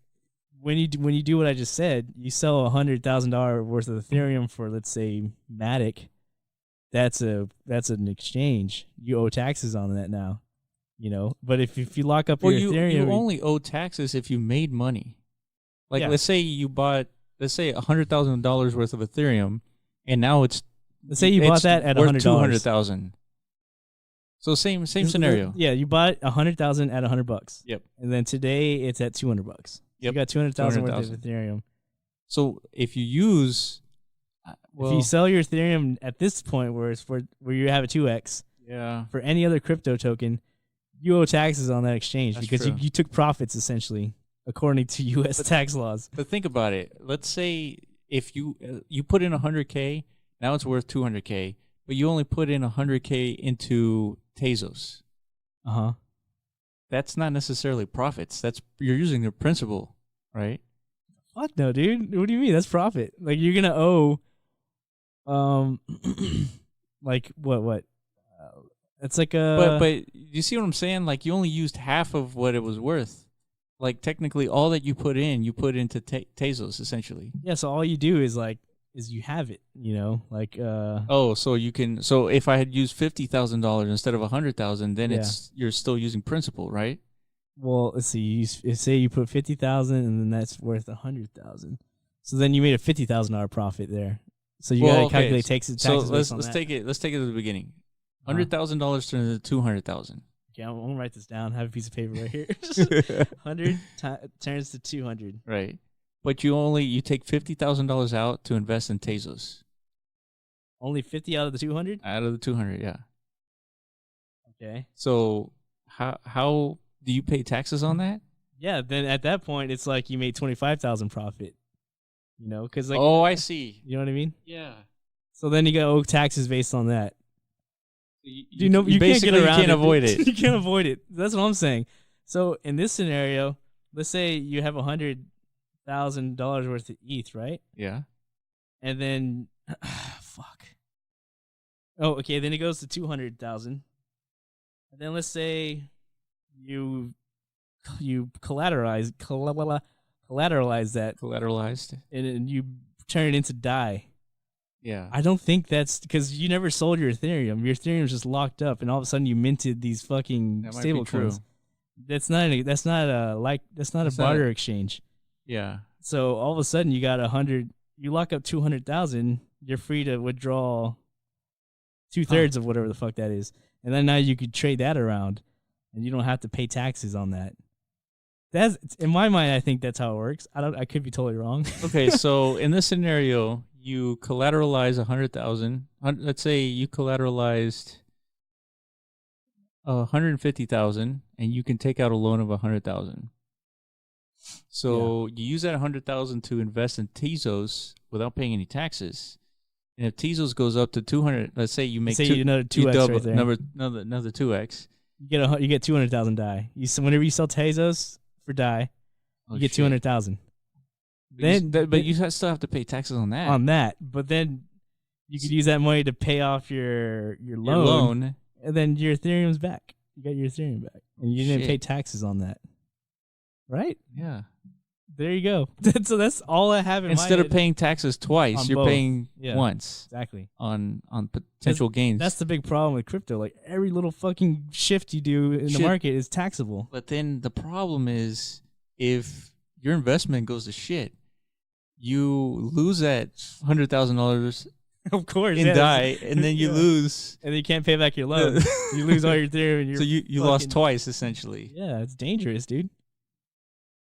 B: when you do what I just said, you sell $100,000 worth of Ethereum for, let's say, Matic. That's an exchange. You owe taxes on that now. But if you lock up your Ethereum,
A: you only owe taxes if you made money. Like let's say you bought $100,000 worth of Ethereum, and now let's say you bought that at $100,000. $200,000. So same scenario.
B: Yeah, you bought $100,000 at $100.
A: Yep.
B: And then today it's at $200. So you got $200,000 worth of Ethereum.
A: So if you use,
B: if you sell your Ethereum at this point, where you have a 2x, for any other crypto token, you owe taxes on that exchange. That's because you took profits essentially according to U.S. tax laws.
A: But think about it. Let's say if you put in $100K, now it's worth $200K, but you only put in $100K into Tezos. That's not necessarily profits. You're using their principal, right?
B: What no, dude? What do you mean? That's profit. Like you're gonna owe, like what? It's like a.
A: But you see what I'm saying? Like you only used half of what it was worth. Like technically, all that you put into Tezos essentially.
B: Yeah. So all you do is you have it.
A: So if I had used $50,000 instead of $100,000, then you're still using principal, right?
B: Well, let's see. Say you put $50,000, and then that's worth $100,000. So then you made a $50,000 profit there. So you gotta calculate taxes. So
A: let's take it to the beginning. $100,000 turns into $200,000.
B: Okay, I'm gonna write this down. I have a piece of paper right here. 100 turns to 200.
A: Right, but you take $50,000 out to invest in Tezos.
B: Only 50 out of the 200.
A: Out of the 200, yeah.
B: Okay.
A: So how do you pay taxes on that?
B: Yeah, then at that point it's like you made $25,000 profit. You know, because like,
A: oh, I see.
B: You know what I mean?
A: Yeah.
B: So then you got owe taxes based on that.
A: You
B: you can't get around
A: can't avoid it.
B: You can't avoid it. That's what I'm saying. So in this scenario, let's say you have $100,000 worth of ETH, right?
A: Yeah.
B: And then, fuck. Oh, okay. Then it goes to 200,000. And then let's say you collateralize that, and you turn it into DAI.
A: Yeah.
B: I don't think that's because you never sold your Ethereum. Your Ethereum's just locked up, and all of a sudden you minted these fucking stable coins. That's not a barter exchange.
A: Yeah.
B: So all of a sudden you got 100. You lock up 200,000. You're free to withdraw 2/3 of whatever the fuck that is, and then now you could trade that around, and you don't have to pay taxes on that. That's in my mind. I think that's how it works. I could be totally wrong.
A: Okay, so in this scenario, you collateralize 100,000. Let's say you collateralized 150,000, and you can take out a loan of 100,000. So you use that 100,000 to invest in Tezos without paying any taxes. And if Tezos goes up to 200, let's say you make
B: another 2x right there.
A: Another 2x.
B: You get 200,000 DAI. Whenever you sell Tezos for DAI, you get 200,000.
A: But you still have to pay taxes on that.
B: But then you could use that money to pay off your loan, and then your Ethereum's back. You got your Ethereum back, and you didn't pay taxes on that, right?
A: Yeah.
B: There you go. So that's all I have in
A: Instead of paying taxes twice, you're paying once.
B: Exactly.
A: On potential gains.
B: That's the big problem with crypto. Like every little fucking shift you do in the market is taxable.
A: But then the problem is if your investment goes to shit, you lose that $100,000
B: of course
A: in DAI, and then you lose,
B: and then you can't pay back your loan. You lose all your Ethereum. And
A: so you lost twice essentially.
B: Yeah, it's dangerous, dude.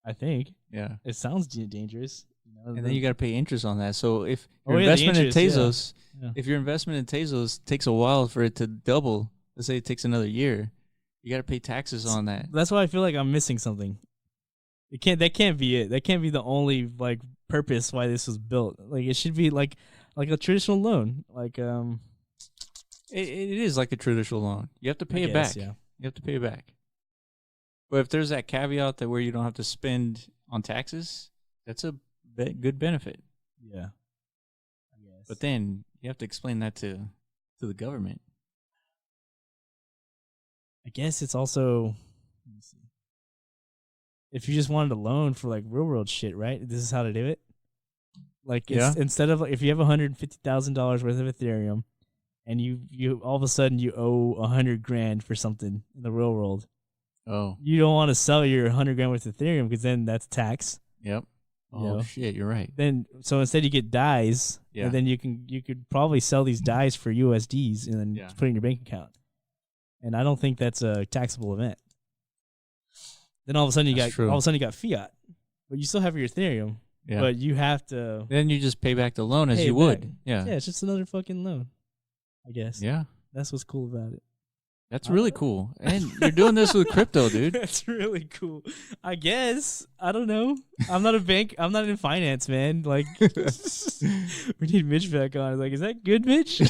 B: I think.
A: Yeah,
B: it sounds dangerous.
A: And then you got to pay interest on that. So if your investment in Tezos, if your investment in Tezos takes a while for it to double, let's say it takes another year, you got to pay taxes on that.
B: That's why I feel like I'm missing something. That can't be it. That can't be the only like purpose why this was built. Like it should be like a traditional loan. Like
A: it is like a traditional loan. You have to pay it back.
B: Yeah.
A: You have to pay it back. But if there's that caveat that where you don't have to spend on taxes, that's a good benefit.
B: Yeah. I guess.
A: But then you have to explain that to the government.
B: I guess it's also, let me see. If you just wanted a loan for like real world shit, right? This is how to do it. Like instead of if you have $150,000 worth of Ethereum, and you all of a sudden you owe $100,000 for something in the real world.
A: Oh,
B: you don't want to sell your $100,000 worth of Ethereum because then that's tax.
A: Yep. Oh shit, you're right.
B: Then so instead you get DAIs, and then you could probably sell these DAIs for USDs and then put it in your bank account. And I don't think that's a taxable event. Then all of a sudden you got fiat, but you still have your Ethereum. Yeah. But you have to.
A: Then you just pay back the loan as you would. Yeah.
B: Yeah, it's just another fucking loan, I guess.
A: Yeah.
B: That's what's cool about it.
A: That's really cool. And you're doing this with crypto, dude.
B: That's really cool. I guess. I don't know. I'm not a bank. I'm not in finance, man. Like, we need Mitch back on. Like, is that good, Mitch?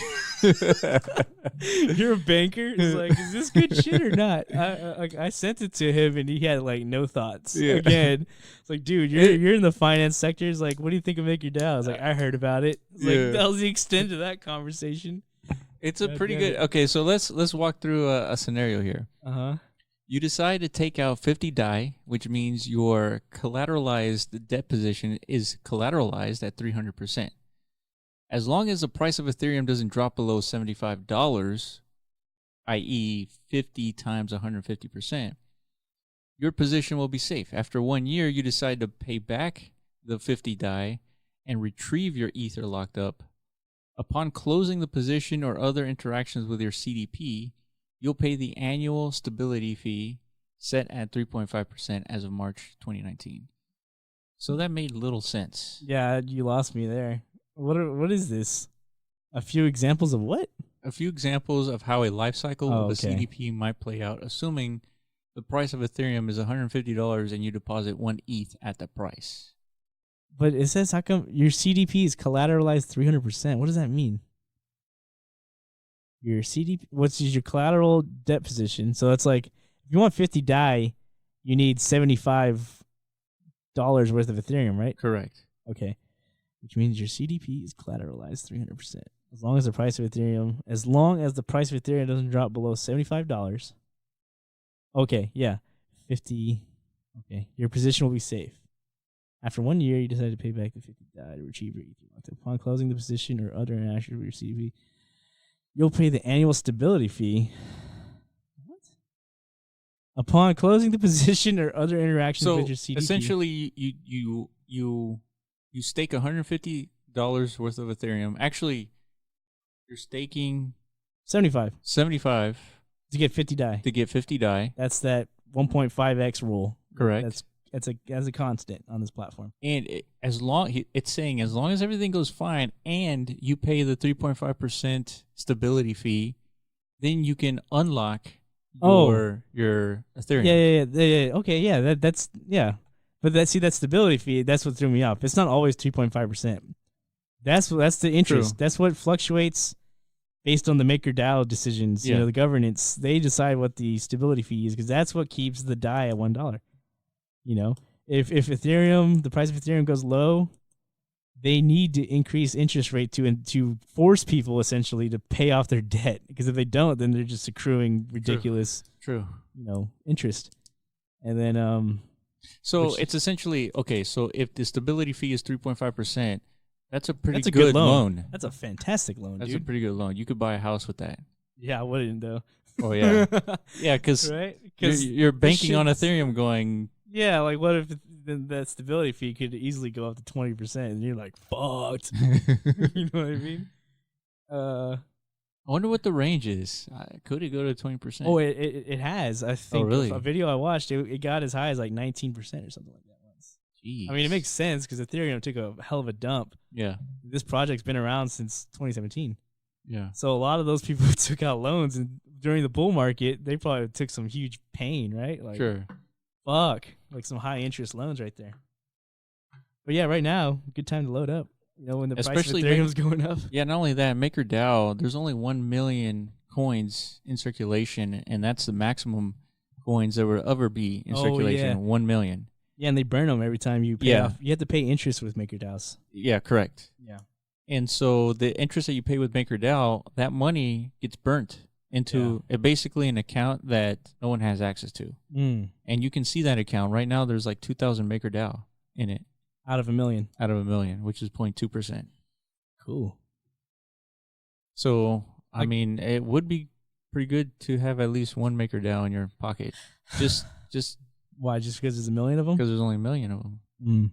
B: You're a banker? It's like, is this good shit or not? I sent it to him and he had like no thoughts. Yeah. Again, it's like, dude, you're in the finance sector. It's like, what do you think of MakerDAO? I was like, I heard about it. It's like, that was the extent of that conversation.
A: It's a pretty good. Okay, so let's walk through a scenario here. You decide to take out 50 DAI, which means your collateralized debt position is collateralized at 300%. As long as the price of Ethereum doesn't drop below $75, i.e., 50 times 150%, your position will be safe. After 1 year, you decide to pay back the 50 DAI and retrieve your Ether locked up. Upon closing the position or other interactions with your CDP, you'll pay the annual stability fee set at 3.5% as of March 2019. So that made little sense.
B: Yeah, you lost me there. What is this? A few examples of what?
A: A few examples of how a life cycle of a CDP might play out, assuming the price of Ethereum is $150 and you deposit 1 ETH at the price.
B: But it says, how come your CDP is collateralized 300%? What does that mean? Your CDP, what's your collateral debt position? So it's like, if you want 50 DAI, you need $75 worth of Ethereum, right?
A: Correct.
B: Okay. Which means your CDP is collateralized 300%. As long as the price of Ethereum doesn't drop below $75. Okay, yeah. 50. Okay. Your position will be safe. After 1 year, you decide to pay back the 50 DAI to retrieve your ETH. Upon closing the position or other interactions with your CDP, you'll pay the annual stability fee. What? Upon closing the position or other interactions with your CDP.
A: Essentially, you stake $150 worth of Ethereum. Actually, you're staking
B: 75
A: to
B: get 50 DAI. That's that 1.5x rule.
A: Correct.
B: That's a constant on this platform.
A: And it's saying as long as everything goes fine and you pay the 3.5% stability fee, then you can unlock your Ethereum.
B: Yeah. Okay, yeah, that's yeah. But that stability fee, that's what threw me off. It's not always 3.5%. That's the interest.
A: True.
B: That's what fluctuates based on the MakerDAO decisions.
A: Yeah.
B: The governance, they decide what the stability fee is because that's what keeps the DAI at $1. If Ethereum, the price of Ethereum goes low, they need to increase interest rate to force people essentially to pay off their debt. Because if they don't, then they're just accruing ridiculous,
A: True.
B: Interest. And then
A: so it's essentially okay. So if the stability fee is 3.5%, that's a pretty
B: good
A: loan.
B: That's a fantastic loan.
A: That's
B: dude.
A: a pretty good loan. You could buy a house with that.
B: Yeah, I wouldn't though.
A: Oh yeah, yeah, because
B: right?
A: you're banking on Ethereum going.
B: Yeah, like what if that stability fee could easily go up to 20%, and you're like, fucked. You know what I mean?
A: I wonder what the range is. Could it go to 20%?
B: Oh, it has. I think.
A: Oh, really?
B: A video I watched, it got as high as like 19% or something like that once.
A: Jeez.
B: I mean, it makes sense because Ethereum took a hell of a dump.
A: Yeah.
B: This project's been around since 2017.
A: Yeah.
B: So a lot of those people who took out loans and during the bull market, they probably took some huge pain, right? Like,
A: sure.
B: Fuck, like some high interest loans right there. But yeah, right now, good time to load up. When the price of Ethereum's going up.
A: Yeah, not only that, MakerDAO, there's only 1 million coins in circulation, and that's the maximum coins that will ever be in circulation.
B: Yeah.
A: 1 million.
B: Yeah, and they burn them every time you pay off. You have to pay interest with MakerDAOs.
A: Yeah, correct.
B: Yeah.
A: And so the interest that you pay with MakerDAO, that money gets burnt into basically an account that no one has access to. And you can see that account. Right now, there's like 2,000 MakerDAO in it.
B: Out of a million.
A: Out of a million, which is 0.2%.
B: Cool.
A: So, I mean, it would be pretty good to have at least one MakerDAO in your pocket. Just
B: Why? Just because there's a million of them?
A: Because there's only a million of them.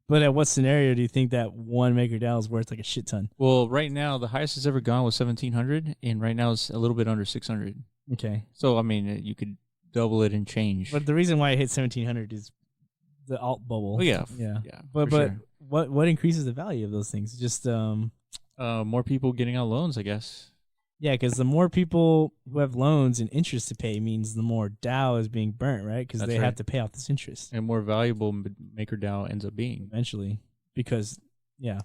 B: But at what scenario do you think that one MakerDAO is worth like a shit ton?
A: Well, right now, the highest it's ever gone was 1,700, and right now it's a little bit under 600.
B: Okay.
A: So, I mean, you could double it and change.
B: But the reason why I hit 1,700 is the alt bubble.
A: Oh, yeah.
B: Yeah.
A: Yeah.
B: But
A: sure.
B: what increases the value of those things? Just
A: more people getting out loans, I guess.
B: Yeah, because the more people who have loans and interest to pay means the more DAO is being burnt, right? Because they have to pay off this interest.
A: And more valuable MakerDAO ends up being.
B: Eventually. Because, yeah.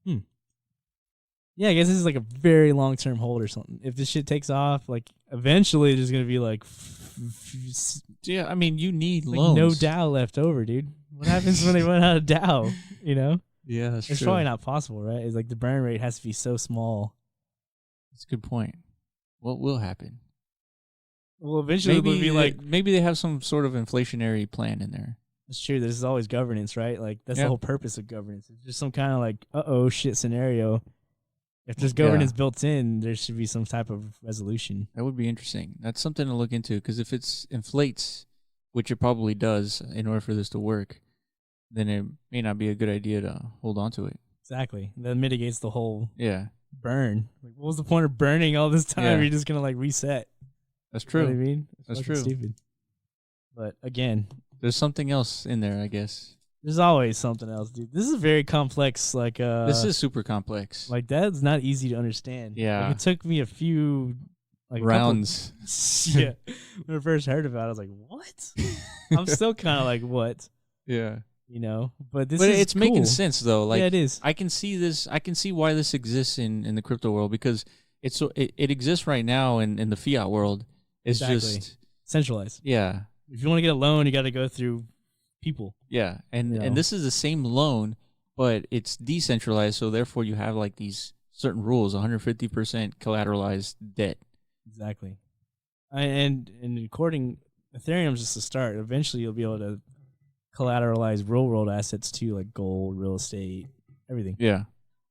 B: Yeah, I guess this is like a very long-term hold or something. If this shit takes off, like, eventually there's going to be like...
A: Yeah, I mean, you need
B: like
A: loans.
B: No DAO left over, dude. What happens when they run out of DAO,
A: Yeah, that's true.
B: It's probably not possible, right? It's like the burn rate has to be so small.
A: That's a good point. What will happen?
B: Well, eventually it'll be like...
A: Maybe they have some sort of inflationary plan in there.
B: It's true. There's always governance, right? Like, that's the whole purpose of governance. It's just some kind of like, shit scenario. If there's governance built in, there should be some type of resolution.
A: That would be interesting. That's something to look into, because if it inflates, which it probably does in order for this to work, then it may not be a good idea to hold on to it.
B: Exactly. That mitigates the whole burn. Like, what was the point of burning all this time? You're just going to like reset.
A: That's true.
B: You know what I mean?
A: That's true.
B: Stupid. But again,
A: there's something else in there, I guess.
B: There's always something else, dude. This is very complex. Like,
A: this is super complex.
B: Like, that's not easy to understand.
A: Yeah.
B: Like, it took me a few
A: rounds.
B: When I first heard about it, I was like, what? I'm still kind of like, what?
A: Yeah.
B: But
A: But it's making sense though. Like,
B: yeah, it is.
A: I can see this. I can see why this exists in the crypto world, because it exists right now in the fiat world. It's just
B: centralized.
A: Yeah.
B: If you want to get a loan, you got to go through people.
A: Yeah, and this is the same loan, but it's decentralized, so therefore you have like these certain rules, 150% collateralized debt.
B: Exactly. And according, Ethereum's just a start. Eventually you'll be able to collateralize real world assets too, like gold, real estate, everything.
A: Yeah.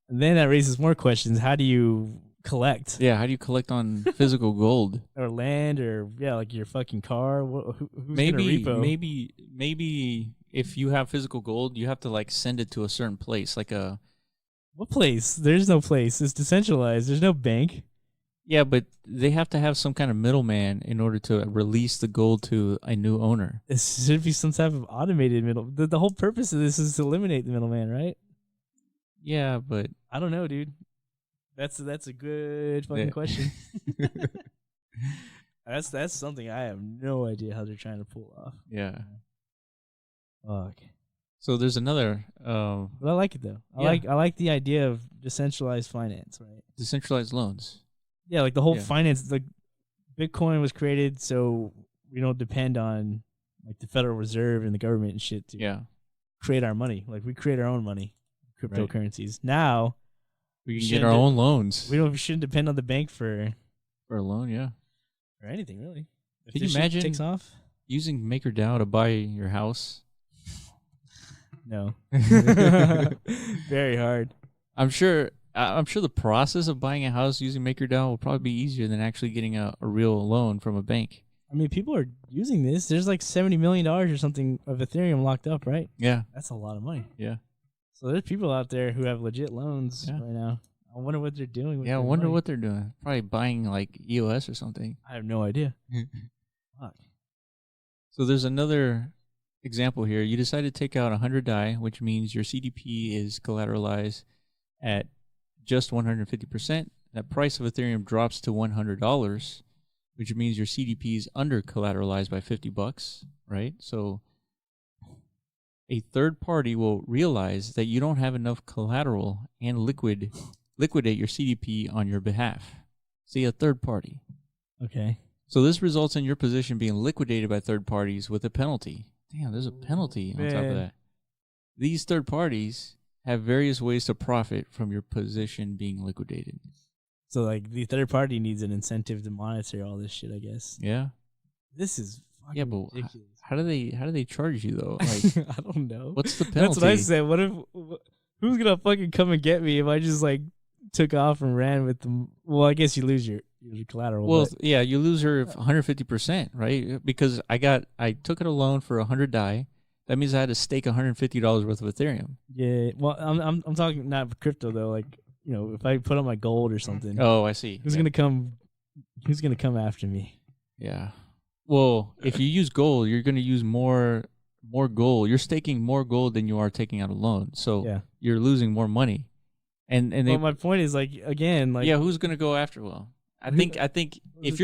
B: And then that raises more questions. How do you collect?
A: Yeah, how do you collect on physical gold?
B: Or land, or like your fucking car? Who's
A: maybe
B: gonna repo?
A: maybe if you have physical gold, you have to like send it to a certain place, like a
B: What place? There's no place. It's decentralized. There's no bank.
A: Yeah, but they have to have some kind of middleman in order to release the gold to a new owner.
B: It should be some type of automated middle. The whole purpose of this is to eliminate the middleman, right?
A: Yeah, but
B: I don't know, dude. That's a good fucking question. That's something I have no idea how they're trying to pull off.
A: Yeah.
B: Fuck.
A: So there's another.
B: But I like it though. I like the idea of decentralized finance, right?
A: Decentralized loans.
B: Yeah, like the whole finance. Like Bitcoin was created so we don't depend on like the Federal Reserve and the government and shit to create our money. Like we create our own money, cryptocurrencies. Right. Now
A: we can get our own loans.
B: We shouldn't depend on the bank for
A: a loan,
B: or anything really. If
A: can you imagine
B: takes off?
A: Using MakerDAO to buy your house?
B: No. Very hard.
A: I'm sure the process of buying a house using MakerDAO will probably be easier than actually getting a real loan from a bank.
B: I mean, people are using this. There's like $70 million or something of Ethereum locked up, right?
A: Yeah.
B: That's a lot of money.
A: Yeah.
B: So there's people out there who have legit loans right now. I wonder what they're doing with
A: I wonder what they're doing. Probably buying like EOS or something.
B: I have no idea. Fuck.
A: So there's another example here. You decide to take out 100 DAI, which means your CDP is collateralized at just 150%. That price of Ethereum drops to $100, which means your CDP is under collateralized by $50, right? So a third party will realize that you don't have enough collateral and liquidate your CDP on your behalf. See, a third party.
B: Okay.
A: So this results in your position being liquidated by third parties with a penalty. Damn, there's a penalty on top of that. These third parties have various ways to profit from your position being liquidated.
B: So, like, the third party needs an incentive to monitor all this shit, I guess.
A: Yeah.
B: This is fucking ridiculous.
A: How do they charge you though? Like,
B: I don't know.
A: What's the penalty?
B: That's what I said. Who's gonna fucking come and get me if I just like took off and ran with them? Well, I guess you lose your collateral.
A: Well, yeah, you lose your 150%, right? Because I took it a loan for 100 DAI. That means I had to stake $150 worth of Ethereum.
B: Yeah. Well, I'm talking not for crypto though. Like, you know, if I put on my gold or something.
A: Oh, I see.
B: Who's gonna come? Who's gonna come after me?
A: Yeah. Well, if you use gold, you're gonna use more gold. You're staking more gold than you are taking out a loan. So you're losing more money. And
B: my point is, like, again, like,
A: who's gonna go after? Well, I think if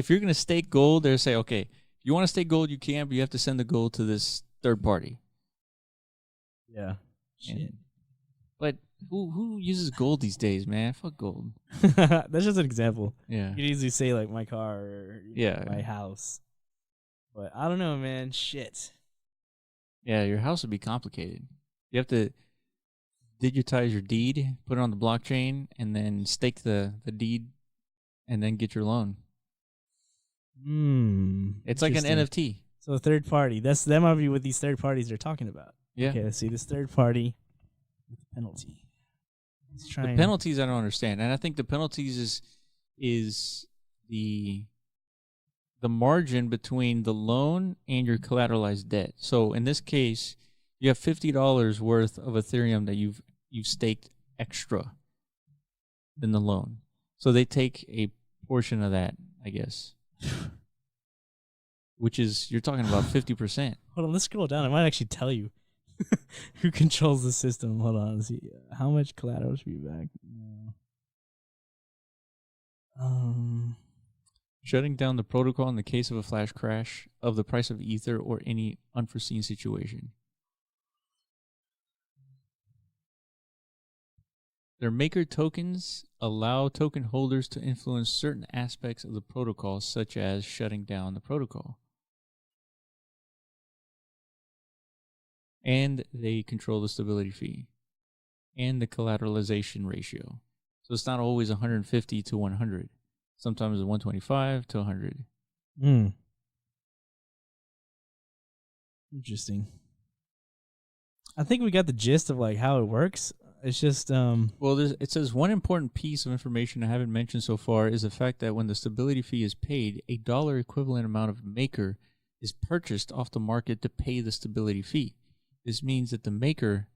A: you're gonna stake gold, they'll say, okay, if you want to stake gold, you can, but you have to send the gold to this third party.
B: Yeah. Shit.
A: But who uses gold these days, man? Fuck gold.
B: That's just an example.
A: Yeah.
B: You could easily say like my car or my house. But I don't know, man. Shit.
A: Yeah, your house would be complicated. You have to digitize your deed, put it on the blockchain, and then stake the deed, and then get your loan. It's like an NFT.
B: So a third party. That might be what these third parties are talking about.
A: Yeah.
B: Okay, let's see. This third party with the penalty.
A: The penalties I don't understand. And I think the penalties is the margin between the loan and your collateralized debt. So in this case, you have $50 worth of Ethereum that you've staked extra than the loan. So they take a portion of that, I guess. Which is, you're talking about 50%.
B: Hold on, let's scroll down. I might actually tell you who controls the system. Hold on, let's see. How much collateral should be back?
A: Shutting down the protocol in the case of a flash crash of the price of Ether or any unforeseen situation. Their Maker tokens allow token holders to influence certain aspects of the protocol, such as shutting down the protocol. And they control the stability fee and the collateralization ratio. So it's not always 150 to 100. Sometimes it's 125 to 100.
B: Interesting. I think we got the gist of like how it works. It's just
A: well, it says one important piece of information I haven't mentioned so far is the fact that when the stability fee is paid, a dollar equivalent amount of Maker is purchased off the market to pay the stability fee. This means that the Maker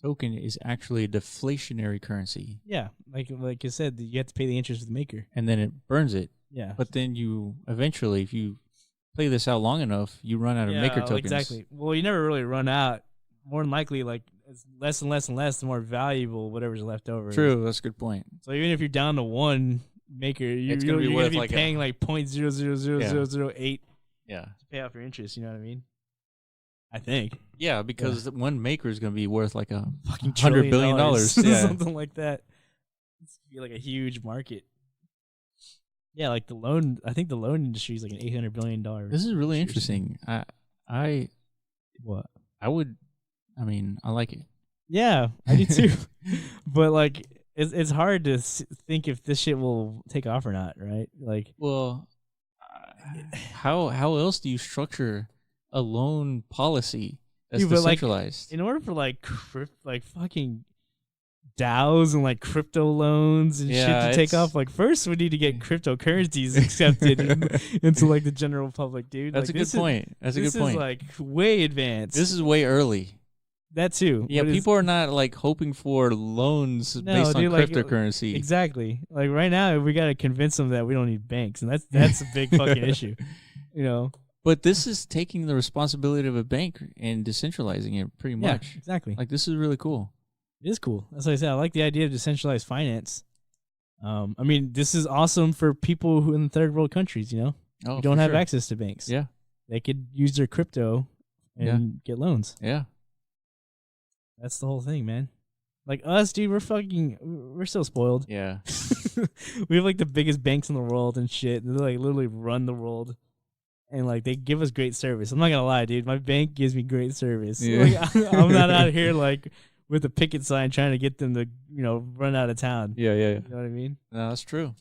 A: token is actually a deflationary currency.
B: Yeah, like you said, you have to pay the interest with the Maker,
A: and then it burns it.
B: Yeah,
A: but then you eventually, if you play this out long enough, you run out of Maker tokens.
B: Exactly. Well, you never really run out. More than likely, like it's less and less and less, the more valuable whatever's left over.
A: True, that's a good point.
B: So even if you're down to one Maker, you're going to be paying like 0.000008 to pay off your interest. You know what I mean? I think.
A: Yeah, because one Maker is going to be worth like a
B: fucking
A: $100 billion.
B: Something like that. It's going to be like a huge market. Yeah, like the loan. I think the loan industry is like an $800 billion.
A: This is really interesting. I like it.
B: Yeah, I do too. But like, it's hard to think if this shit will take off or not, right? Like,
A: well, how else do you structure a loan policy that's decentralized?
B: Like, in order for like fucking DAOs and like crypto loans and shit to take off, like first we need to get cryptocurrencies accepted into like the general public, dude.
A: That's like, a good point. That's a good point.
B: This is like way advanced.
A: This is way early.
B: That too.
A: Yeah, people are not like hoping for loans based on cryptocurrency.
B: Like, exactly. Like right now, we got to convince them that we don't need banks, and that's a big fucking issue. You know.
A: But this is taking the responsibility of a bank and decentralizing it pretty much.
B: Yeah, exactly.
A: Like this is really cool.
B: It is cool. That's what I said. I like the idea of decentralized finance. I mean, this is awesome for people who in third world countries, you know, who don't have access to banks.
A: Yeah.
B: They could use their crypto and get loans.
A: Yeah.
B: That's the whole thing, man. Like us, dude, we're so spoiled.
A: Yeah.
B: We have like the biggest banks in the world and shit. They like literally run the world. And like they give us great service. I'm not gonna lie, dude. My bank gives me great service. Yeah. Like, I'm not out here like with a picket sign trying to get them to, run out of town.
A: Yeah.
B: You know what I mean?
A: No, that's true.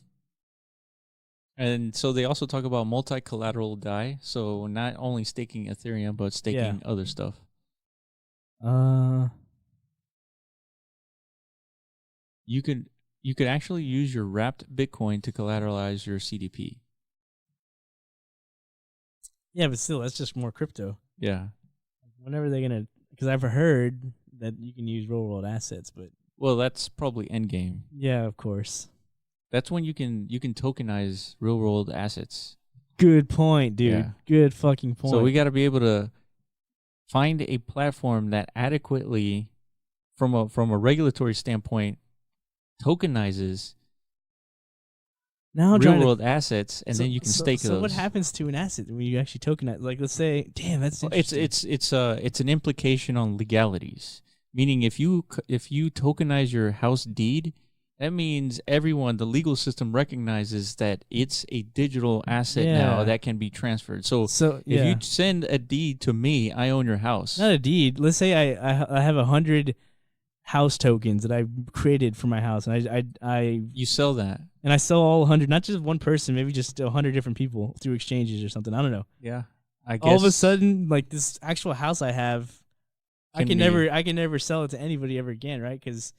A: And so they also talk about multi-collateral DAI. So not only staking Ethereum, but staking other stuff. You could actually use your wrapped Bitcoin to collateralize your CDP.
B: Yeah, but still, that's just more crypto.
A: Yeah.
B: When are they gonna? Because I've heard that you can use real world assets, but
A: that's probably endgame.
B: Yeah, of course.
A: That's when you can tokenize real world assets.
B: Good point, dude. Yeah. Good fucking point.
A: So we got to be able to find a platform that adequately, from a regulatory standpoint, tokenizes real world assets, and then you can stake those.
B: So what happens to an asset when you actually tokenize? Like, let's say, damn, that's interesting.
A: It's an implication on legalities. Meaning, if you tokenize your house deed, that means the legal system recognizes that it's a digital asset now that can be transferred. So if you send a deed to me, I own your house.
B: Not a deed. Let's say I have 100 house tokens that I created for my house, and
A: you sell that,
B: and I sell all 100, not just one person, maybe just 100 different people through exchanges or something. I don't know.
A: Yeah, I guess
B: all of a sudden, like this actual house I have, I can never sell it to anybody ever again, right? Because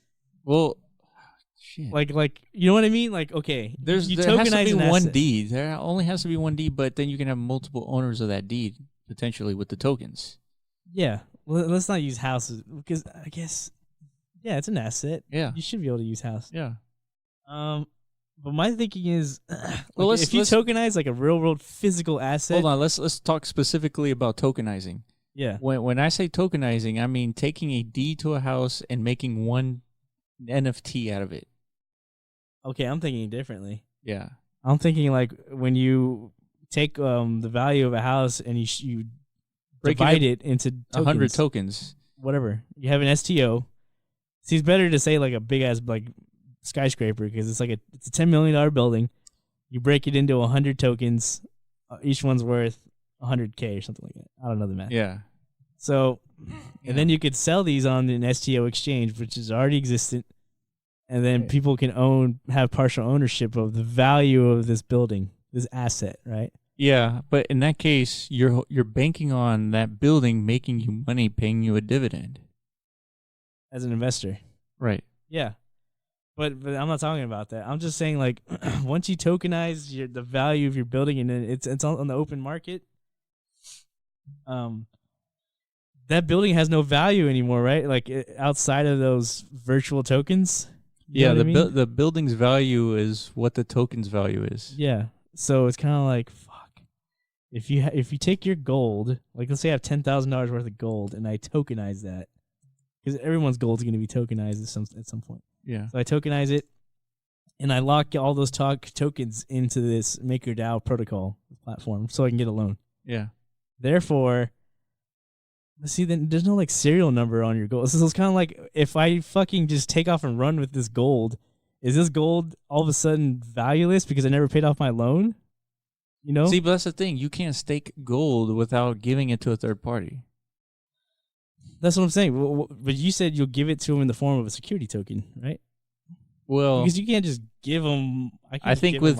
A: shit.
B: Like you know what I mean? Like okay,
A: there has to be one deed. There only has to be one deed, but then you can have multiple owners of that deed potentially with the tokens.
B: Yeah, well, let's not use houses because I guess. Yeah, it's an asset.
A: Yeah.
B: You should be able to use house.
A: Yeah.
B: But my thinking is, if you tokenize like a real world physical asset.
A: Hold on, let's talk specifically about tokenizing.
B: Yeah.
A: When I say tokenizing, I mean taking a deed to a house and making one NFT out of it.
B: Okay, I'm thinking differently.
A: Yeah.
B: I'm thinking like when you take the value of a house and you divide it into tokens,
A: 100 tokens.
B: Whatever. You have an STO. See, it's better to say like a big ass like skyscraper because it's a $10 million building. You break it into 100 tokens. Each one's worth 100K or something like that. I don't know the math.
A: Yeah.
B: So, and then you could sell these on an STO exchange, which is already existent, and then people can have partial ownership of the value of this building, this asset, right?
A: Yeah, but in that case, you're banking on that building making you money, paying you a dividend
B: As an investor.
A: Right.
B: Yeah. But I'm not talking about that. I'm just saying, like, once you tokenize the value of your building and it's on the open market, that building has no value anymore, right? Like outside of those virtual tokens.
A: Yeah, the building's value is what the token's value is.
B: Yeah. So it's kind of like, fuck. If you take your gold, like let's say I have $10,000 worth of gold and I tokenize that, because everyone's gold is going to be tokenized at some point.
A: Yeah.
B: So I tokenize it, and I lock all those tokens into this MakerDAO protocol platform, so I can get a loan.
A: Yeah.
B: Therefore, see, then there's no like serial number on your gold. So it's kind of like if I fucking just take off and run with this gold, is this gold all of a sudden valueless because I never paid off my loan? You know?
A: See, but that's the thing. You can't stake gold without giving it to a third party.
B: That's what I'm saying. But you said you'll give it to them in the form of a security token, right?
A: Well,
B: because you can't just give them.
A: I think with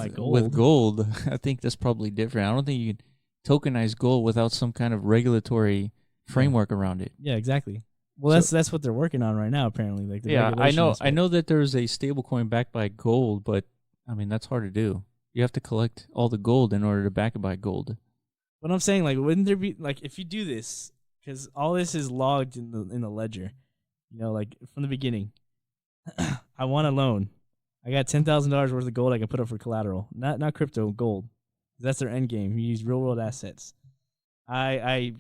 A: gold, I think that's probably different. I don't think you can tokenize gold without some kind of regulatory framework around it.
B: Yeah, exactly. Well, that's what they're working on right now, apparently. Like
A: I know that there's a stable coin backed by gold, but I mean that's hard to do. You have to collect all the gold in order to back it by gold.
B: But I'm saying, like, wouldn't there be like if you do this? Because all this is logged in the ledger, you know, like from the beginning. I want a loan. I got $10,000 worth of gold I can put up for collateral, not crypto, gold. That's their end game. You use real world assets. I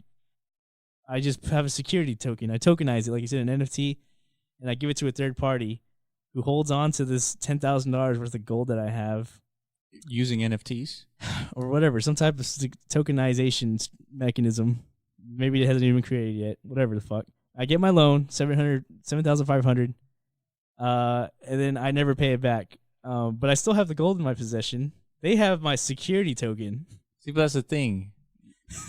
B: just have a security token. I tokenize it, like you said, an NFT, and I give it to a third party who holds on to this $10,000 worth of gold that I have.
A: Using NFTs?
B: Or whatever, some type of tokenization mechanism. Maybe it hasn't even been created yet. Whatever the fuck. I get my loan, $7,500, and then I never pay it back. But I still have the gold in my possession. They have my security token.
A: See, but that's the thing.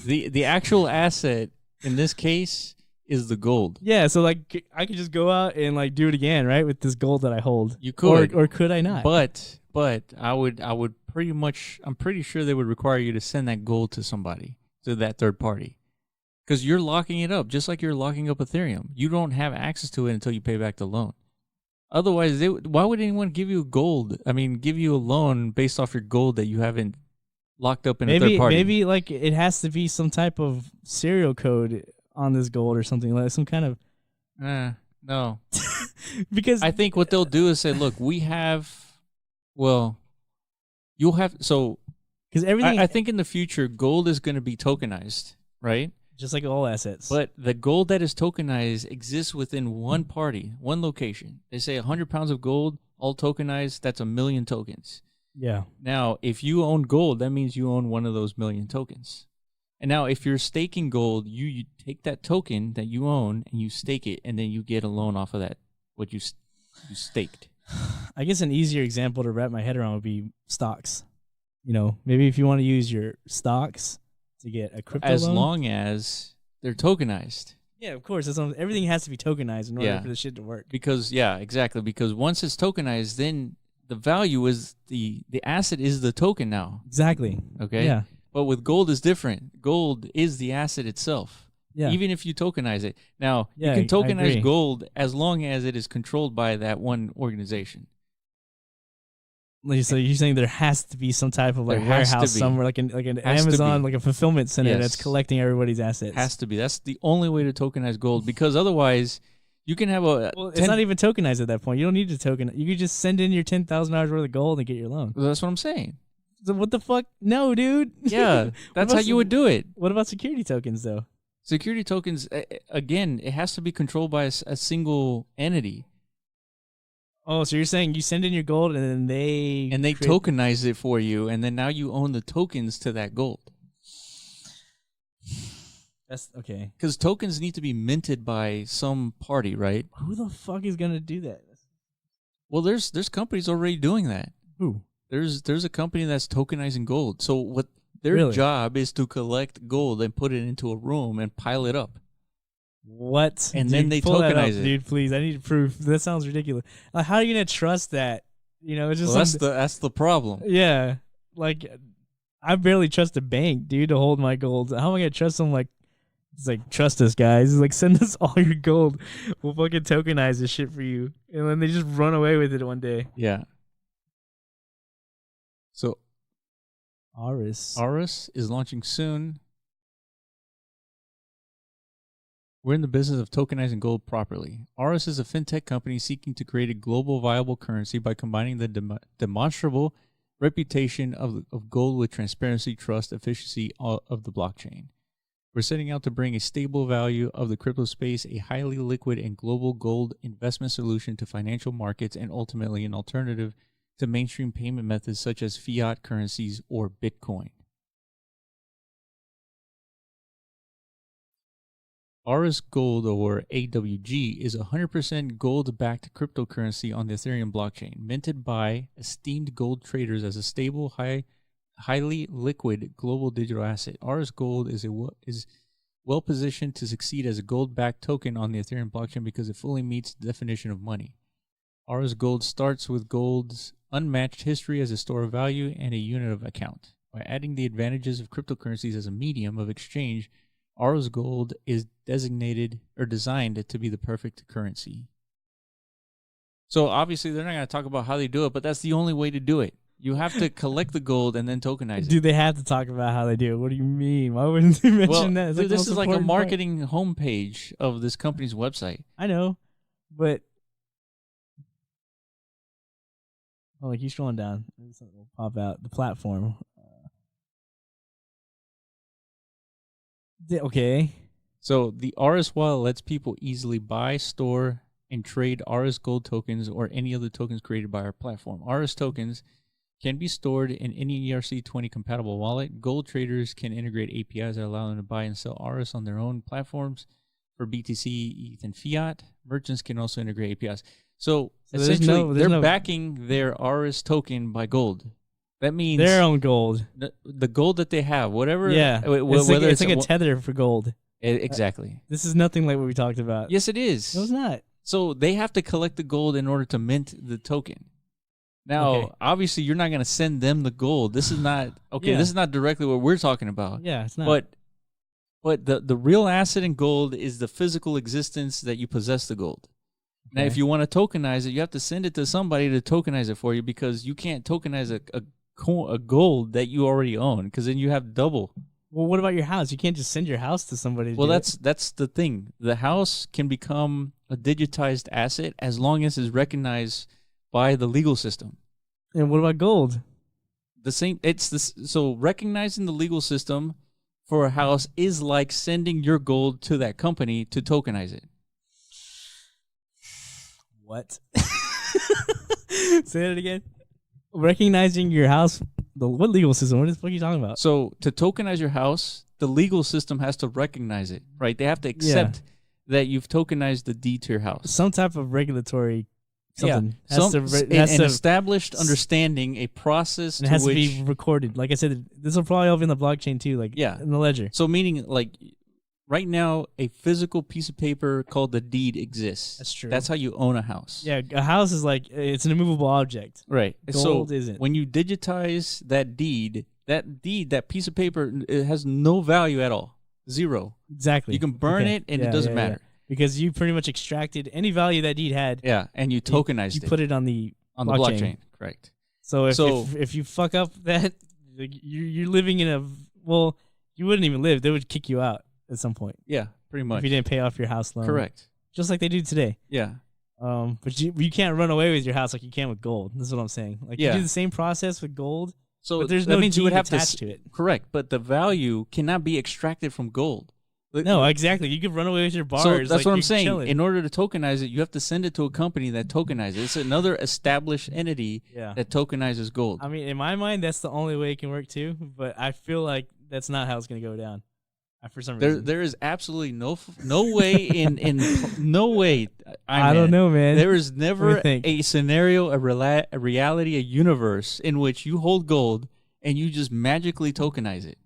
A: The actual asset in this case is the gold.
B: Yeah, so like I could just go out and like do it again, right, with this gold that I hold.
A: You could,
B: or could I not?
A: But I would pretty much. I'm pretty sure they would require you to send that gold to somebody, to that third party. Because you're locking it up, just like you're locking up Ethereum. You don't have access to it until you pay back the loan. Otherwise, why would anyone give you gold? I mean, give you a loan based off your gold that you haven't locked up in a third party?
B: Maybe like it has to be some type of serial code on this gold or something, like some kind of.
A: No.
B: Because
A: I think what they'll do is say, look, we have. Well, you'll have
B: because everything.
A: I think in the future, gold is going to be tokenized, right?
B: Just like all assets.
A: But the gold that is tokenized exists within one party, one location. They say 100 pounds of gold, all tokenized, that's 1 million tokens.
B: Yeah.
A: Now, if you own gold, that means you own one of those 1 million tokens. And now, if you're staking gold, you take that token that you own and you stake it, and then you get a loan off of that, what you staked.
B: I guess an easier example to wrap my head around would be stocks. You know, maybe if you want to use your stocks to get a crypto
A: as
B: loan.
A: long as they're tokenized.
B: Yeah, of course. Everything has to be tokenized in order for the shit to work.
A: Because exactly. Because once it's tokenized, then the value is the asset is the token now.
B: Exactly.
A: Okay.
B: Yeah.
A: But with gold is different. Gold is the asset itself. Yeah. Even if you tokenize it. Now you can tokenize gold as long as it is controlled by that one organization.
B: So you're saying there has to be some type of like warehouse somewhere, like an Amazon, like a fulfillment center that's collecting everybody's assets.
A: Has to be. That's the only way to tokenize gold, because otherwise you can have a.
B: Well, it's not even tokenized at that point. You don't need to token. You could just send in your $10,000 worth of gold and get your loan.
A: Well, that's what I'm saying.
B: So what the fuck? No, dude.
A: Yeah, that's how you would do it.
B: What about security tokens though?
A: Security tokens, again, it has to be controlled by a single entity.
B: Oh, so you're saying you send in your gold and then they
A: tokenize it for you, and then now you own the tokens to that gold.
B: That's okay.
A: Because tokens need to be minted by some party, right?
B: Who the fuck is gonna do that?
A: Well, there's companies already doing that.
B: Who?
A: There's a company that's tokenizing gold. So what their
B: Really?
A: job is to collect gold and put it into a room and pile it up.
B: What?
A: And
B: Dude,
A: then they
B: pull that up,
A: tokenize it.
B: Dude, please. I need proof. That sounds ridiculous. Like, how are you gonna trust that? You know, it's just
A: Well, that's the problem.
B: yeah. Like, I barely trust a bank, dude, to hold my gold. How am I gonna trust them? Like, it's like, trust us, guys. It's like, send us all your gold. We'll fucking tokenize this shit for you, and then they just run away with it one day.
A: Yeah. So
B: Aris
A: is launching soon. We're in the business of tokenizing gold properly. Aris is a fintech company seeking to create a global viable currency by combining the demonstrable reputation of gold with transparency, trust, efficiency of the blockchain. We're setting out to bring a stable value of the crypto space, a highly liquid and global gold investment solution to financial markets, and ultimately an alternative to mainstream payment methods such as fiat currencies or Bitcoin. Aris Gold, or AWG, is a 100% gold-backed cryptocurrency on the Ethereum blockchain, minted by esteemed gold traders as a stable, highly liquid global digital asset. Aris Gold is well positioned to succeed as a gold-backed token on the Ethereum blockchain because it fully meets the definition of money. Aris Gold starts with gold's unmatched history as a store of value and a unit of account. By adding the advantages of cryptocurrencies as a medium of exchange, Aris Gold is designated or designed to be the perfect currency. So obviously they're not going to talk about how they do it, but that's the only way to do it. You have to collect the gold and then tokenize it.
B: Do they have to talk about how they do it? What do you mean? Why wouldn't they mention that? It's
A: Dude, this is like a
B: important
A: marketing homepage of this company's website.
B: I know, but oh, keep scrolling down. Something will pop out. The platform. Okay.
A: So the Aris wallet lets people easily buy, store, and trade Aris Gold tokens or any other tokens created by our platform. Aris tokens can be stored in any ERC20 compatible wallet. Gold traders can integrate APIs that allow them to buy and sell Aris on their own platforms for BTC, ETH, and fiat. Merchants can also integrate APIs. So essentially, they're backing their Aris token by gold. That means
B: their own gold.
A: The gold that they have, whatever.
B: Yeah, it's like a tether for gold.
A: Exactly.
B: This is nothing like what we talked about.
A: Yes, it is.
B: No, it's not.
A: So they have to collect the gold in order to mint the token. Now, obviously, you're not going to send them the gold. This is not This is not directly what we're talking about.
B: Yeah, it's not.
A: But the real asset in gold is the physical existence that you possess the gold. Now, if you want to tokenize it, you have to send it to somebody to tokenize it for you because you can't tokenize a gold that you already own because then you have double.
B: Well, what about your house? You can't just send your house to somebody.
A: That's the thing. The house can become a digitized asset as long as it's recognized by the legal system.
B: And what about gold?
A: The same. So recognizing the legal system for a house is like sending your gold to that company to tokenize it.
B: What? Say that again. Recognizing your house. What legal system? What the fuck are you talking about?
A: So to tokenize your house, the legal system has to recognize it, right? They have to accept that you've tokenized the deed to your house.
B: Some type of regulatory something.
A: An established understanding, a process
B: it has to be recorded. Like I said, this will probably all be in the blockchain too, like in the ledger.
A: So meaning like right now, a physical piece of paper called the deed exists.
B: That's true.
A: That's how you own a house.
B: Yeah, a house is like, it's an immovable object.
A: Right.
B: Gold isn't.
A: When you digitize that deed, that piece of paper, it has no value at all. Zero.
B: Exactly.
A: You can burn it and it doesn't matter.
B: Because you pretty much extracted any value that deed had.
A: Yeah, and you tokenized it.
B: You put it on the
A: blockchain. Correct.
B: So if you fuck up that, you're living in you wouldn't even live. They would kick you out at some point.
A: Yeah, pretty much.
B: If you didn't pay off your house loan.
A: Correct.
B: Just like they do today.
A: Yeah.
B: But you can't run away with your house like you can with gold. That's what I'm saying. Like you do the same process with gold, but there's no deed attached to it.
A: Correct, but the value cannot be extracted from gold.
B: No, exactly. You could run away with your bars.
A: So that's what I'm saying.
B: Chilling.
A: In order to tokenize it, you have to send it to a company that tokenizes it. It's another established entity that tokenizes gold.
B: I mean, in my mind, that's the only way it can work too. But I feel like that's not how it's going to go down. For some reason.
A: There is absolutely no way in no way.
B: I don't know, man.
A: There is never a scenario, a reality, a universe in which you hold gold and you just magically tokenize it.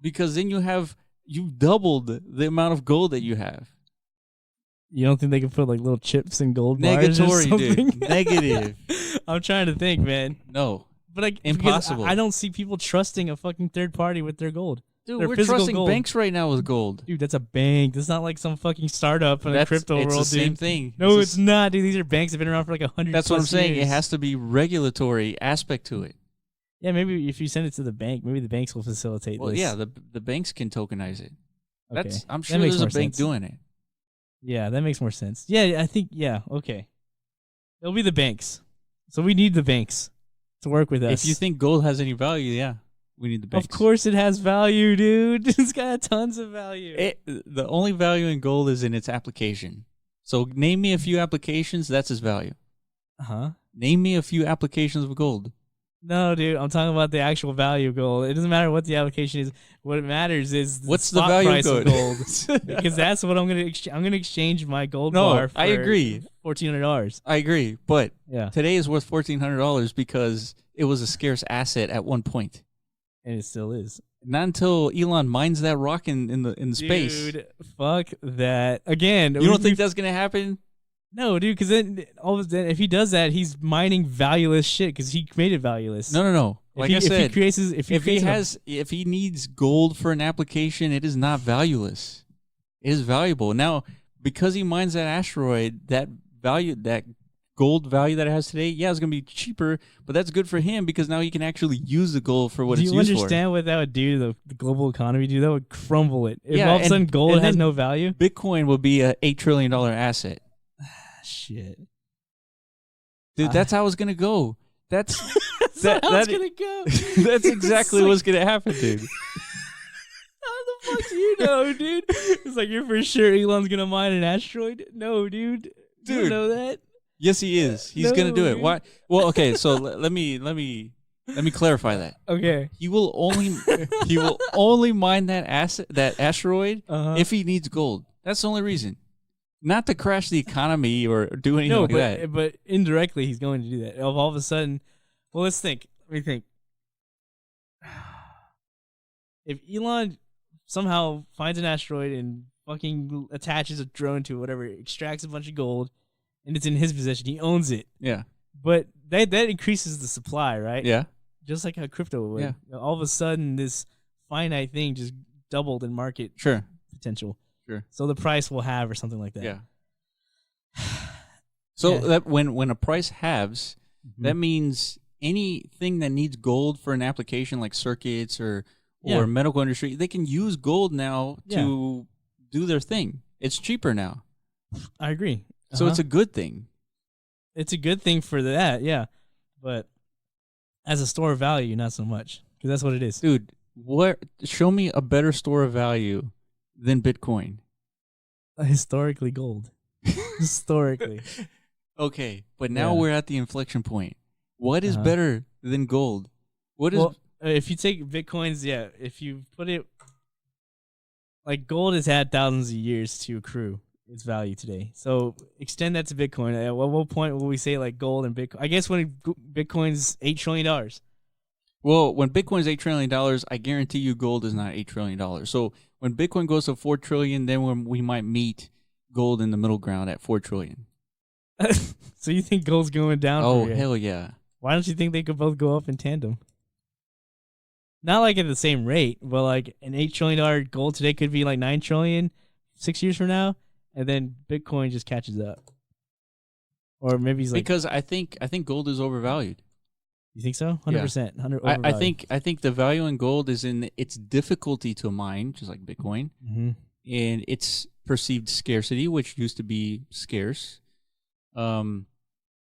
A: Because then you've doubled the amount of gold that you have.
B: You don't think they can put like little chips and gold bars or something?
A: Dude. Negative.
B: I'm trying to think, man.
A: No.
B: But like
A: impossible.
B: I don't see people trusting a fucking third party with their gold.
A: Dude, we're trusting banks right now with gold.
B: Dude, that's a bank. That's not like some fucking startup in the crypto world, dude.
A: It's the same thing.
B: No, it's not, dude. These are banks that have been around for like 100
A: That's what I'm saying.
B: years.
A: It has to be regulatory aspect to it.
B: Yeah, maybe if you send it to the bank, maybe the banks will facilitate this.
A: Well, yeah, the banks can tokenize it.
B: Okay.
A: I'm sure there's a bank doing it.
B: Yeah, that makes more sense. Yeah, I think, okay. It'll be the banks. So we need the banks to work with us.
A: If you think gold has any value, yeah, we need the banks.
B: Of course it has value, dude. It's got tons of value.
A: The only value in gold is in its application. So name me a few applications, that's its value.
B: Uh-huh.
A: Name me a few applications of gold.
B: No, dude, I'm talking about the actual value of gold. It doesn't matter what the application is. What matters is
A: what's
B: the
A: the value
B: price
A: of
B: gold. Because that's what I'm gonna exchange my gold bar for.
A: I agree.
B: $1,400.
A: I agree, but
B: yeah,
A: today is worth $1,400 because it was a scarce asset at one point,
B: and it still is.
A: Not until Elon mines that rock in space.
B: Dude, fuck that. Again,
A: you don't think that's gonna happen?
B: No, dude, because then if he does that, he's mining valueless shit because he made it valueless.
A: No. Like I said,
B: if
A: he needs gold for an application, it is not valueless. It is valuable. Now, because he mines that asteroid, that gold value that it has today, yeah, it's gonna be cheaper, but that's good for him because now he can actually use the gold for what it's used for.
B: Do you understand what that would do to the global economy? Dude, that would crumble it. If all of a sudden gold has no value,
A: Bitcoin would be a $8 trillion asset.
B: Shit,
A: dude, that's how it's gonna go. That's
B: how it's gonna go.
A: That's exactly what's gonna happen, dude.
B: How the fuck do you know, dude? It's like you're for sure Elon's gonna mine an asteroid. No, dude. You don't know that?
A: Yes, he is. He's gonna do it. Why? Well, okay. So let me clarify that.
B: Okay.
A: He will only mine that asteroid if he needs gold. That's the only reason. Not to crash the economy or do anything like that.
B: But indirectly, he's going to do that. All of a sudden, well, let's think. Let me think. If Elon somehow finds an asteroid and fucking attaches a drone to it, whatever, extracts a bunch of gold, and it's in his possession, he owns it.
A: Yeah.
B: But that increases the supply, right?
A: Yeah.
B: Just like how crypto would.
A: Yeah.
B: All of a sudden, this finite thing just doubled in market potential.
A: Sure.
B: So the price will halve or something like that.
A: Yeah. So that when a price halves, that means anything that needs gold for an application like circuits or medical industry, they can use gold now to do their thing. It's cheaper now.
B: I agree.
A: So it's a good thing.
B: It's a good thing for that, yeah. But as a store of value, not so much. Because that's what it is.
A: Dude, show me a better store of value than Bitcoin.
B: Historically gold. Historically.
A: Okay, but now we're at the inflection point. What is better than gold?
B: If you take Bitcoins, if you put it like gold has had thousands of years to accrue its value today. So extend that to Bitcoin. At what point will we say like gold and Bitcoin? I guess when Bitcoin's $8 trillion.
A: Well, when Bitcoin's $8 trillion, I guarantee you gold is not $8 trillion. So when Bitcoin goes to 4 trillion, then we might meet gold in the middle ground at 4 trillion.
B: So you think gold's going down?
A: Oh, hell yeah.
B: Why don't you think they could both go up in tandem? Not like at the same rate, but like an $8 trillion gold today could be like 9 trillion 6 years from now, and then Bitcoin just catches up. Or maybe he's like,
A: because I think gold is overvalued.
B: You think so? 100%.
A: I think the value in gold is in its difficulty to mine, just like Bitcoin, and its perceived scarcity, which used to be scarce.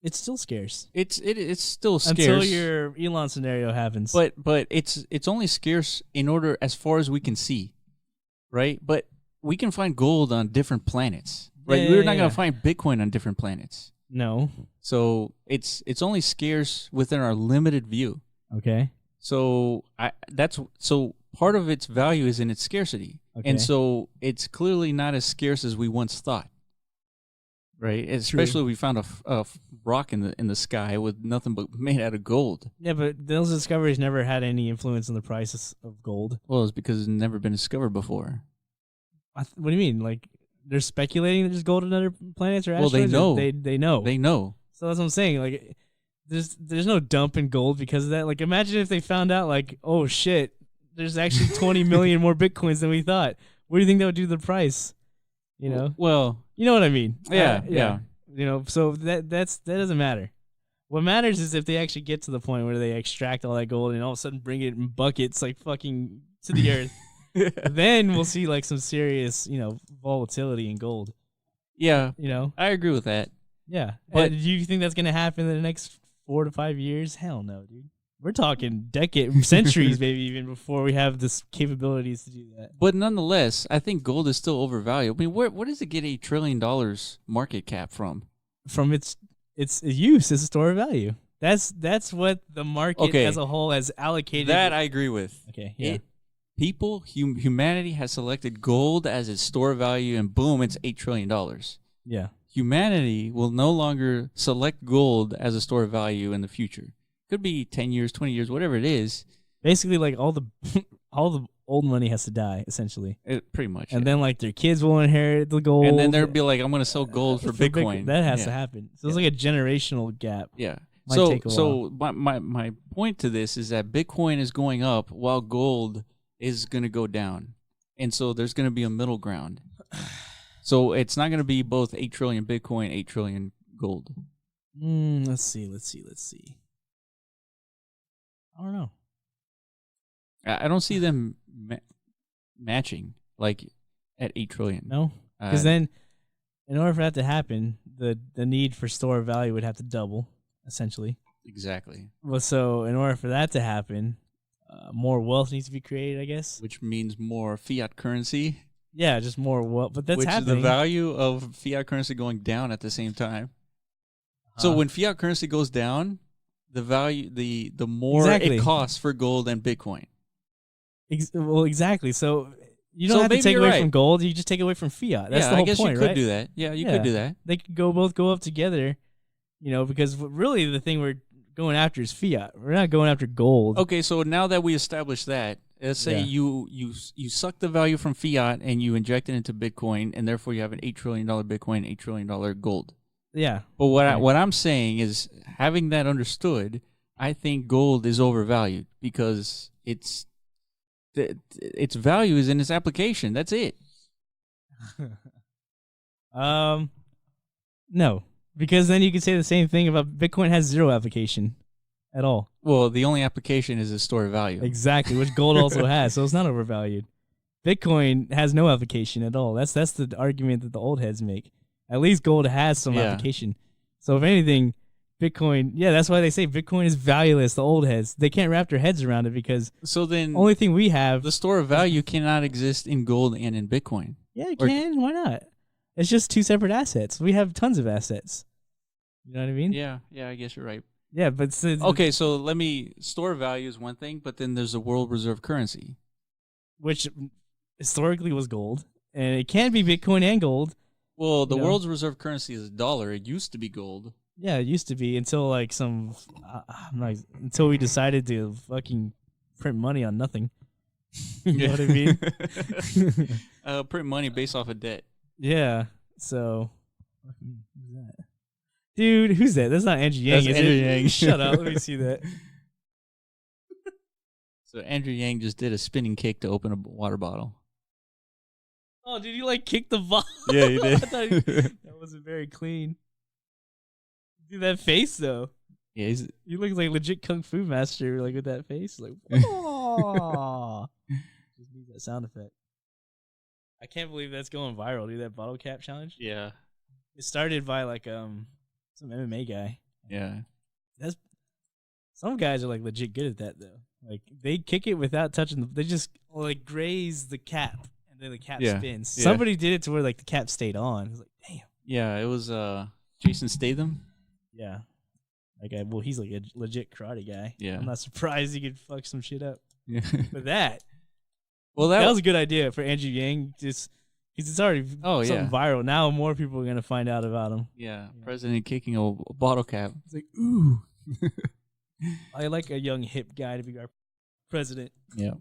B: It's still scarce.
A: It's still scarce
B: until your Elon scenario happens.
A: But it's only scarce in order as far as we can see, right? But we can find gold on different planets, right? We're not gonna find Bitcoin on different planets.
B: No.
A: So it's only scarce within our limited view.
B: Okay.
A: So part of its value is in its scarcity.
B: Okay.
A: And so it's clearly not as scarce as we once thought. Right? Especially if we found a rock in the sky with nothing but made out of gold.
B: Yeah, but those discoveries never had any influence on the prices of gold.
A: Well, it's because it's never been discovered before.
B: What do you mean? Like, they're speculating there's gold on other planets or asteroids?
A: Well, they know.
B: They know.
A: They know.
B: So that's what I'm saying. Like, there's no dump in gold because of that. Like, imagine if they found out, like, oh shit, there's actually 20 million more bitcoins than we thought. What do you think that would do to the price? You know?
A: Well,
B: you know what I mean?
A: Yeah.
B: You know, so that doesn't matter. What matters is if they actually get to the point where they extract all that gold and all of a sudden bring it in buckets like fucking to the earth. Then we'll see like some serious, volatility in gold.
A: Yeah.
B: I
A: agree with that.
B: Yeah. But do you think that's going to happen in the next 4 to 5 years? Hell no, dude. We're talking centuries, maybe even before we have this capabilities to do that.
A: But nonetheless, I think gold is still overvalued. I mean, where does it get $8 trillion market cap from?
B: From its use as a store of value. That's what the market as a whole has allocated.
A: That I agree with.
B: Okay, yeah.
A: Humanity has selected gold as its store of value, and boom, it's $8 trillion.
B: Yeah.
A: Humanity will no longer select gold as a store of value in the future. Could be 10 years, 20 years, whatever it is.
B: Basically, like all the old money has to die, essentially.
A: Pretty much.
B: And then like their kids will inherit the gold.
A: And then they'll be like, I'm going to sell gold for Bitcoin.
B: That has to happen. So it's like a generational gap.
A: Yeah.
B: Might
A: So my point to this is that Bitcoin is going up while gold is going to go down. And so there's going to be a middle ground. So it's not going to be both 8 trillion Bitcoin, 8 trillion gold.
B: Let's see. I don't know.
A: I don't see them matching like at 8 trillion.
B: No, because then in order for that to happen, the need for store of value would have to double, essentially.
A: Exactly.
B: Well, so in order for that to happen, more wealth needs to be created, I guess.
A: Which means more fiat currency.
B: Yeah, just more wealth. But that's happening.
A: The value of fiat currency going down at the same time. So when fiat currency goes down, the value, the more it costs for gold and Bitcoin.
B: Well, exactly. So you don't have to take away from gold. You just take away from fiat. That's the whole point, right? I guess you could
A: do that. Yeah, you could do that.
B: They could both go up together, because really the thing we're going after is fiat. We're not going after gold.
A: Okay, so now that we established that, let's say you suck the value from fiat and you inject it into Bitcoin, and therefore you have an $8 trillion Bitcoin, $8 trillion gold.
B: Yeah.
A: But what I'm saying is, having that understood, I think gold is overvalued because its value is in its application. That's it.
B: No, because then you could say the same thing about Bitcoin has zero application at all.
A: Well, the only application is a store of value.
B: Exactly, which gold also has, so it's not overvalued. Bitcoin has no application at all. That's the argument that the old heads make. At least gold has some application. So if anything, Bitcoin, that's why they say Bitcoin is valueless, the old heads. They can't wrap their heads around it because only thing we have...
A: The store of value cannot exist in gold and in Bitcoin.
B: Yeah, it can. Why not? It's just two separate assets. We have tons of assets. You know what I mean?
A: Yeah, I guess you're right.
B: Yeah, but...
A: Okay, so store of value is one thing, but then there's the world reserve currency.
B: Which historically was gold. And it can be Bitcoin and gold.
A: Well, the world's reserve currency is a dollar. It used to be gold.
B: Yeah, it used to be until until we decided to fucking print money on nothing. You know what I mean?
A: Print money based off of debt.
B: Yeah. So, who's that? Dude, who's that? That's not Andrew Yang.
A: That's Andrew Yang.
B: Shut up. Let me see that.
A: So Andrew Yang just did a spinning kick to open a water bottle.
B: Oh, did you kick the bottle?
A: Yeah, he did.
B: That wasn't very clean. Dude, that face though.
A: Yeah,
B: he looks like legit kung fu master, with that face, oh. Just need that sound effect. I can't believe that's going viral, dude. That bottle cap challenge.
A: Yeah,
B: it started by some MMA guy.
A: Yeah,
B: some guys are legit good at that though. They kick it without touching they just graze the cap. And then the cap spins. Yeah. Somebody did it to where the cap stayed on. It was damn.
A: Yeah, it was Jason Statham.
B: Yeah. Like, he's like a legit karate guy.
A: Yeah.
B: I'm not surprised he could fuck some shit up.
A: Yeah.
B: But that
A: that
B: was a good idea for Andrew Yang. Just because it's already something viral. Now more people are gonna find out about him.
A: Yeah. President kicking a bottle cap.
B: It's like, ooh. I like a young hip guy to be our president.
A: Yeah.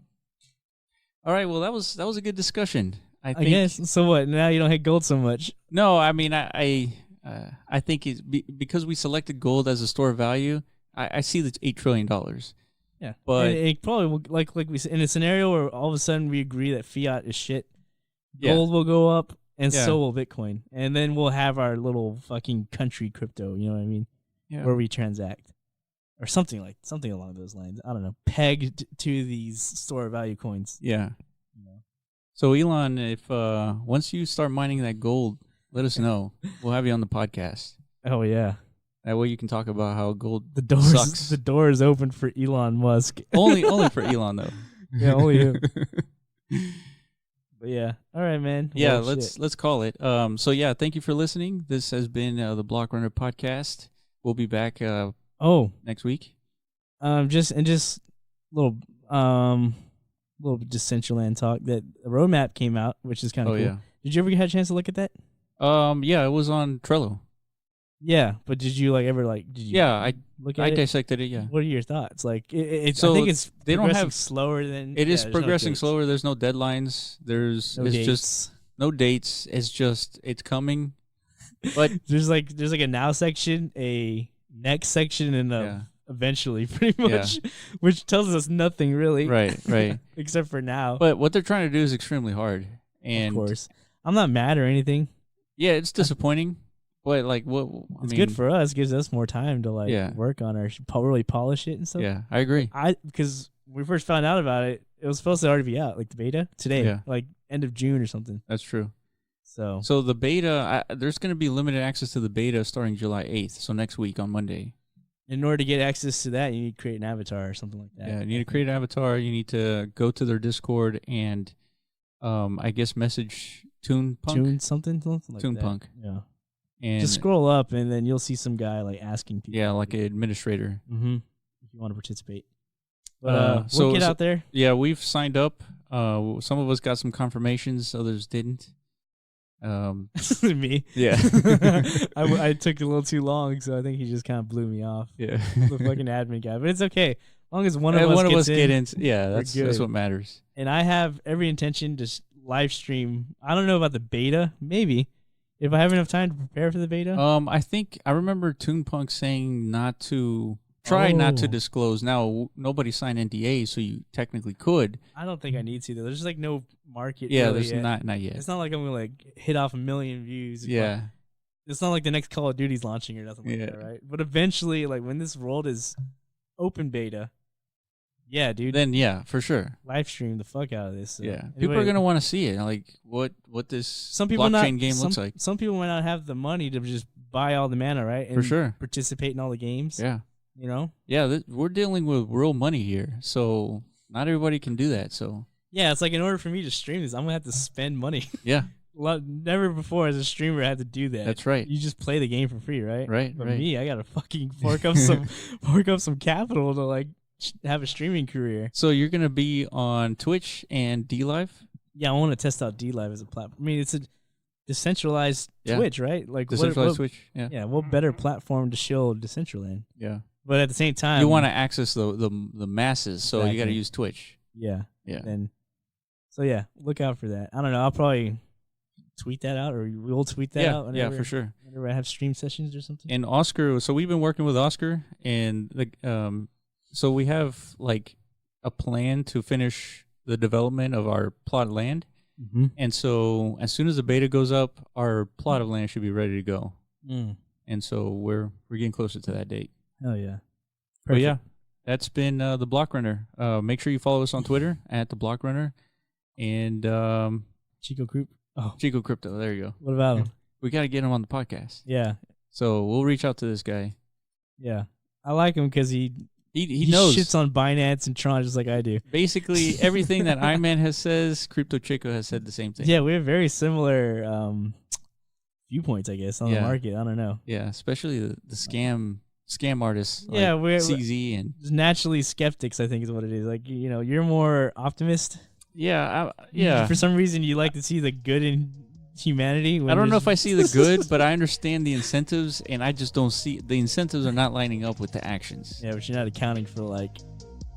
A: All right. Well, that was a good discussion. I
B: guess. So what? Now you don't hate gold so much?
A: No, I mean I think it's because we selected gold as a store of value. I see the $8 trillion.
B: Yeah,
A: but
B: it probably will, like we said, in a scenario where all of a sudden we agree that fiat is shit, gold will go up, and so will Bitcoin, and then we'll have our little fucking country crypto. You know what I mean? Yeah. Where we transact, or something along those lines. I don't know, pegged to these store of value coins.
A: Yeah. So Elon, if once you start mining that gold, let us know. We'll have you on the podcast.
B: Oh yeah.
A: That way you can talk about how gold
B: sucks. The door is open for Elon Musk.
A: only for Elon though.
B: Yeah, only him. But yeah, all right, man.
A: Yeah, let's call it. So yeah, thank you for listening. This has been the Block Runner podcast. We'll be back. Next week.
B: Just little Decentraland talk. That a roadmap came out, which is kind of cool. Yeah. Did you ever have a chance to look at that?
A: Yeah, it was on Trello.
B: Yeah, but did you did you?
A: Yeah, I
B: look at it?
A: dissected it. Yeah.
B: What are your thoughts? Like, I think it's slower than
A: it is progressing slower. There's no deadlines. There's just no dates. It's coming. But
B: there's like a now section, a next section, and a eventually, pretty much, which tells us nothing really.
A: Right.
B: Except for now.
A: But what they're trying to do is extremely hard. And
B: of course, I'm not mad or anything.
A: Yeah, it's disappointing. But
B: it's good for us. Gives us more time to work on our really polish it and stuff.
A: Yeah, I agree.
B: Because when we first found out about it, it was supposed to already be out, like the beta today, like end of June or something.
A: That's true.
B: So
A: the beta, there's going to be limited access to the beta starting July 8th. So next week on Monday.
B: In order to get access to that, you need to create an avatar or something like that.
A: Yeah, you need to create an avatar. You need to go to their Discord and, I guess, message Toonpunk.
B: Something like
A: Toonpunk.
B: That. Yeah. And just scroll up, and then you'll see some guy asking people.
A: Yeah, like an administrator.
B: Mm-hmm. If you want to participate. But we'll get out there.
A: Yeah, we've signed up. Some of us got some confirmations, others didn't.
B: Me.
A: Yeah.
B: I took a little too long, so I think he just kind of blew me off.
A: Yeah.
B: The fucking admin guy. But it's okay. As long as one of us get in.
A: Yeah, that's what matters.
B: And I have every intention to live stream. I don't know about the beta. Maybe. If I have enough time to prepare for the beta?
A: I think I remember Toonpunk saying not to not to disclose. Now nobody signed NDA, so you technically could.
B: I don't think I need to though. There's no market.
A: Yeah,
B: really
A: there's
B: yet.
A: not yet.
B: It's not like I'm gonna hit off 1 million views.
A: Yeah.
B: It's not like the next Call of Duty's launching or nothing like that, right? But eventually, when this world is open beta, yeah, dude.
A: Then for sure.
B: Live stream the fuck out of this. So.
A: Yeah, anyway, people are gonna want to see it. What this blockchain game looks like.
B: Some people might not have the money to just buy all the mana, right? And
A: for sure.
B: Participate in all the games.
A: Yeah.
B: You know.
A: Yeah, we're dealing with real money here, so not everybody can do that. So.
B: Yeah, it's in order for me to stream this, I'm gonna have to spend money.
A: Yeah.
B: Never before as a streamer I had to do that.
A: That's right.
B: You just play the game for free, right?
A: Right.
B: But me, I gotta fucking fork up some capital to have a streaming career.
A: So you're gonna be on Twitch and DLive?
B: Yeah, I want to test out DLive as a platform. I mean, it's a decentralized Twitch, right?
A: Decentralized Twitch. Yeah.
B: Yeah. What better platform to show Decentraland?
A: Yeah.
B: But at the same time,
A: you want to access the masses, so you got to use Twitch.
B: Yeah.
A: Yeah.
B: So look out for that. I don't know. I'll probably tweet that out, or we'll tweet that out.
A: Whenever, for sure.
B: Whenever I have stream sessions or something.
A: And Oscar, so we've been working with Oscar, and so we have a plan to finish the development of our plot of land.
B: Mm-hmm.
A: And so as soon as the beta goes up, our plot of land should be ready to go.
B: Mm.
A: And so we're getting closer to that date.
B: Oh yeah. Perfect.
A: But yeah, that's been the Block Runner. Make sure you follow us on Twitter at the Block Runner, and
B: Chico Crypto. Oh,
A: Chico Crypto. There you go.
B: What about him?
A: We got to get him on the podcast.
B: Yeah.
A: So we'll reach out to this guy.
B: Yeah, I like him because he
A: knows.
B: Shits on Binance and Tron just like I do.
A: Basically, everything that Iman has says, Crypto Chico has said the same thing.
B: Yeah, we have very similar viewpoints, I guess, on the market. I don't know.
A: Yeah, especially the scam scam artists.
B: Yeah,
A: like
B: we're
A: CZ and
B: naturally skeptics, I think is what it is. Like, you know, you're more optimist.
A: yeah.
B: For some reason, you like to see the good in humanity.
A: I don't know if I see the good, but I understand the incentives, and I just don't see the incentives are not lining up with the actions.
B: Yeah, but you're not accounting for like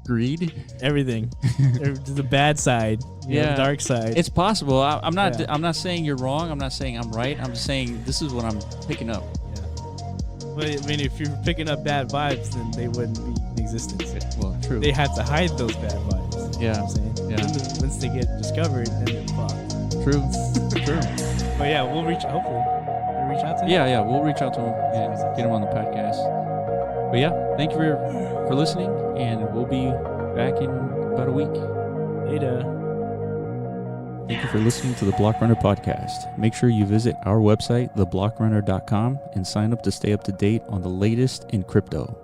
A: Greed,
B: everything, the bad side, you know, the dark side.
A: It's possible. I'm not. I'm not saying you're wrong. I'm not saying I'm right. I'm just saying this is what I'm picking up.
B: Yeah. Well, I mean, if you're picking up bad vibes, then they wouldn't be in existence.
A: Well, true.
B: They have to hide those bad vibes.
A: Yeah.
B: You know what I'm saying?
A: Yeah.
B: Once they get discovered, then they're fucked.
A: True. True.
B: But yeah, we'll reach. Hopefully, we'll reach out to him.
A: Yeah. We'll reach out to him and get him on the podcast. But yeah, thank you for listening, and we'll be back in about a week.
B: Later.
A: Thank you for listening to the Block Runner podcast. Make sure you visit our website, theblockrunner.com, and sign up to stay up to date on the latest in crypto.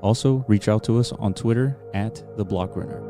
A: Also, reach out to us on Twitter @theblockRunner.